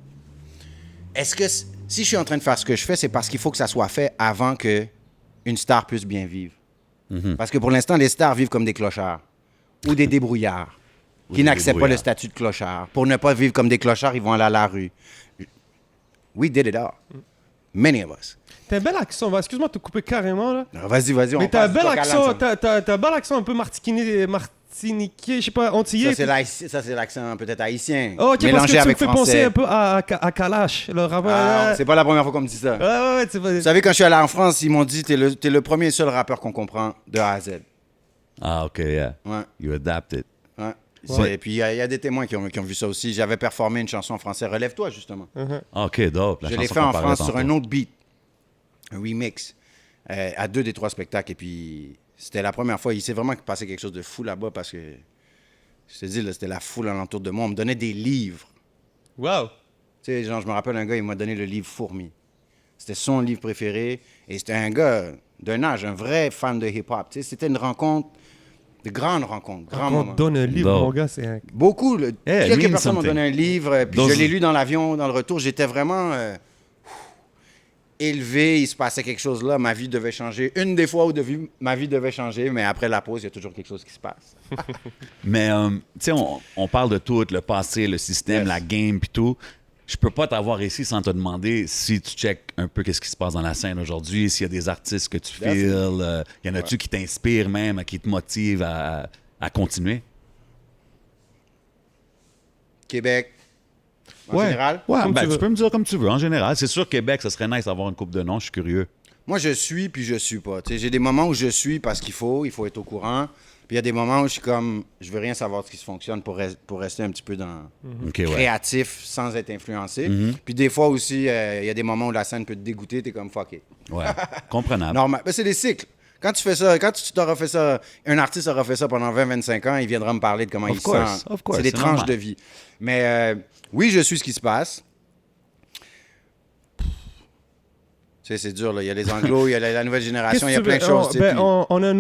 est-ce que si je suis en train de faire ce que je fais, c'est parce qu'il faut que ça soit fait avant que une star puisse bien vivre. Parce que pour l'instant, les stars vivent comme des clochards ou des débrouillards qui n'acceptent pas le statut de clochard. Pour ne pas vivre comme des clochards, ils vont aller à la rue. We did it all. Many of us. T'as un bel accent, excuse-moi de te couper carrément là. Vas-y, Mais t'as un bel accent, t'as un bel accent un peu martiniquais, Martiniquais, je sais pas, antillais. Ça, c'est l'accent peut-être haïtien. Oh, ok, parce mélangé que tu me avec fais français. penser un peu à Kalash, le rappeur. Ah, c'est pas la première fois qu'on me dit ça. Ouais, c'est pas... Vous savez, quand je suis allé en France, ils m'ont dit t'es le premier et seul rappeur qu'on comprend de A à Z. Ah, OK, yeah. Ouais. You adapted. Ouais. Ouais. Et puis, il y a des témoins qui ont vu ça aussi. J'avais performé une chanson en français, Relève-toi, justement. OK, dope. La Je l'ai chanson fait qu'on en parlait France sur tantôt. un autre beat, un remix, à 2 des 3 spectacles. Et puis, c'était la première fois. Il s'est vraiment passé quelque chose de fou là-bas parce que, je te dis, là, c'était la foule alentour de moi. On me donnait des livres. Wow. Tu sais, genre, je me rappelle un gars, il m'a donné le livre Fourmi. C'était son livre préféré. Et c'était un gars d'un âge, un vrai fan de hip-hop. Tu sais, c'était une rencontre, de grandes rencontres, grands Quand moments. on donne un livre, Non. mon gars, c'est un... Beaucoup. Hey, Quelques mean personnes m'ont something. donné un livre, puis Those- je l'ai lu dans l'avion, dans le retour. J'étais vraiment élevé. Il se passait quelque chose là. Ma vie devait changer. Une des fois où ma vie devait changer, mais après la pause, il y a toujours quelque chose qui se passe. Mais, tu sais, on parle de tout, le passé, le système, Yes. la game, puis tout. Je peux pas t'avoir ici sans te demander si tu checkes un peu qu'est-ce qui se passe dans la scène aujourd'hui, s'il y a des artistes que tu feels, y en a-tu qui t'inspirent même, qui te motivent à continuer? Québec, en Ouais. général. Ouais, Comme ben, tu veux. tu peux me dire comme tu veux. En général, c'est sûr, Québec, ça serait nice d'avoir une coupe de noms, je suis curieux. Moi, je suis, puis je suis pas. Tu sais, j'ai des moments où je suis parce qu'il faut être au courant. Puis il y a des moments où je suis comme, je veux rien savoir de ce qui se fonctionne pour rester un petit peu dans OK, ouais. créatif sans être influencé. Puis des fois aussi, il y a des moments où la scène peut te dégoûter, t'es comme fuck it. Ouais, comprenable. Normal. Ben, c'est des cycles. Quand tu fais ça, quand tu t'auras fait ça, un artiste aura fait ça pendant 20-25 ans, il viendra me parler de comment Of il course, sent. of course, C'est des c'est tranches normal. de vie. Mais oui, je suis ce qui se passe. Tu sais, c'est dur, là. Il y a les anglos, il y a la nouvelle génération, il y a plein de choses. tu sais, puis- On a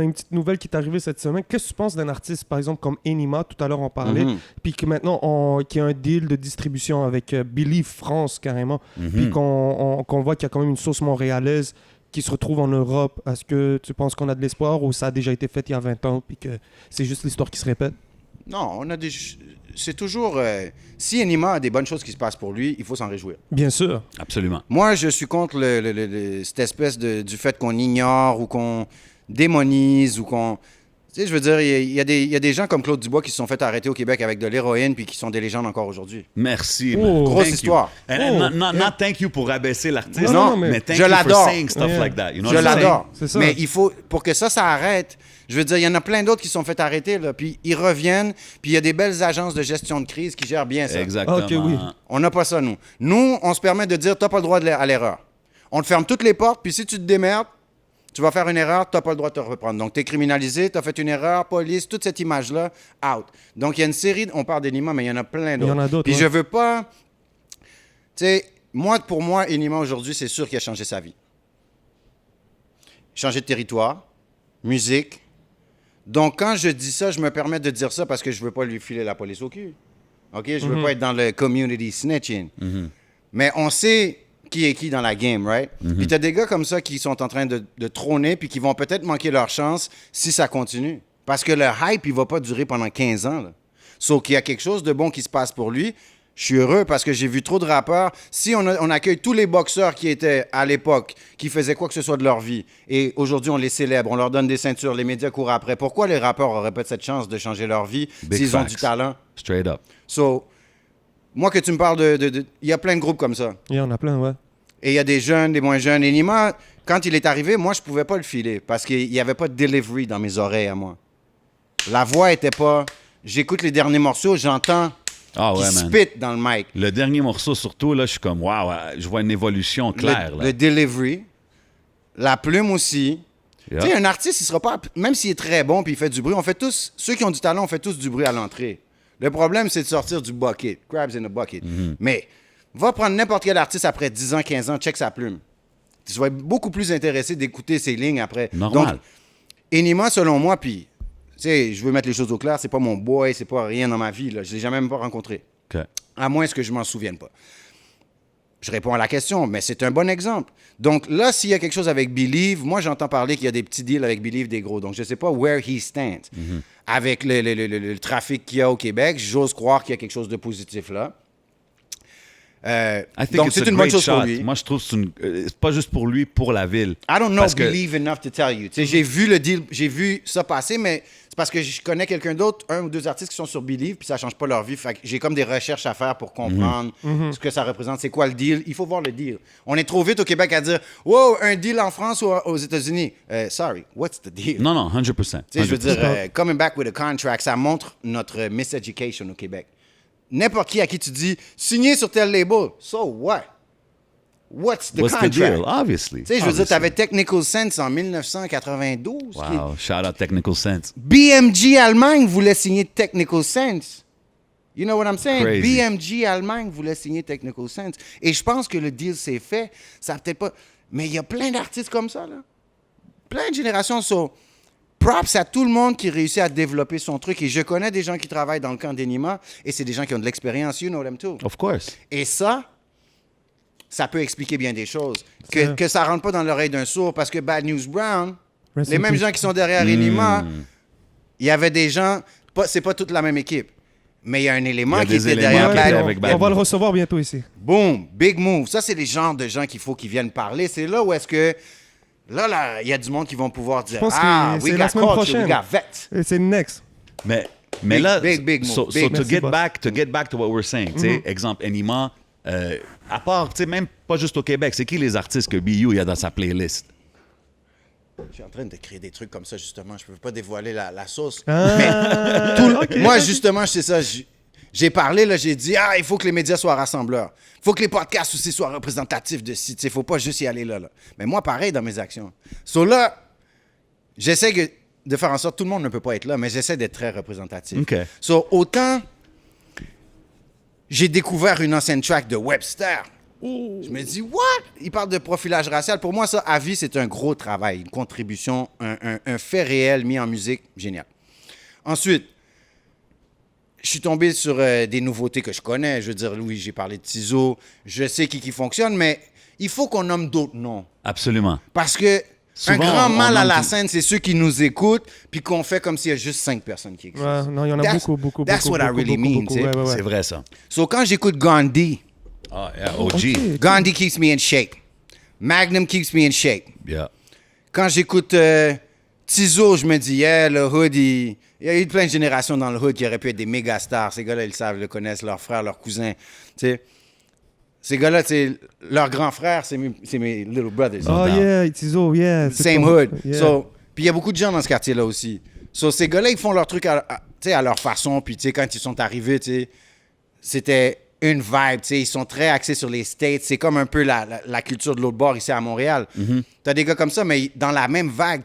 une petite nouvelle qui est arrivée cette semaine. Qu'est-ce que tu penses d'un artiste, par exemple, comme Enima, tout à l'heure on parlait, puis que maintenant, qui a un deal de distribution avec Believe France, carrément, puis qu'on voit qu'il y a quand même une sauce montréalaise qui se retrouve en Europe. Est-ce que tu penses qu'on a de l'espoir ou ça a déjà été fait il y a 20 ans, puis que c'est juste l'histoire qui se répète? Non, on a des... C'est toujours... si Enima a des bonnes choses qui se passent pour lui, il faut s'en réjouir. Bien sûr. Absolument. Moi, je suis contre cette espèce du fait qu'on ignore ou qu'on démonise ou qu'on... Tu sais, je veux dire, il y a des gens comme Claude Dubois qui se sont fait arrêter au Québec avec de l'héroïne puis qui sont des légendes encore aujourd'hui. Merci. Oh. man. Grosse Thank you. histoire. And not thank you pour rabaisser l'artiste, Non, mais mais thank je you l'adore. for saying stuff Yeah. like that. You know Je what I'm saying? l'adore. C'est ça. Mais il faut... Pour que ça arrête... Je veux dire, il y en a plein d'autres qui se sont fait arrêter, là, puis ils reviennent, puis il y a des belles agences de gestion de crise qui gèrent bien ça. Exactement. Ok, oui. On n'a pas ça, nous. Nous, on se permet de dire, t'as pas le droit à l'erreur. On te ferme toutes les portes, puis si tu te démerdes, tu vas faire une erreur, t'as pas le droit de te reprendre. Donc, t'es criminalisé, t'as fait une erreur, police, toute cette image-là, out. Donc, il y a une série, on parle d'Enima, mais il y en a plein d'autres. Il y en a d'autres, Puis ouais. je veux pas... Tu sais, pour moi, Enima, aujourd'hui, c'est sûr qu'il a changé sa vie. Changé de territoire, musique. Donc, quand je dis ça, je me permets de dire ça parce que je veux pas lui filer la police au cul. OK? Je veux pas être dans le community snitching. Mais on sait qui est qui dans la game, right? Puis t'as des gars comme ça qui sont en train de trôner puis qui vont peut-être manquer leur chance si ça continue. Parce que le hype, il va pas durer pendant 15 ans, là. Sauf qu'il y a quelque chose de bon qui se passe pour lui. Je suis heureux parce que j'ai vu trop de rappeurs. Si on accueille tous les boxeurs qui étaient à l'époque, qui faisaient quoi que ce soit de leur vie, et aujourd'hui on les célèbre, on leur donne des ceintures, les médias courent après, pourquoi les rappeurs auraient pas cette chance de changer leur vie Big s'ils ont facts. du talent? Straight up. So, moi que tu me parles il y a plein de groupes comme ça. Il y en a plein, ouais. Et il y a des jeunes, des moins jeunes. Et Nima, quand il est arrivé, moi, je pouvais pas le filer parce qu'il n'y avait pas de delivery dans mes oreilles à moi. La voix était pas... J'écoute les derniers morceaux, j'entends Ah qu'il ouais, man. spit dans le mic. Le dernier morceau, surtout, là, je suis comme, waouh, je vois une évolution claire. Le delivery, la plume aussi. Yeah. Tu sais, un artiste, il sera pas... Même s'il est très bon puis il fait du bruit, on fait tous... Ceux qui ont du talent, on fait tous du bruit à l'entrée. Le problème, c'est de sortir du bucket. Crabs in a bucket. Mais va prendre n'importe quel artiste après 10 ans, 15 ans, check sa plume. Tu vas être beaucoup plus intéressé d'écouter ses lignes après. Normal. Donc, Enima, selon moi, puis... Tu sais, je veux mettre les choses au clair, c'est pas mon boy, c'est pas rien dans ma vie, là. Je l'ai jamais même pas rencontré. OK. À moins que je m'en souvienne pas. Je réponds à la question, mais c'est un bon exemple. Donc là, s'il y a quelque chose avec Believe, moi, j'entends parler qu'il y a des petits deals avec Believe, des gros. Donc, je ne sais pas where he stands. Avec le trafic qu'il y a au Québec, j'ose croire qu'il y a quelque chose de positif là. I think Donc, it's c'est a une bonne great chose pour shot. lui. Moi, je trouve que c'est pas juste pour lui, pour la ville. I don't know Parce que- Believe enough to tell you. Tu sais, j'ai vu le deal, j'ai vu ça passer, mais c'est C'est parce que je connais quelqu'un d'autre, 1 ou 2 artistes qui sont sur Believe, puis ça change pas leur vie. Fait que j'ai comme des recherches à faire pour comprendre ce que ça représente. C'est quoi le deal? Il faut voir le deal. On est trop vite au Québec à dire « Wow, un deal en France ou aux États-Unis. Sorry, what's the deal? » Non, 100%. Tu sais, je veux dire, coming back with a contract, ça montre notre miseducation au Québec. N'importe qui à qui tu dis « Signé sur tel label. » So what? What's the contract? Deal? Obviously. Tu sais, je veux dire, t'avais Technical Sense en 1992. Wow, shout out Technical Sense. BMG Allemagne voulait signer Technical Sense. You know what I'm saying? Crazy. BMG Allemagne voulait signer Technical Sense. Et je pense que le deal s'est fait. Ça peut-être pas... Mais il y a plein d'artistes comme ça, là. Plein de générations. Props à tout le monde qui réussit à développer son truc. Et je connais des gens qui travaillent dans le camp d'Enima et c'est des gens qui ont de l'expérience. You know them too. Of course. Et ça peut expliquer bien des choses. Que ça rentre pas dans l'oreille d'un sourd parce que Bad News Brown, les mêmes gens qui sont derrière Enima, il y avait des gens, c'est pas toute la même équipe, mais il y a un élément qui était derrière Bad News. On va le recevoir bientôt ici. Boom, big move. Ça, c'est les genres de gens qu'il faut qu'ils viennent parler. C'est là où est-ce que, là, il y a du monde qui vont pouvoir dire, Je pense ah, que we c'est la got semaine culture, prochaine. we got vets. Et c'est le next. Mais Big, là, big move. so Big. to Merci, get boss. back to what we're saying, tu sais, exemple, Enima, à part, tu sais, même pas juste au Québec, c'est qui les artistes que BU il y a dans sa playlist? Je suis en train de créer des trucs comme ça, justement. Je ne peux pas dévoiler la sauce. Ah, ok. Moi, justement, je sais ça. J'ai parlé, là, j'ai dit, il faut que les médias soient rassembleurs. Il faut que les podcasts aussi soient représentatifs de sites. Il ne faut pas juste y aller là. Mais moi, pareil dans mes actions. Là, j'essaie de faire en sorte, tout le monde ne peut pas être là, mais j'essaie d'être très représentatif. OK. Autant, j'ai découvert une ancienne track de Webster. Je me dis, what? Il parle de profilage racial. Pour moi, ça, à vie, c'est un gros travail, une contribution, un fait réel mis en musique. Génial. Ensuite, je suis tombé sur des nouveautés que je connais. Je veux dire, oui, j'ai parlé de Tizo. Je sais qui fonctionne, mais il faut qu'on nomme d'autres noms. Absolument. Parce que Souvent, un grand on mal à nomme la tout. scène, c'est ceux qui nous écoutent, puis qu'on fait comme s'il y a juste 5 personnes qui existent. Ouais, non, il y en a beaucoup. That's what I really mean, tu sais. Ouais. C'est vrai, ça. So, quand j'écoute Gandhi, Ah, yeah, OG. Ok. Gandhi keeps me in shape. Magnum keeps me in shape. Yeah. Quand j'écoute Tizo, je me dis, yeah, le hood, il y a eu plein de générations dans le hood qui auraient pu être des méga stars. Ces gars-là, ils le savent, ils le connaissent, leurs frères, leurs cousins. Tu sais, ces gars-là, leurs grands frères, c'est mes little brothers. Oh yeah, Tizo, yeah. c'est Same ton- hood. Yeah. Puis il y a beaucoup de gens dans ce quartier-là aussi. Ces gars-là, ils font leur truc à leur façon. Puis quand ils sont arrivés, c'était une vibe. Ils sont très axés sur les States. C'est comme un peu la culture de l'autre bord ici à Montréal. T'as des gars comme ça, mais dans la même vague,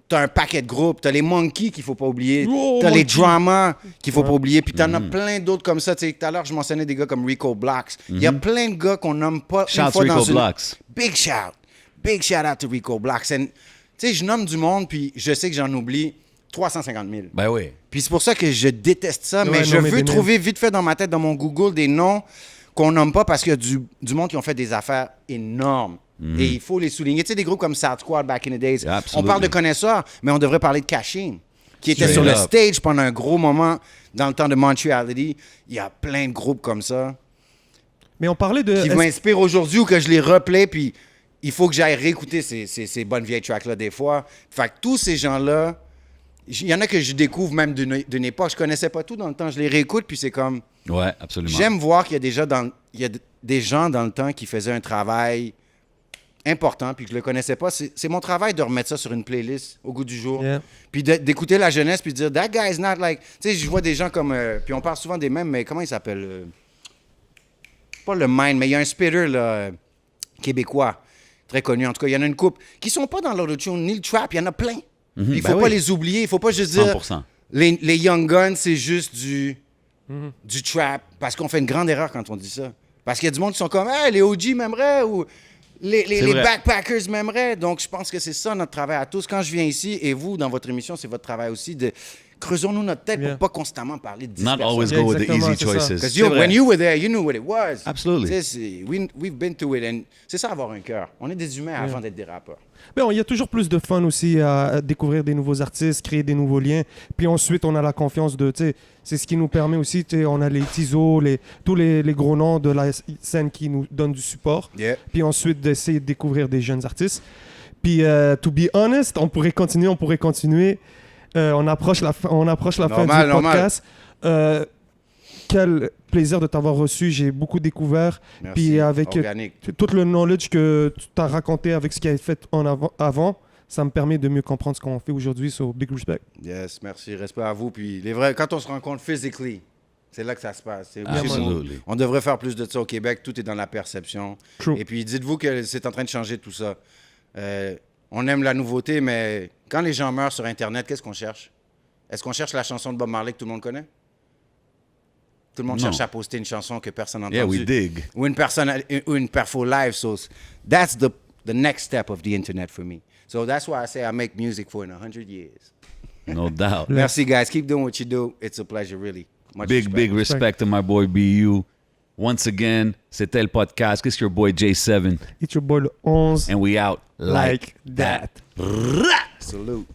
t'as un paquet de groupes. T'as les Monkeys qu'il faut pas oublier. Oh, T'as les Monkey. Drama qu'il faut pas oublier. Puis t'en as plein d'autres comme ça. Tout à l'heure, je mentionnais des gars comme Rico Blocks. Il y a plein de gars qu'on nomme pas Shout une fois Rico dans une... Blocks. Big shout. Big shout out to Rico Blocks. Tu sais, je nomme du monde, puis je sais que j'en oublie 350 000. Ben oui. Puis c'est pour ça que je déteste ça, Ouais, mais je nommer veux des trouver vite fait dans ma tête, dans mon Google, des noms qu'on nomme pas parce qu'il y a du monde qui ont fait des affaires énormes. Et il faut les souligner. Tu sais, des groupes comme South Squad, back in the days. Yeah, On absolutely. parle de connaisseurs, mais on devrait parler de Cashin, qui était Straight sur le up. stage pendant un gros moment dans le temps de Montreality. Il y a plein de groupes comme ça Mais on parlait de. qui m'inspirent aujourd'hui ou que je les replay, puis il faut que j'aille réécouter ces bonnes vieilles tracks-là des fois. Fait que tous ces gens-là, il y en a que je découvre même d'une époque. Je connaissais pas tout dans le temps. Je les réécoute, puis c'est comme... Ouais, absolument. J'aime voir qu'il y a des gens dans le temps qui faisaient un travail important, puis que je le connaissais pas. C'est mon travail de remettre ça sur une playlist au goût du jour. Yeah. Puis d'écouter la jeunesse, puis de dire, that guy is not like... Tu sais, je vois des gens comme... puis on parle souvent des mêmes, mais comment il s'appelle? Pas le Mind, mais il y a un spitter, là, québécois, très connu. En tout cas, il y en a une couple qui sont pas dans l'autotune ni le trap. Il y en a plein. Il faut ben pas oui. les oublier. Il faut pas juste dire... 100%. Les Young Guns, c'est juste du trap. Parce qu'on fait une grande erreur quand on dit ça. Parce qu'il y a du monde qui sont comme, hey, les OG m'aimeraient ou les vrai. backpackers m'aimeraient. Donc, je pense que c'est ça notre travail à tous. Quand je viens ici, et vous, dans votre émission, c'est votre travail aussi de creusons-nous notre tête Yeah. pour pas constamment parler de 10 Not personnes. always go with the Exactement, easy c'est ça. choices. Because C'est vrai. when you were there, you knew what it was. Absolutely. Tu sais, we've been to it. And c'est ça, avoir un cœur. On est des humains avant d'être des rappeurs. Ben, il y a toujours plus de fun aussi à découvrir des nouveaux artistes, créer des nouveaux liens. Puis ensuite, on a la confiance de, tu sais, c'est ce qui nous permet aussi, tu sais, on a les Tizo, tous les gros noms de la scène qui nous donnent du support. Yeah. Puis ensuite, d'essayer de découvrir des jeunes artistes. Puis, to be honest, on pourrait continuer. On approche la fin du podcast. Quel plaisir de t'avoir reçu. J'ai beaucoup découvert. Merci. Puis avec Organique. tout le knowledge que tu t'as raconté avec ce qui a été fait avant, ça me permet de mieux comprendre ce qu'on fait aujourd'hui. So, big respect. Yes, merci. Respect à vous. Puis quand on se rencontre physically, c'est là que ça se passe. Absolutely. On devrait faire plus de ça au Québec. Tout est dans la perception. True. Et puis, dites-vous que c'est en train de changer tout ça. On aime la nouveauté, mais quand les gens meurent sur Internet, qu'est-ce qu'on cherche? Est-ce qu'on cherche la chanson de Bob Marley que tout le monde connaît? Tout le monde Non. cherche à poster une chanson que personne n'a entendue. Yeah, we dig. Ou une perfo live. So that's the next step of the Internet for me. So that's why I say I make music for in 100 years. No doubt. Merci, guys. Keep doing what you do. It's a pleasure, really. Much Big respect to my boy BU. Once again, c'était le podcast. It's your boy J7. It's your boy le 11. And we out like that. Salute.